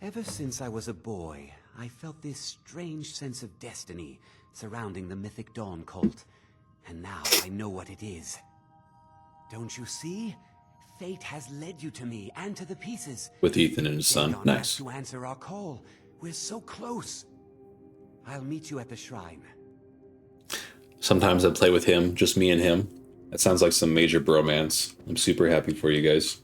Ever since I was a boy, I felt this strange sense of destiny surrounding the Mythic Dawn cult. And now I know what it is. Don't you see? Fate has led you to me and to the pieces. With Ethan and his son. Dagon Nice. has to answer our call. We're so close. I'll meet you at the shrine. Sometimes I play with him, just me and him. That sounds like some major bromance. I'm super happy for you guys.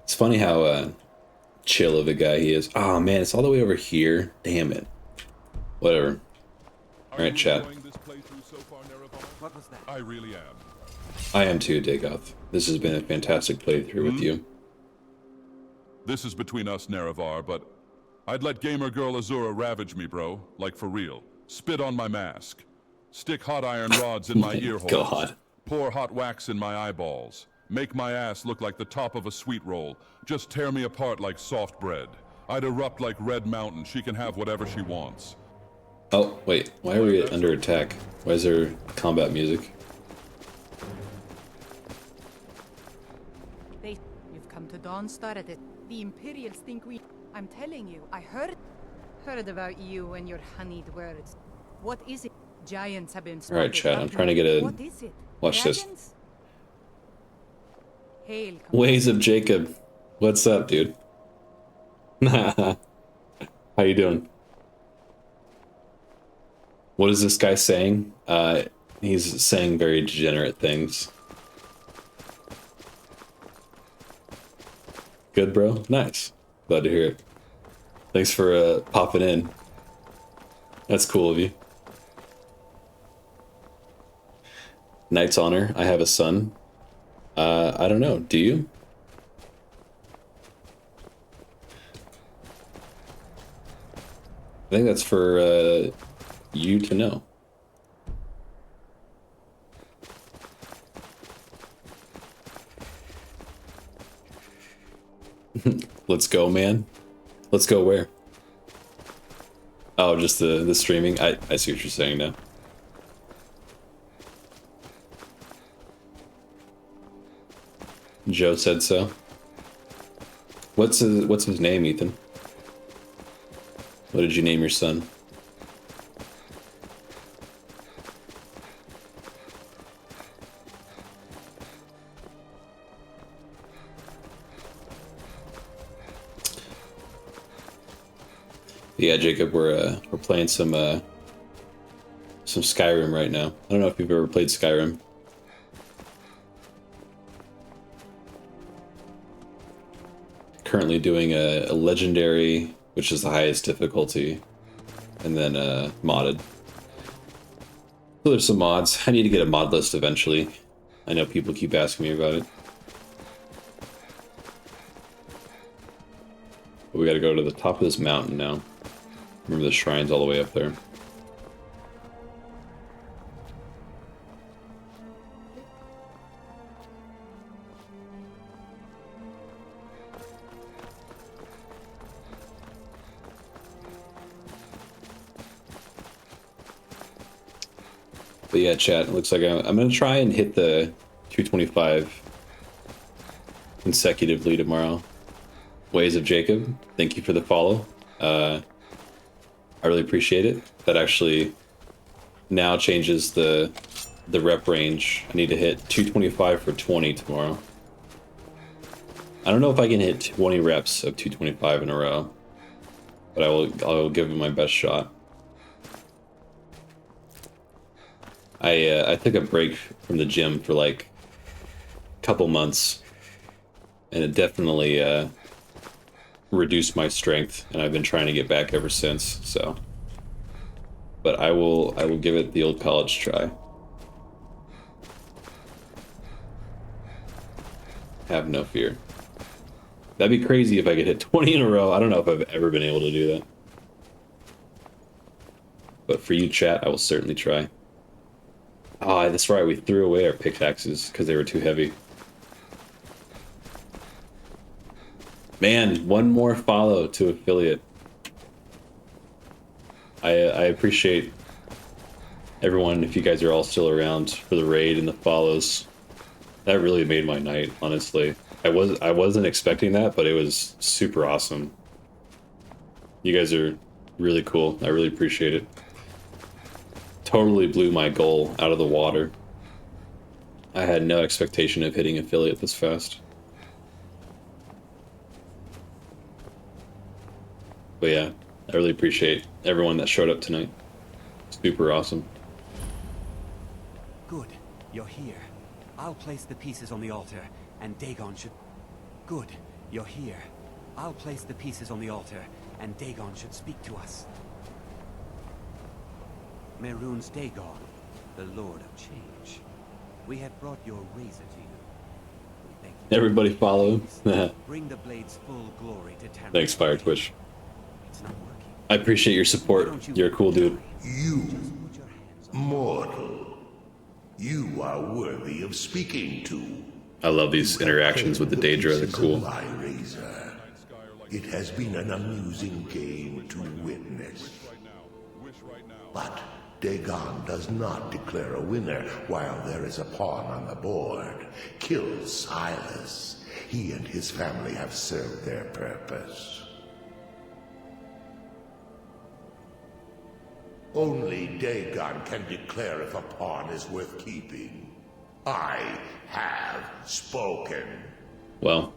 It's funny how chill of a guy he is. Oh man, it's all the way over here. Damn it. Whatever. Alright, chat. What was that? I really am. I am too, Dagoth. This has been a fantastic playthrough with you. This is between us, Nerevar, but I'd let gamer girl Azura ravage me, bro. Like for real. Spit on my mask. Stick hot iron rods in my ear holes. God. Pour hot wax in my eyeballs. Make my ass look like the top of a sweet roll. Just tear me apart like soft bread. I'd erupt like Red Mountain. She can have whatever she wants. Oh, wait. Why are we under attack? Why is there combat music? You've come to Dawnstar at it. The Imperials think we... I'm telling you, I heard about you and your honeyed words. What is it? Giants have been spotted. Alright, chat. I'm trying to get a... What is it? Watch this. Dragons? Hail, Ways of Jacob. What's up, dude? How you doing? What is this guy saying? He's saying very degenerate things. Good, bro? Nice. Glad to hear it. Thanks for popping in. That's cool of you. Knight's Honor. I have a son. I don't know. Do you? I think that's for you to know. Let's go, man. Let's go where? Oh, just the streaming? I see what you're saying now. Joe said so. What's his name, Ethan? What did you name your son? Yeah, Jacob, we're playing some Skyrim right now. I don't know if you've ever played Skyrim. Currently doing a legendary, which is the highest difficulty, and then modded. So there's some mods. I need to get a mod list eventually. I know people keep asking me about it. But we gotta go to the top of this mountain now. Remember the shrine's all the way up there. But yeah, chat, it looks like I'm going to try and hit the 225 consecutively tomorrow. Ways of Jacob, thank you for the follow. I really appreciate it. That actually now changes the the rep range. I need to hit 225 for 20 tomorrow. I don't know if I can hit 20 reps of 225 in a row, but I'll give it my best shot. I took a break from the gym for like a couple months, and it definitely reduced my strength, and I've been trying to get back ever since. So, but I will give it the old college try. Have no fear. That'd be crazy if I could hit 20 in a row. I don't know if I've ever been able to do that. But for you, chat, I will certainly try. Oh, that's right, we threw away our pickaxes because they were too heavy. Man, one more follow to affiliate. I appreciate everyone, if you guys are all still around for the raid and the follows. That really made my night, honestly. I wasn't expecting that, but it was super awesome. You guys are really cool. I really appreciate it. Totally blew my goal out of the water. I had no expectation of hitting affiliate this fast. But yeah, I really appreciate everyone that showed up tonight. Super awesome. Good, you're here. I'll place the pieces on the altar, and Dagon should... Good, you're here. I'll place the pieces on the altar, and Dagon should speak to us. Mehrunes Dagon, the Lord of Change. We have brought your razor to you. We thank you. Everybody follow. Bring the blade's full glory to Tamriel. Thanks, Fire Twitch. It's not working. I appreciate your support. You're a cool dude. You, mortal, you are worthy of speaking to. I love these interactions with the Daedra. They're cool. My razor. It has been an amusing game to witness. But Dagon does not declare a winner while there is a pawn on the board. Kill Silas. He and his family have served their purpose. Only Dagon can declare if a pawn is worth keeping. I have spoken. Well.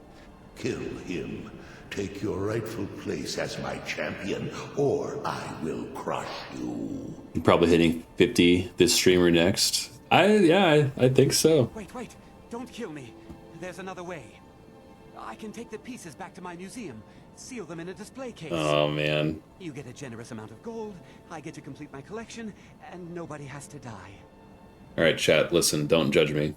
Kill him. Take your rightful place as my champion, or I will crush you. I'm probably hitting 50 this streamer next. I think so. Wait, don't kill me. There's another way. I can take the pieces back to my museum, seal them in a display case. Oh man. You get a generous amount of gold, I get to complete my collection, and nobody has to die. Alright, chat, listen, don't judge me.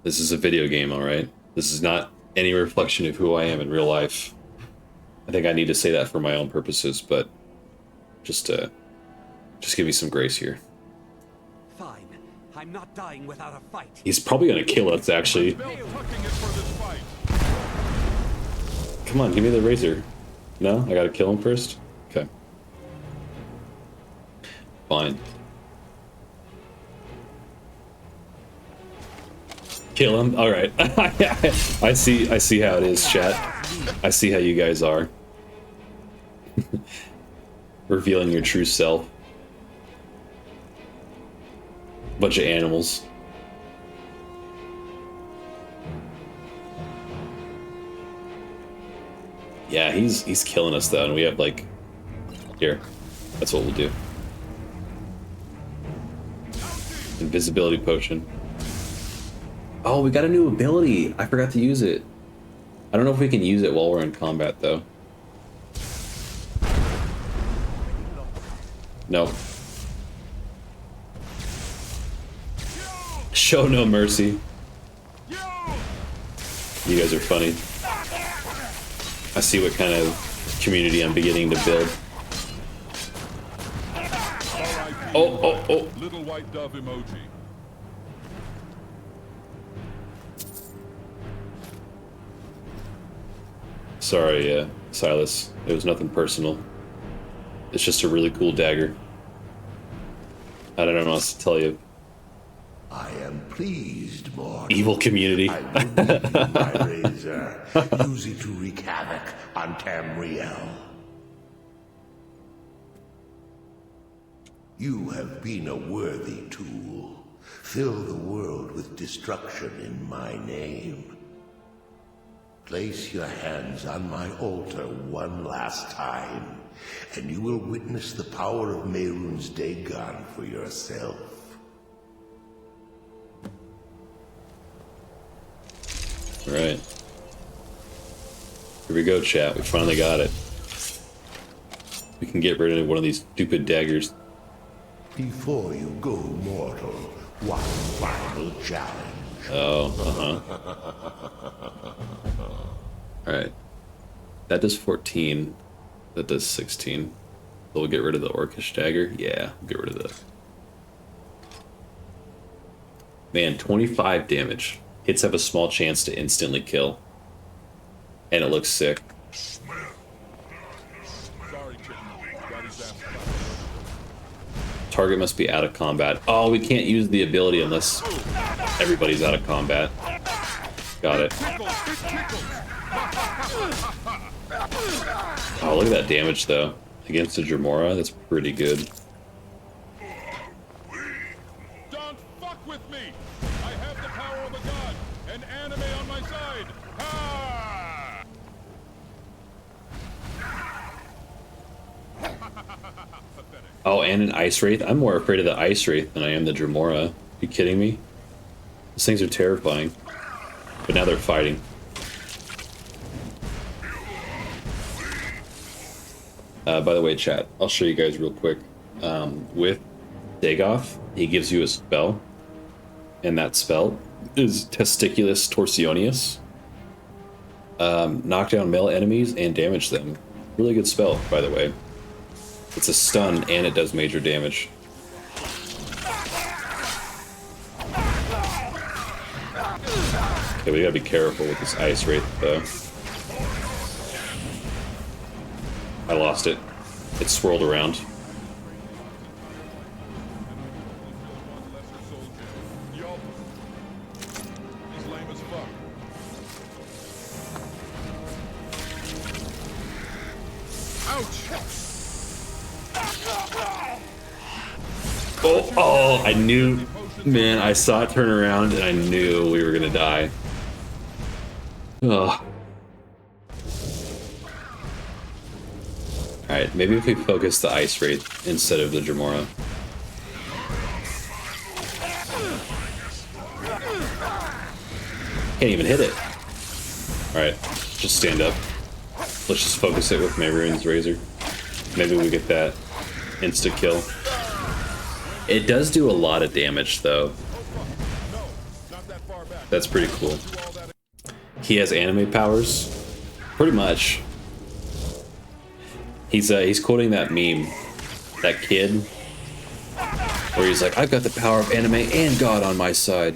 This is a video game, alright? This is not any reflection of who I am in real life. I think I need to say that for my own purposes, but just give me some grace here. Fine. I'm not dying without a fight. He's probably gonna kill us, actually. Come on, give me the razor. No? I gotta kill him first? Okay. Fine. Kill him? Alright. I see how it is, chat. I see how you guys are. Revealing your true self. Bunch of animals. Yeah, he's killing us though, and we have like... Here. That's what we'll do. Invisibility potion. Oh, we got a new ability. I forgot to use it. I don't know if we can use it while we're in combat, though. No. Show no mercy. You guys are funny. I see what kind of community I'm beginning to build. Oh. Little white dove emoji. Sorry, Silas. It was nothing personal. It's just a really cool dagger. I don't know what else to tell you. I am pleased, mortal. Evil community. I will give you my razor. Use it to wreak havoc on Tamriel. You have been a worthy tool. Fill the world with destruction in my name. Place your hands on my altar one last time, and you will witness the power of Mehrunes Dagon for yourself. Alright. Here we go, chat. We finally got it. We can get rid of one of these stupid daggers. Before you go mortal, one final challenge. Oh, Alright. That does 14. That does 16. So we'll get rid of the Orcish dagger. Yeah, we'll get rid of that. Man, 25 damage. Hits have a small chance to instantly kill. And it looks sick. Target must be out of combat. Oh, we can't use the ability unless everybody's out of combat. Got it. Oh, look at that damage, though. Against a Dremora, that's pretty good. Don't fuck with me! I have the power of a god, and anime on my side! Ha! Oh, and an Ice Wraith? I'm more afraid of the Ice Wraith than I am the Dremora. Are you kidding me? These things are terrifying. But now they're fighting. By the way, chat, I'll show you guys real quick. With Dagoth, he gives you a spell. And that spell is Testiculus Torsioneus. Knock down melee enemies and damage them. Really good spell, by the way. It's a stun and it does major damage. Okay, we gotta be careful with this Ice Wraith, though. I lost it. It swirled around. Oh, I knew, man, I saw it turn around and I knew we were gonna die. Ugh. Alright, maybe if we focus the Ice Wraith instead of the Dremora. Can't even hit it. Alright, just stand up. Let's just focus it with Mehrunes Razor. Maybe we get that insta kill. It does do a lot of damage, though. That's pretty cool. He has anime powers, pretty much. He's quoting that meme, that kid, where he's like, "I've got the power of anime and God on my side."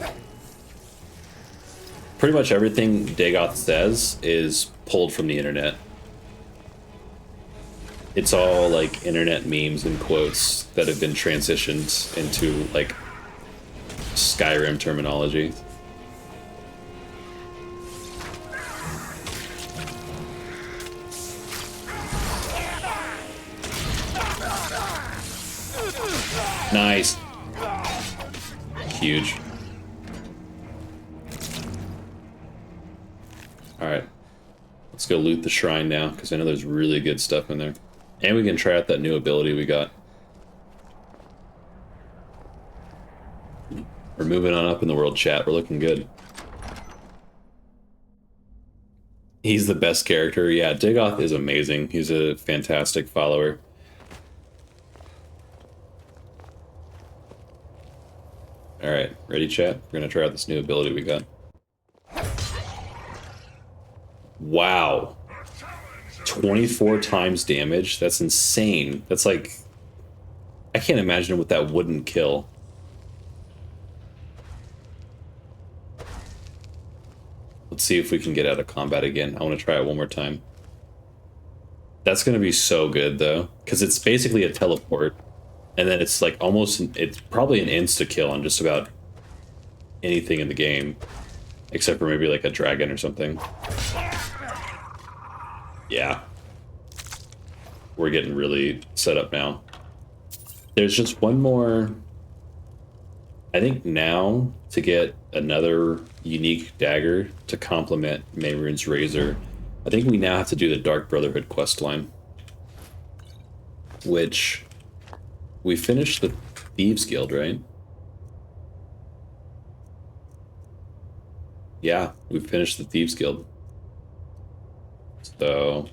Pretty much everything Dagoth says is pulled from the internet. It's all like internet memes and quotes that have been transitioned into like Skyrim terminology. Nice. Huge. Alright. Let's go loot the shrine now, because I know there's really good stuff in there. And we can try out that new ability we got. We're moving on up in the world, chat. We're looking good. He's the best character. Yeah, Dagoth is amazing. He's a fantastic follower. Alright, ready, chat? We're gonna try out this new ability we got. Wow. 24 times damage? That's insane. That's like... I can't imagine what that wouldn't kill. Let's see if we can get out of combat again. I want to try it one more time. That's going to be so good, though. Because it's basically a teleport. And then it's like almost... It's probably an insta-kill on just about anything in the game. Except for maybe like a dragon or something. Yeah. We're getting really set up now. There's just one more I think now to get another unique dagger to complement Mehrunes' razor, I think we now have to do the Dark Brotherhood questline, which we finished the Thieves Guild, right? Yeah, we finished the Thieves Guild. So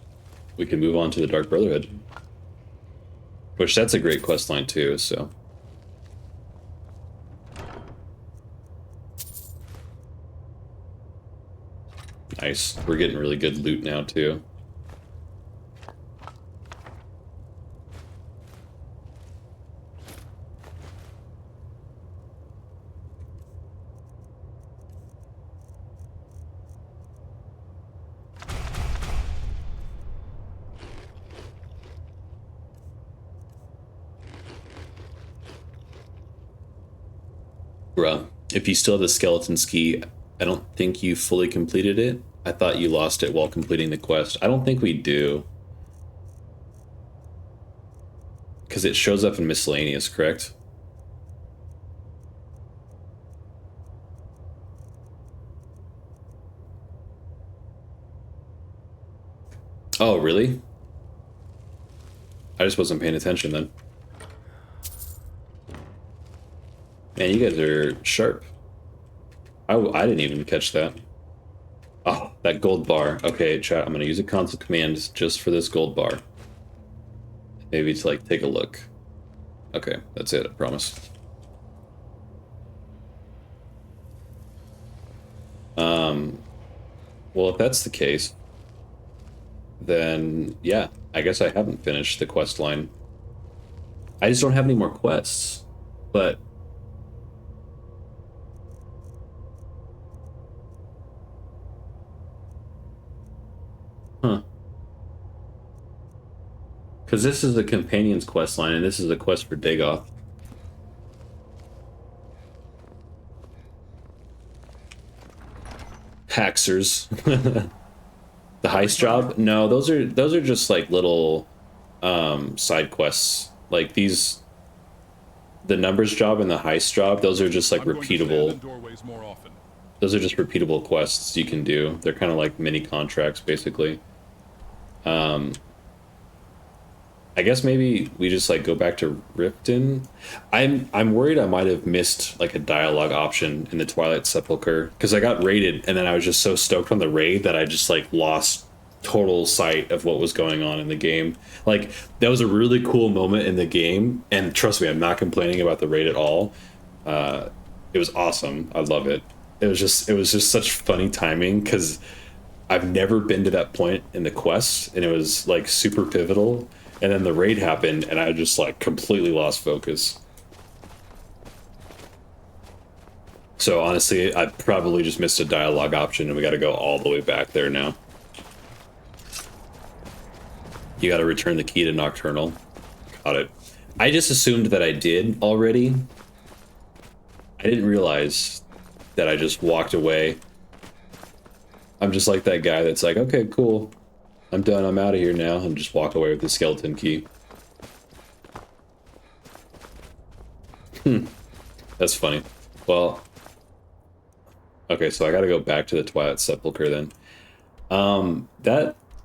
we can move on to the Dark Brotherhood. Which that's a great questline too, so. Nice. We're getting really good loot now too. Bruh, if you still have the skeleton ski, I don't think you fully completed it. I thought you lost it while completing the quest. I don't think we do. Because it shows up in miscellaneous, correct? Oh, really? I just wasn't paying attention then. Man, you guys are sharp. I didn't even catch that. Oh, that gold bar. Okay, chat, I'm gonna use a console command just for this gold bar. Maybe to like take a look. Okay, that's it, I promise. Well, if that's the case, then yeah, I guess I haven't finished the quest line. I just don't have any more quests, but huh. Because this is the companion's quest line, and this is a quest for Dagoth. Haxers. The heist job? No, those are just like little side quests. Like these, the numbers job and the heist job, those are just like repeatable. Those are just repeatable quests you can do. They're kind of like mini contracts, basically. I guess maybe we just like go back to Ripton. I'm worried I might have missed like a dialogue option in the Twilight Sepulchre because I got raided and then I was just so stoked on the raid that I just like lost total sight of what was going on in the game. Like that was a really cool moment in the game, and trust me, I'm not complaining about the raid at all. It was awesome. I love it. It was just such funny timing because I've never been to that point in the quest, and it was like super pivotal. And then the raid happened, and I just like completely lost focus. So honestly, I probably just missed a dialogue option, and we got to go all the way back there now. You got to return the key to Nocturnal. Got it. I just assumed that I did already. I didn't realize that I just walked away. I'm just like that guy that's like, okay, cool. I'm done, I'm out of here now, and just walk away with the skeleton key. That's funny. Well, okay, so I gotta go back to the Twilight Sepulchre then.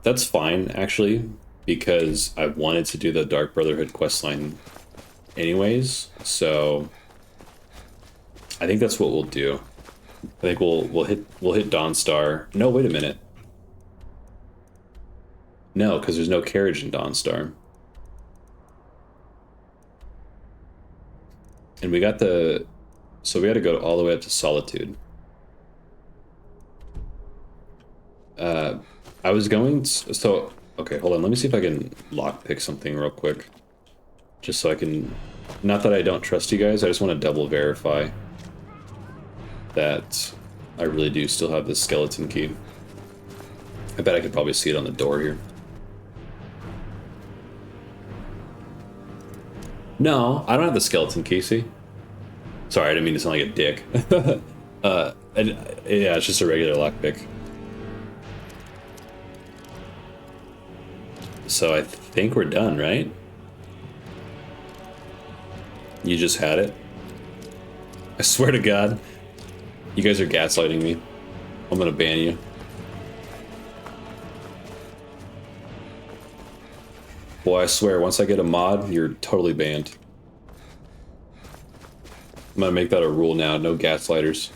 That's fine, actually, because I wanted to do the Dark Brotherhood questline anyways, so I think that's what we'll do. I think we'll hit Dawnstar. No, wait a minute. No, because there's no carriage in Dawnstar. And we got the... So we had to go all the way up to Solitude. I was going... So, okay, hold on. Let me see if I can lockpick something real quick. Just so I can... Not that I don't trust you guys, I just want to double verify that I really do still have this skeleton key. I bet I could probably see it on the door here. No, I don't have the skeleton key, see? Sorry, I didn't mean to sound like a dick. Yeah, it's just a regular lockpick. So I think we're done, right? You just had it? I swear to God. You guys are gaslighting me. I'm gonna ban you. Boy, I swear, once I get a mod, you're totally banned. I'm gonna make that a rule now, no gaslighters.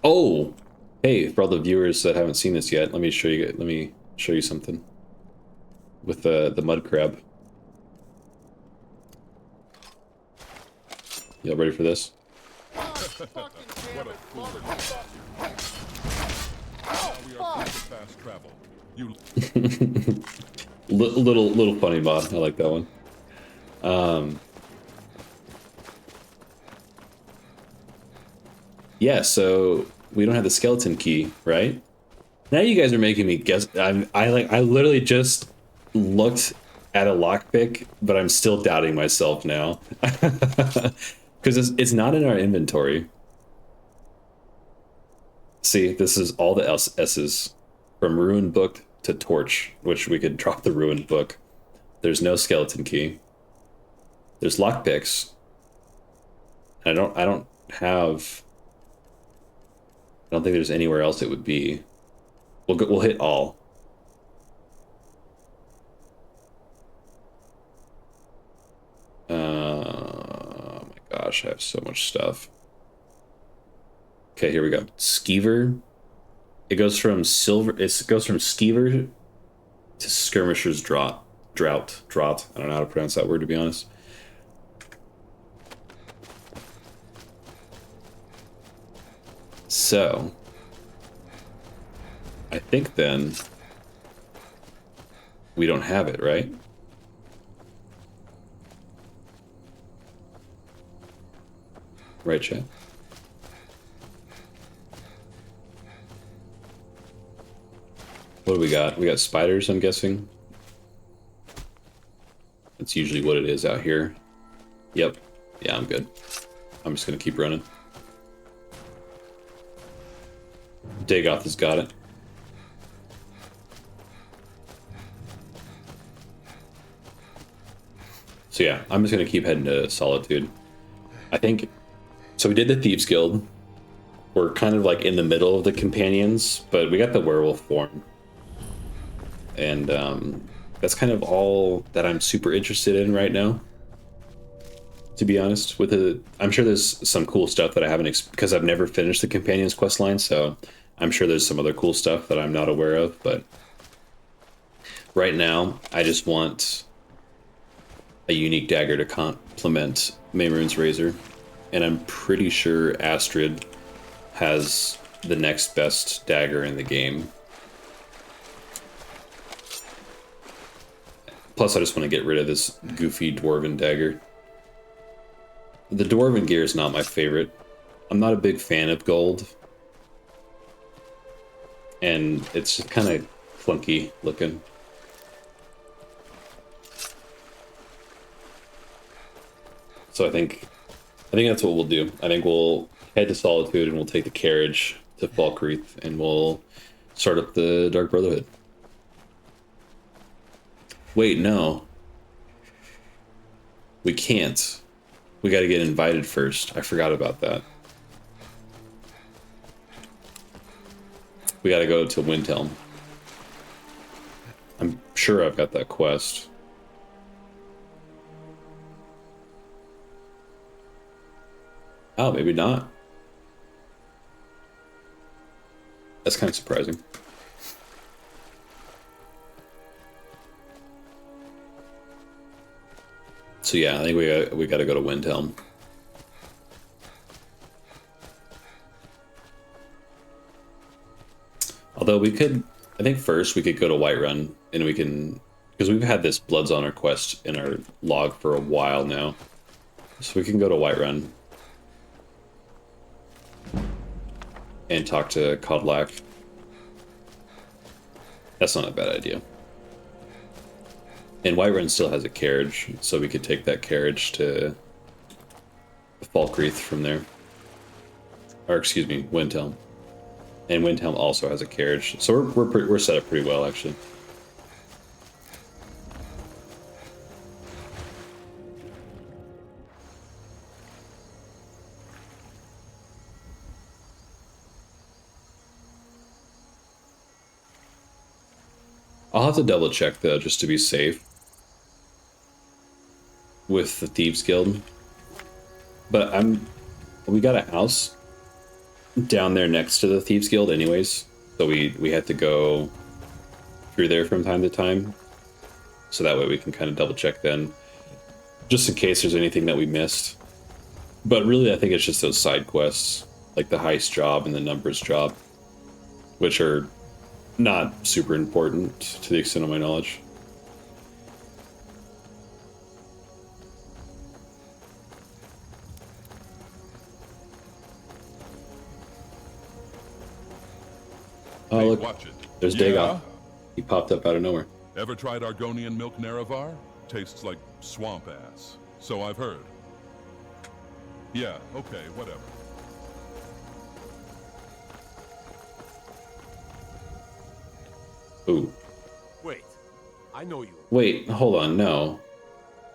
Oh! Hey, for all the viewers that haven't seen this yet, let me show you something. With the mud crab. Y'all ready for this? Little funny mod. I like that one. Yeah, so we don't have the skeleton key, right? Now you guys are making me guess. I literally just looked at a lockpick, but I'm still doubting myself now. Because it's not in our inventory. See, this is all the S's. From Ruined Book to Torch, which we could drop the Ruined Book. There's no skeleton key. There's lockpicks. I don't think there's anywhere else it would be. We'll hit all. Oh my gosh, I have so much stuff. Okay, here we go. Skeever. It goes from silver. It goes from Skeever to Skirmisher's Drought. I don't know how to pronounce that word, to be honest. So, I think then we don't have it, right? Right, chat? What do we got? We got spiders, I'm guessing. That's usually what it is out here. Yep. Yeah, I'm good. I'm just gonna keep running. Dagoth has got it. So yeah, I'm just gonna keep heading to Solitude. I think, so we did the Thieves Guild. We're kind of like in the middle of the companions, but we got the werewolf form. And that's kind of all that I'm super interested in right now. To be honest, I'm sure there's some cool stuff that I haven't, because I've never finished the companions quest line, so I'm sure there's some other cool stuff that I'm not aware of, but right now, I just want a unique dagger to complement Maymoon's Razor, and I'm pretty sure Astrid has the next best dagger in the game. Plus, I just want to get rid of this goofy dwarven dagger. The dwarven gear is not my favorite. I'm not a big fan of gold. And it's just kind of clunky looking. So I think that's what we'll do. I think we'll head to Solitude and we'll take the carriage to Falkreath and we'll start up the Dark Brotherhood. Wait, no. We can't. We gotta get invited first. I forgot about that. We gotta go to Windhelm. I'm sure I've got that quest. Oh, maybe not. That's kind of surprising. So yeah, I think we got to go to Windhelm. Although we could, I think first we could go to Whiterun, and we can, because we've had this Bloods Honor quest in our log for a while now. So we can go to Whiterun and talk to Kodlak. That's not a bad idea. And Whiterun still has a carriage, so we could take that carriage to Falkreath from there. Or excuse me, Windhelm. And Windhelm also has a carriage, so we're set up pretty well actually. I'll have to double check though, just to be safe with the Thieves Guild. But we got a house down there next to the Thieves Guild anyways, so we had to go through there from time to time, so that way we can kind of double check then, just in case there's anything that we missed. But really I think it's just those side quests, like the heist job and the numbers job, which are not super important to the extent of my knowledge. Oh, Hey, look, watch it. there's Yeah? Dagoth. He popped up out of nowhere. Ever tried Argonian milk Nerevar? Tastes like swamp ass. So I've heard. Yeah, okay, whatever. Ooh. Wait, I know you. Wait, hold on, no.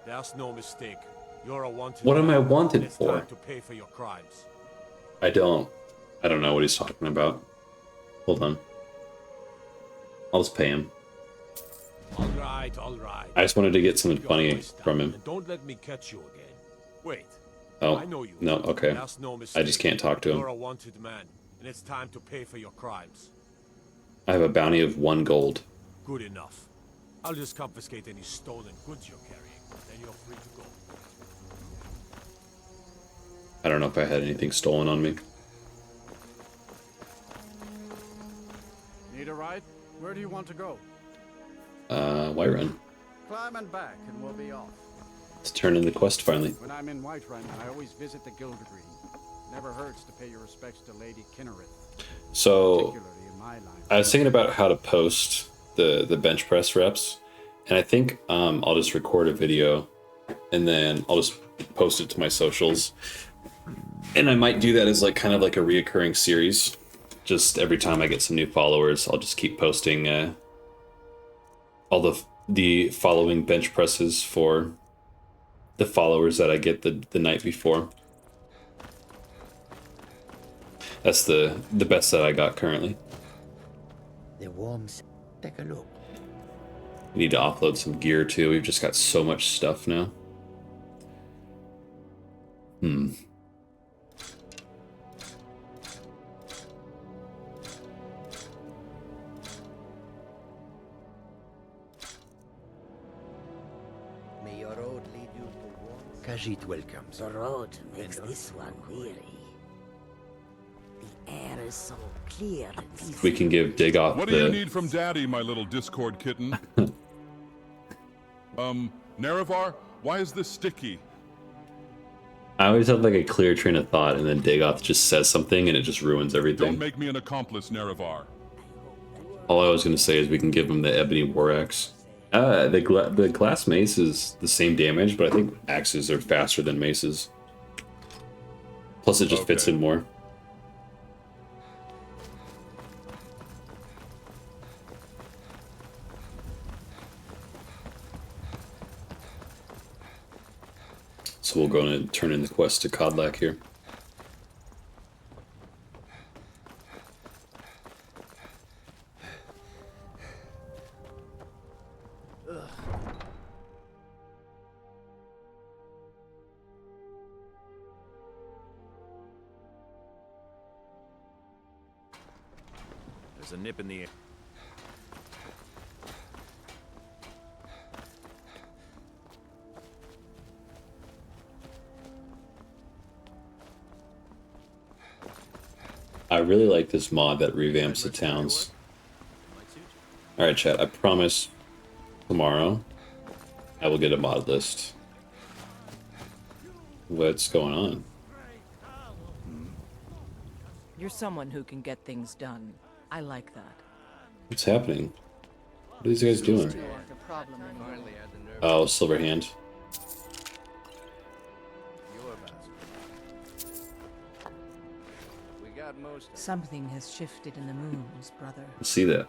There's no mistake. You're a wanted What am I man, wanted and it's for? time to pay for your crimes. I don't know what he's talking about. Hold on. I'll just pay him. All right, all right. I just wanted to get something funny from him. And don't let me catch you again. Wait. Oh, I know you. no, okay. There's no I mistake. just can't talk to him. You're a wanted man, and it's time to pay for your crimes. I have a bounty of 1 gold. Good enough. I'll just confiscate any stolen goods you're carrying, then you're free to go. I don't know if I had anything stolen on me. Need a ride? Where do you want to go? Whiterun. Climb and back, and we'll be off. Let's turn in the quest finally. When I'm in Whiterun, I always visit the Guild Green. Never hurts to pay your respects to Lady Kinnereth. So, Particularly in my line. I was thinking about how to post the bench press reps, and I think I'll just record a video, and then I'll just post it to my socials. And I might do that as like kind of like a reoccurring series. Just every time I get some new followers, I'll just keep posting all the following bench presses for the followers that I get the night before. That's the best that I got currently. The worms. Take a look. We need to offload some gear too. We've just got so much stuff now. May your road lead you to worms. Khajiit welcomes. The road makes this one weary. The air is so clear and peaceful. We can give Dagoth What do you need from Daddy, my little Discord kitten? Nerevar, why is this sticky? I always have like a clear train of thought, and then Dagoth just says something, and it just ruins Don't everything. make me an accomplice, Nerevar. All I was going to say is we can give him the Ebony War Axe. The glass mace is the same damage, but I think axes are faster than maces. Plus, it just fits in more. So we'll go and turn in the quest to Kodlak here. There's a nip in the air. I really like this mod that revamps the towns. Alright, chat, I promise tomorrow I will get a mod list. What's going on? You're someone who can get things done. I like that. What's happening? What are these guys doing? You aren't a problem anymore. Oh, Silver Hand. Something has shifted in the moons, brother. I see that.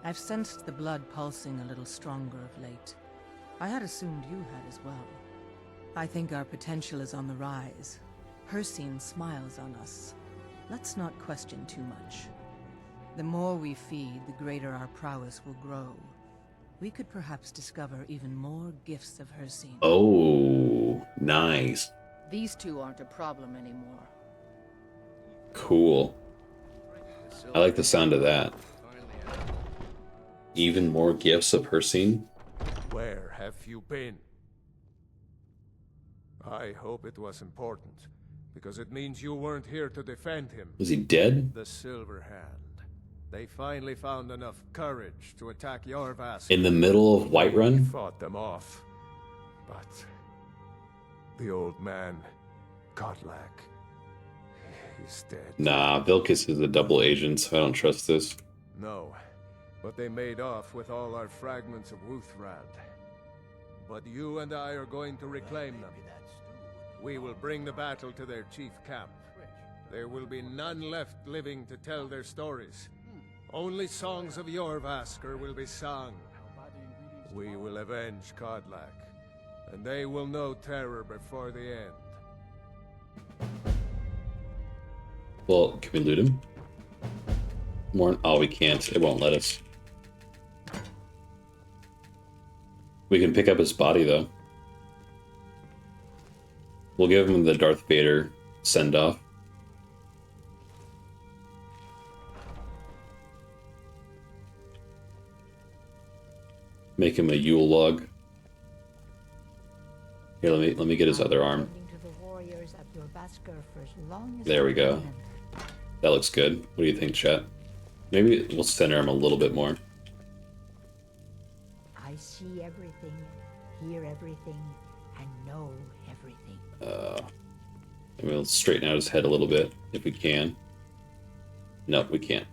I've sensed the blood pulsing a little stronger of late. I had assumed you had as well. I think our potential is on the rise. Persine smiles on us. Let's not question too much. The more we feed, the greater our prowess will grow. We could perhaps discover even more gifts of her scene. Oh, nice. These two aren't a problem anymore. Cool. I like the sound of that. Even more gifts of her scene. Where have you been? I hope it was important, because it means you weren't here to defend him. Was he dead? The Silver Hand. They finally found enough courage to attack Yorvask. In the middle of Whiterun? We fought them off. But the old man, Godlack, he's dead. Nah, Vilkas is a double agent, so I don't trust this. No, but they made off with all our fragments of Wuthrad. But you and I are going to reclaim them. We will bring the battle to their chief camp. There will be none left living to tell their stories. Only songs of Yorvaskr will be sung. We will avenge Godlack, and they will know terror before the end. Well, can we loot him? More? Oh, we can't. It won't let us. We can pick up his body, though. We'll give him the Darth Vader send-off. Make him a Yule log. Here, let me get his other arm. There we go. That looks good. What do you think, chat? Maybe we'll center him a little bit more. I see everything, hear everything, and know everything. And we'll straighten out his head a little bit if we can. Nope, we can't.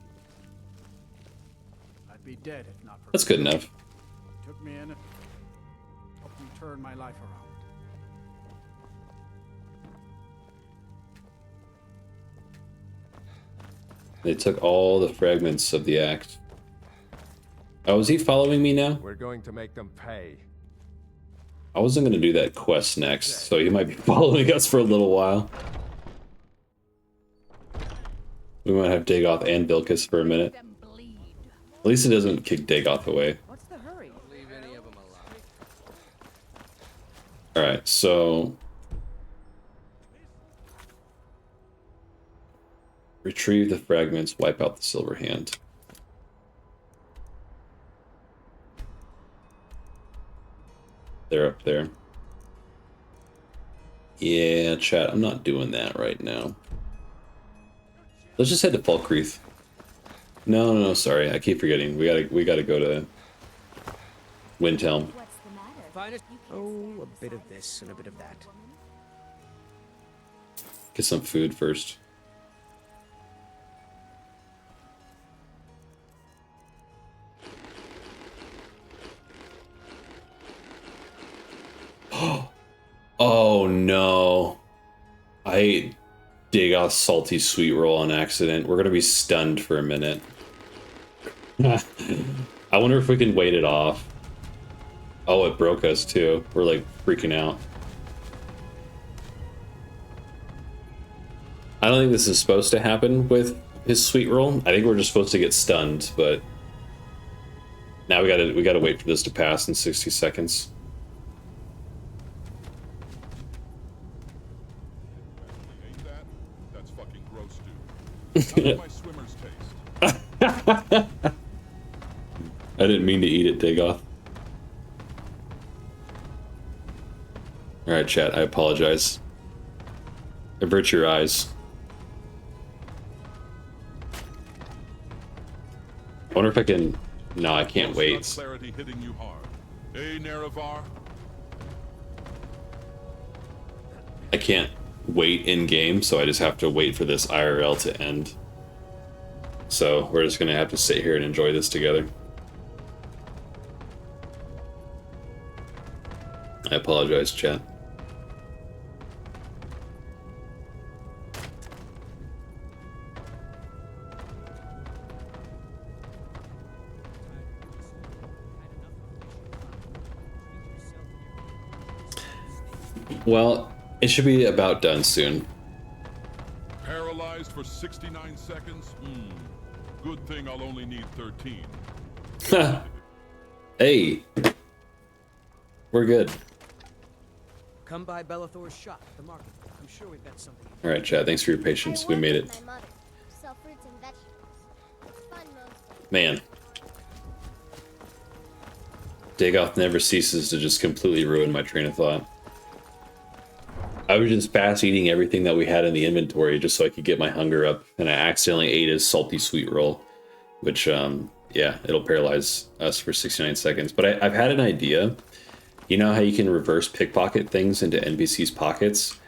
I'd be dead if not for That's good enough. Took me in and helped me turn my life around. They took all the fragments of the axe. Oh, is he following me now? We're going to make them pay. I wasn't going to do that quest next, so he might be following us for a little while. We might have Dagoth and Vilkas for a minute. At least it doesn't kick Dagoth away. What's the hurry? Leave any of them alive. Alright, so... retrieve the fragments, wipe out the Silver Hand. They're up there. Yeah, chat, I'm not doing that right now. Let's just head to Falkreath. No, sorry, I keep forgetting. We gotta go to Windhelm. Oh, a bit of this and a bit of that. Get some food first. Oh no. I ate Dagoth's salty sweet roll on accident. We're gonna be stunned for a minute. I wonder if we can wait it off. Oh, it broke us too. We're like freaking out. I don't think this is supposed to happen with his sweet roll. I think we're just supposed to get stunned, but now we gotta wait for this to pass in 60 seconds. That's fucking gross, dude. How does my swimmer's taste? I didn't mean to eat it, Dagoth. Alright, chat, I apologize. Avert your eyes. I wonder if I can... No, I can't wait. Clarity hitting you hard. Hey, Nerevar. I can't wait in-game, so I just have to wait for this IRL to end. So, we're just gonna have to sit here and enjoy this together. I apologize, chat. Well, it should be about done soon. Paralyzed for 69 seconds? Good thing I'll only need 13. Hey, we're good. Come by Bellathor's shop at the market. I'm sure we've got something. All right, Chad. Thanks for your patience. We made it. Man, Dagoth never ceases to just completely ruin my train of thought. I was just fast eating everything that we had in the inventory just so I could get my hunger up, and I accidentally ate his salty sweet roll, which, yeah, it'll paralyze us for 69 seconds. But I've had an idea. You know how you can reverse pickpocket things into NPC's pockets?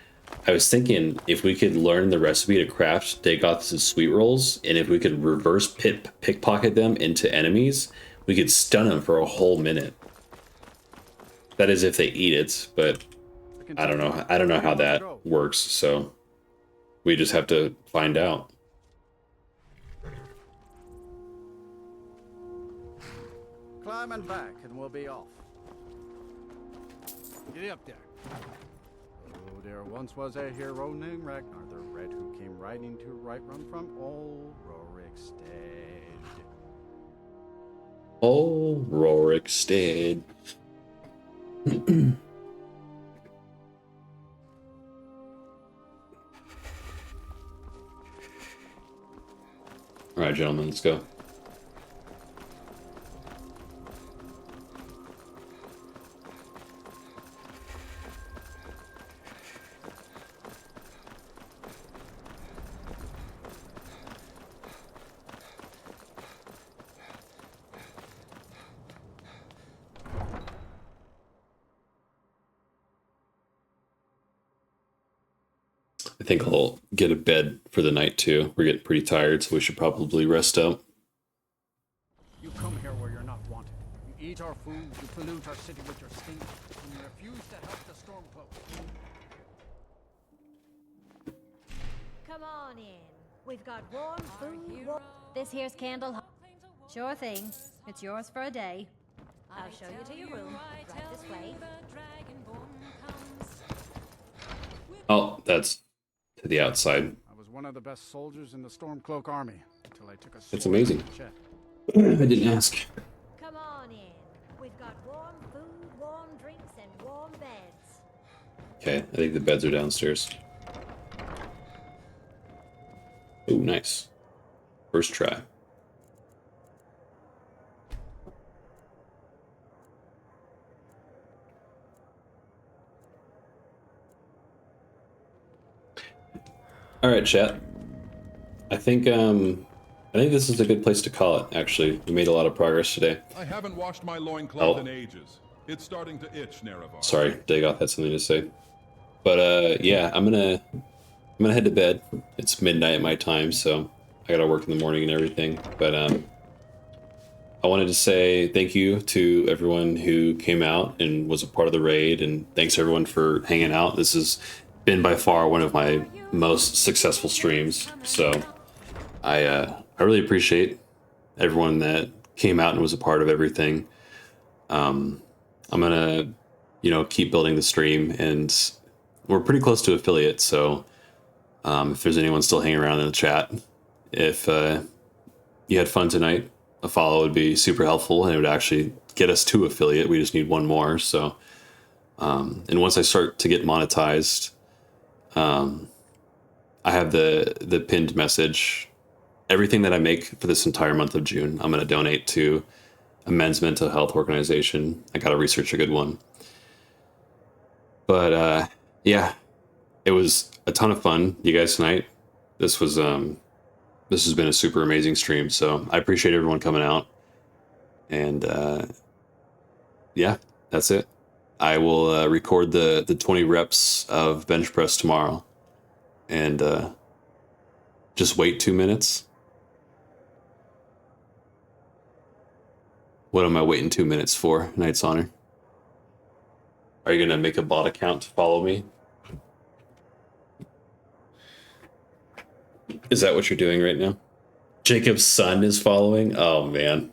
I was thinking if we could learn the recipe to craft Dagoth's sweet rolls, and if we could reverse pickpocket them into enemies, we could stun them for a whole minute. That is if they eat it, but I don't know. I don't know how that works, so we just have to find out. Climbing back and we'll be off. Get up there. Oh, there once was a hero named Ragnar the Red who came riding to right run from old Rorikstead. Oh, Rorikstead. All right, gentlemen, let's go. I think I'll get a bed for the night too. We're getting pretty tired, so we should probably rest up. You come here where you're not wanted. You eat our food, you pollute our city with your stink, and you refuse to help the Stormcloak. Come on in. We've got warm food. This here's Candle. Sure thing. It's yours for a day. I'll show you to your room. Right this way. Oh, that's to the outside. I was one of the best soldiers in the Stormcloak army until I took a sword. It's amazing. to the chest. I didn't ask. Come on in. We've got warm food, warm drinks, and warm beds. Okay, I think the beds are downstairs. Oh, nice. First try. All right, chat. I think this is a good place to call it. Actually, we made a lot of progress today. I haven't washed my loincloth in ages. It's starting to itch, Nerevar. Sorry, Dagoth had something to say. But yeah, I'm gonna head to bed. It's midnight my time, so I gotta work in the morning and everything. But I wanted to say thank you to everyone who came out and was a part of the raid, and thanks everyone for hanging out. This has been by far one of my most successful streams, so I really appreciate everyone that came out and was a part of everything. I'm gonna, keep building the stream, and we're pretty close to affiliate. So if there's anyone still hanging around in the chat, if you had fun tonight, a follow would be super helpful, and it would actually get us to affiliate. We just need one more. So, and once I start to get monetized, I have the pinned message. Everything that I make for this entire month of June, I'm going to donate to a men's mental health organization. I got to research a good one. But yeah, it was a ton of fun, you guys, tonight. This has been a super amazing stream. So I appreciate everyone coming out. And yeah, that's it. I will record the 20 reps of bench press tomorrow. And just wait 2 minutes. What am I waiting 2 minutes for, Knight's Honor? Are you gonna make a bot account to follow me? Is that what you're doing right now? Jacob's son is following? Oh, man.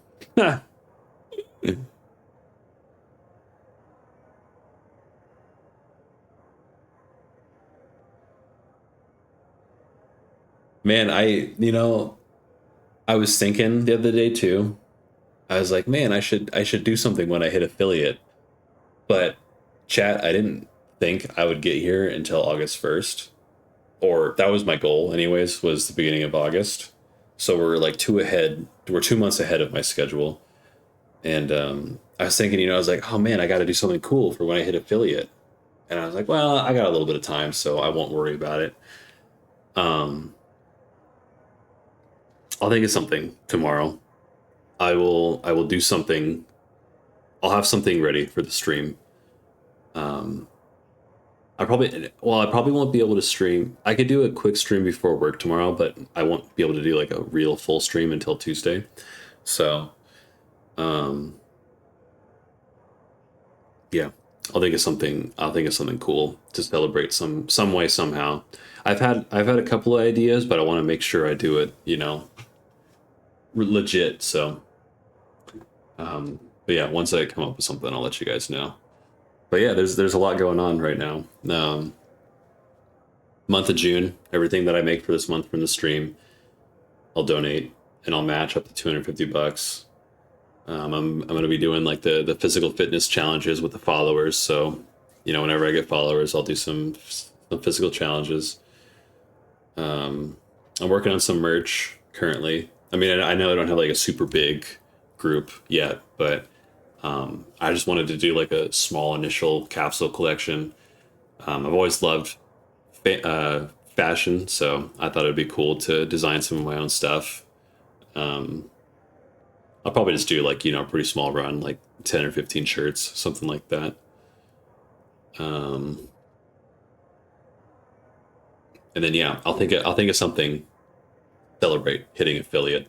Man, I I was thinking the other day too. I was like, man, I should do something when I hit affiliate. But chat, I didn't think I would get here until August 1st. Or that was my goal anyways, was the beginning of August. So we're like 2 months ahead of my schedule. And I was thinking, I was like, oh man, I got to do something cool for when I hit affiliate. And I was like, well, I got a little bit of time, so I won't worry about it. I'll think of something tomorrow. I will do something. I'll have something ready for the stream. I probably won't be able to stream. I could do a quick stream before work tomorrow, but I won't be able to do like a real full stream until Tuesday. So, yeah, I'll think of something cool to celebrate some way somehow. I've had a couple of ideas, but I want to make sure I do it, legit. So, but yeah, once I come up with something, I'll let you guys know. But yeah, there's a lot going on right now. Month of June, everything that I make for this month from the stream, I'll donate and I'll match up to $250. I'm going to be doing like the physical fitness challenges with the followers. So, whenever I get followers, I'll do some physical challenges. I'm working on some merch currently. I mean, I know I don't have like a super big group yet, but I just wanted to do like a small initial capsule collection. I've always loved fashion, so I thought it'd be cool to design some of my own stuff. I'll probably just do like, a pretty small run, like 10 or 15 shirts, something like that. And then, yeah, I'll think of something, celebrate hitting affiliate.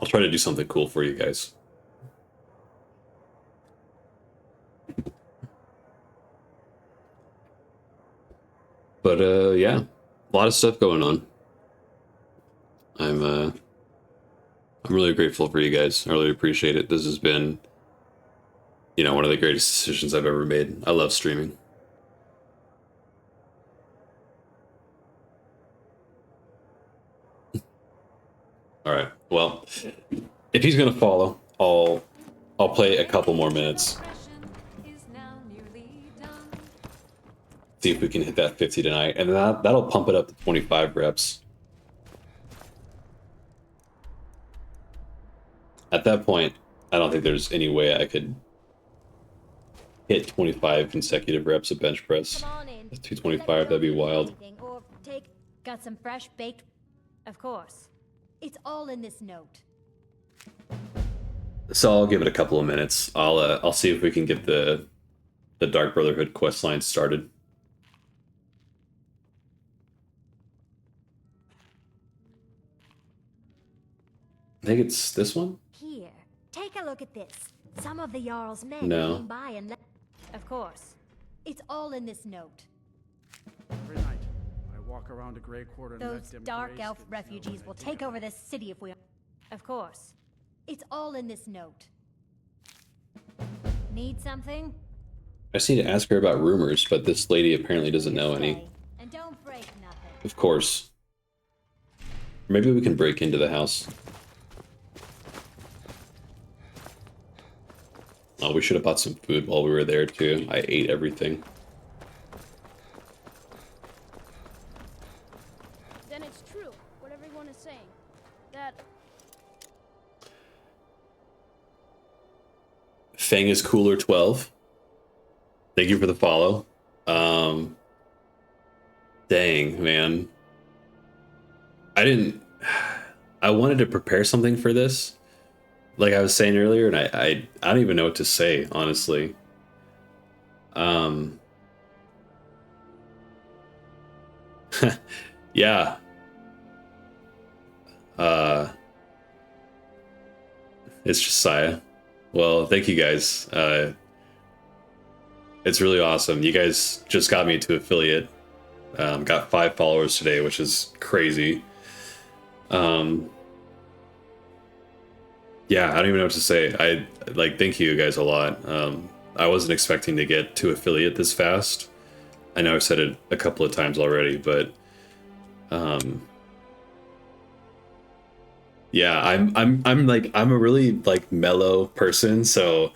I'll try to do something cool for you guys. But yeah, a lot of stuff going on. I'm really grateful for you guys. I really appreciate it. This has been, one of the greatest decisions I've ever made. I love streaming. All right. Well, if he's gonna follow, I'll play a couple more minutes. See if we can hit that 50 tonight, and that'll pump it up to 25 reps. At that point, I don't think there's any way I could hit 25 consecutive reps of bench press. 225, that'd be wild. Or got some fresh baked. Of course. It's all in this note. So I'll give it a couple of minutes. I'll see if we can get the Dark Brotherhood questline started. I think it's this one? Here, take a look at this. Some of the Jarl's men came by and Of course. It's all in this note. Every night, I walk around a Grey Quarter and let Those them dark graze elf refugees will take over this city if we... Of course. It's all in this note. Need something? I just need to ask her about rumors, but this lady apparently doesn't know any. And don't break nothing. Of course. Maybe we can break into the house. Oh, we should have bought some food while we were there too. I ate everything. Then it's true, what everyone is saying. That Fang is cooler 12. Thank you for the follow. Dang, man. I wanted to prepare something for this. Like I was saying earlier, and I don't even know what to say, honestly. Yeah. It's Josiah. Well, thank you guys. It's really awesome. You guys just got me to affiliate. Got 5 followers today, which is crazy. Yeah, I don't even know what to say. Thank you guys a lot. I wasn't expecting to get to affiliate this fast. I know I've said it a couple of times already, but Yeah, I'm a really like mellow person, so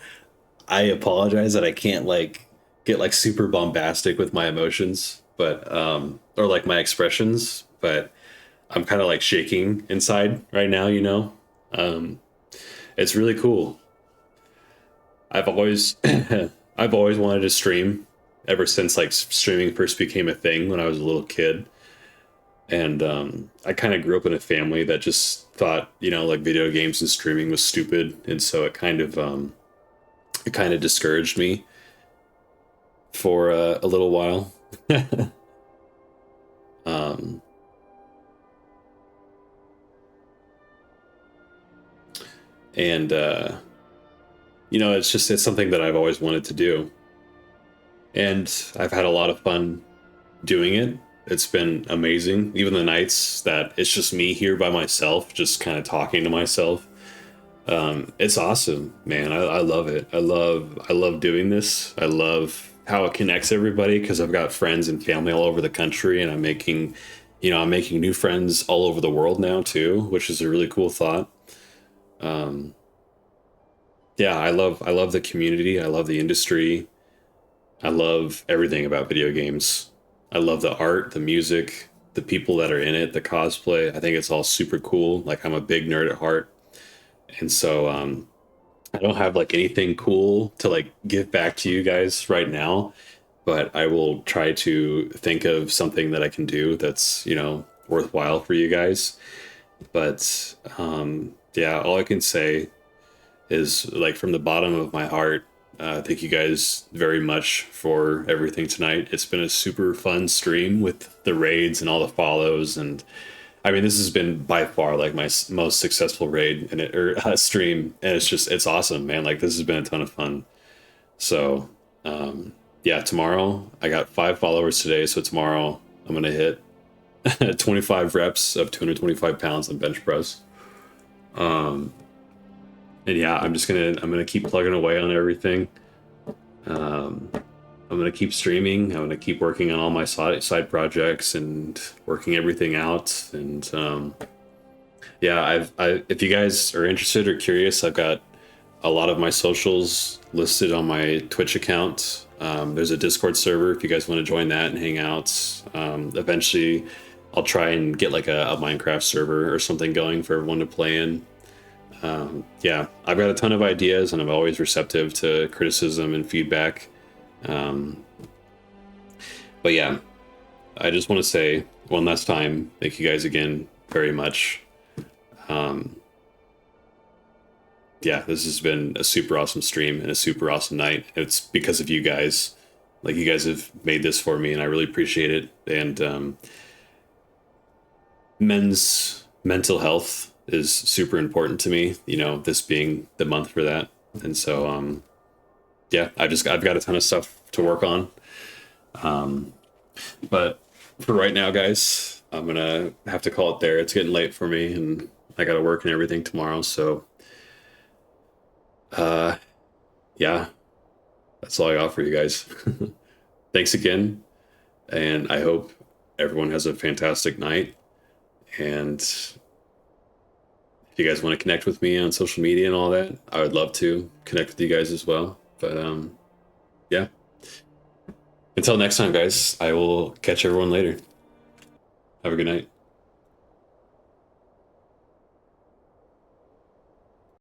I apologize that I can't like get like super bombastic with my emotions, but or like my expressions, but I'm kind of like shaking inside right now, you know. Um it's really cool. I've always I've always wanted to stream ever since like streaming first became a thing when I was a little kid. And I kind of grew up in a family that just thought, you know, like video games and streaming was stupid, and so it kind of discouraged me for a little while. um, and you know, it's something that I've always wanted to do, and I've had a lot of fun doing it. It's been amazing. Even the nights that it's just me here by myself, just kind of talking to myself. It's awesome, man. I love it. I love doing this. I love how it connects everybody because I've got friends and family all over the country, and I'm making new friends all over the world now too, which is a really cool thought. Um, yeah, I love the community. I love the industry. I love everything about video games. I love the art, the music, the people that are in it, the cosplay. I think it's all super cool. Like I'm a big nerd at heart. And so I don't have like anything cool to like give back to you guys right now, but I will try to think of something that I can do that's, you know, worthwhile for you guys. But yeah, all I can say is like from the bottom of my heart, thank you guys very much for everything tonight. It's been a super fun stream with the raids and all the follows, and I mean, this has been by far like my most successful raid and stream, and it's awesome, man. Like this has been a ton of fun. So yeah, tomorrow I got 5 followers today, so tomorrow I'm gonna hit 25 reps of 225 pounds on bench press. And yeah, I'm gonna keep plugging away on everything. I'm gonna keep streaming. I'm gonna keep working on all my side projects and working everything out. And yeah, if you guys are interested or curious, I've got a lot of my socials listed on my Twitch account. There's a Discord server if you guys want to join that and hang out. Eventually, I'll try and get like a Minecraft server or something going for everyone to play in. Yeah, I've got a ton of ideas, and I'm always receptive to criticism and feedback. But yeah, I just want to say one last time, thank you guys again very much. Yeah, this has been a super awesome stream and a super awesome night. It's because of you guys. Like, you guys have made this for me, and I really appreciate it. And men's mental health is super important to me, you know, this being the month for that. And so yeah, I've got a ton of stuff to work on. But for right now, guys, I'm gonna have to call it there. It's getting late for me, and I gotta work and everything tomorrow. So yeah, that's all I got for you guys. Thanks again, and I hope everyone has a fantastic night. And if you guys want to connect with me on social media and all that, I would love to connect with you guys as well. But yeah, until next time, guys, I will catch everyone later. Have a good night.